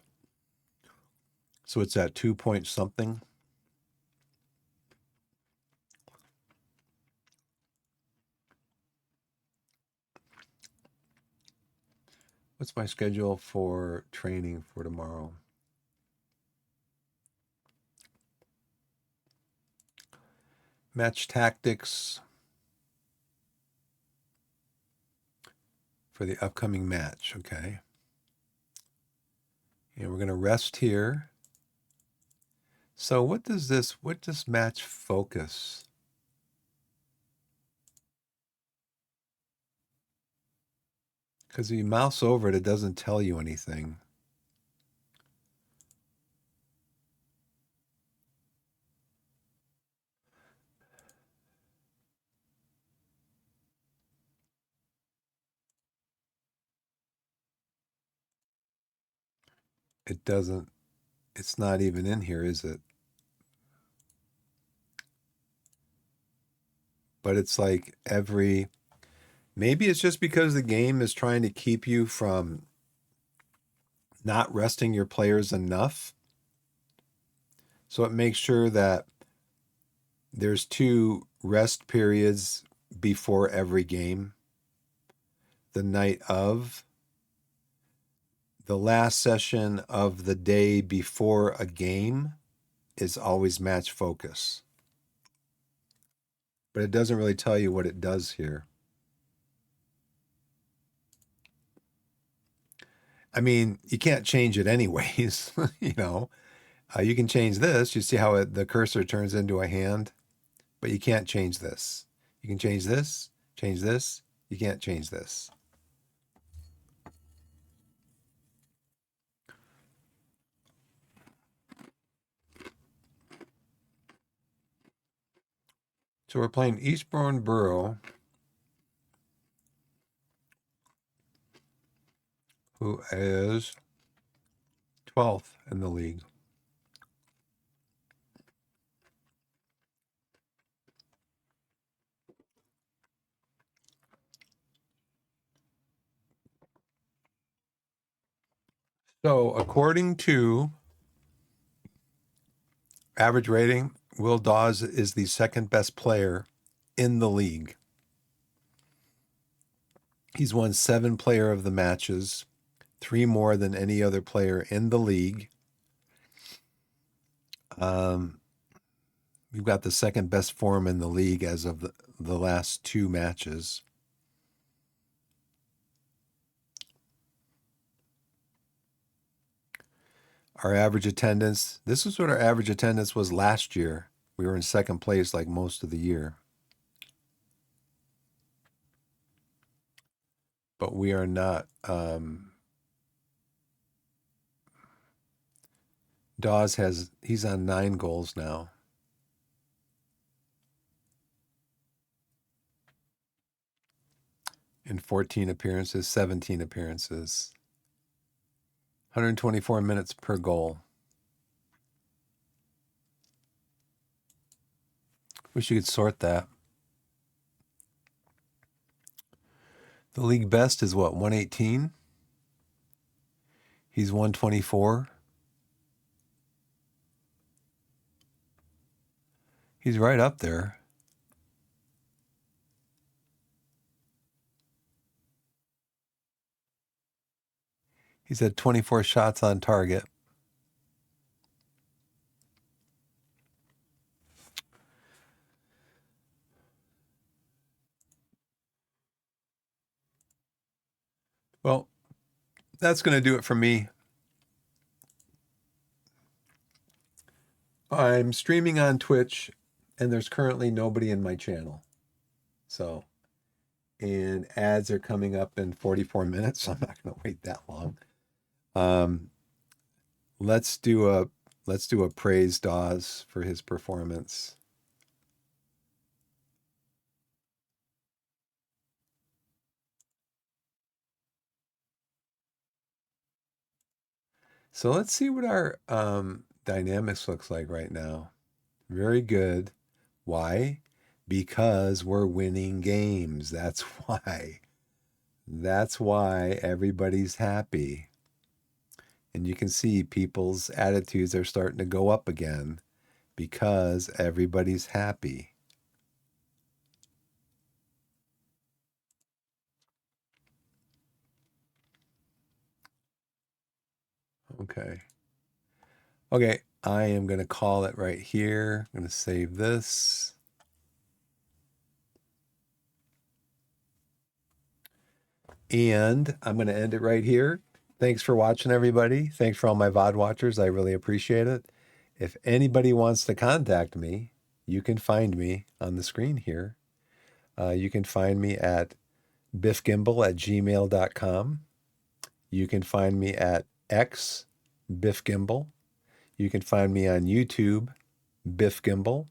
So it's at 2 point something. What's my schedule for training for tomorrow? Match tactics for the upcoming match. Okay. And we're going to rest here. So what does match focus? Because if you mouse over it, it doesn't tell you anything. It doesn't, it's not even in here, is it? But it's like maybe it's just because the game is trying to keep you from not resting your players enough. So it makes sure that there's 2 rest periods before every game. The night of, the last session of the day before a game is always match focus. But it doesn't really tell you what it does here. I mean, you can't change it anyways, you know. You can change this. You see how the cursor turns into a hand, but you can't change this. You can change this, change this. You can't change this. So we're playing Eastbourne Borough, who is 12th in the league. So according to average rating, Will Dawes is the second best player in the league. He's won 7 player of the matches, 3 more than any other player in the league. We've got the second best form in the league as of the last 2 matches. Our average attendance, this is what our average attendance was last year. We were in second place like most of the year. But we are not. Dawes he's on 9 goals now. In 14 appearances, 17 appearances. 124 minutes per goal. Wish you could sort that. The league best is what, 118? He's 124. He's right up there. He's had 24 shots on target. Well, that's going to do it for me. I'm streaming on Twitch, and there's currently nobody in my channel. So, and ads are coming up in 44 minutes, so I'm not going to wait that long. Let's do a praise Dawes for his performance. So let's see what our dynamics looks like right now. Very good. Why? Because we're winning games. That's why. That's why everybody's happy. And you can see people's attitudes are starting to go up again because everybody's happy. Okay. Okay, I am going to call it right here. I'm going to save this. And I'm going to end it right here. Thanks for watching, everybody. Thanks for all my VOD watchers. I really appreciate it. If anybody wants to contact me, you can find me on the screen here. You can find me at biffgimbal@gmail.com. You can find me at X Biff Gimbal. You can find me on YouTube, Biff Gimbal.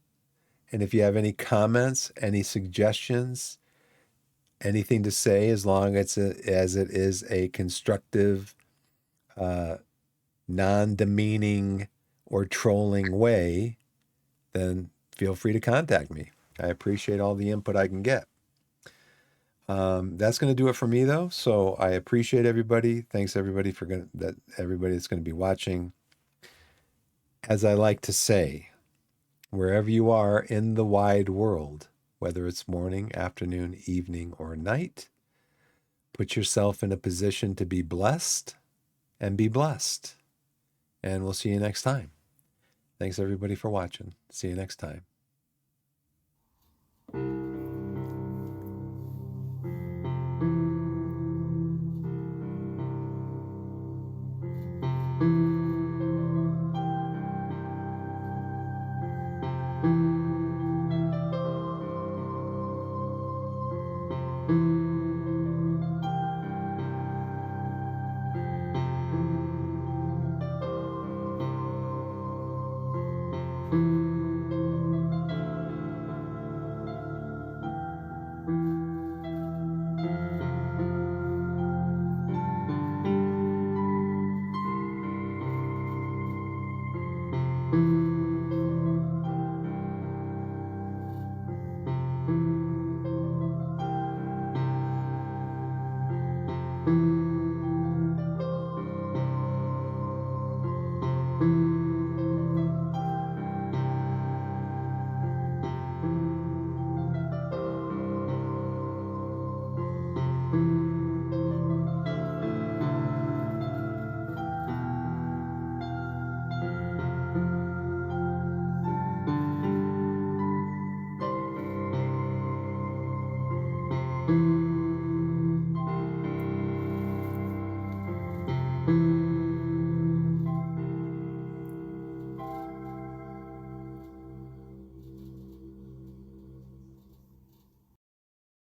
And if you have any comments, any suggestions, anything to say, as long as it is a constructive, non-demeaning or trolling way, then feel free to contact me. I appreciate all the input I can get. That's going to do it for me, though. So I appreciate everybody. Thanks everybody everybody that's going to be watching. As I like to say, wherever you are in the wide world, whether it's morning, afternoon, evening, or night, put yourself in a position to be blessed and be blessed. And we'll see you next time. Thanks everybody for watching. See you next time.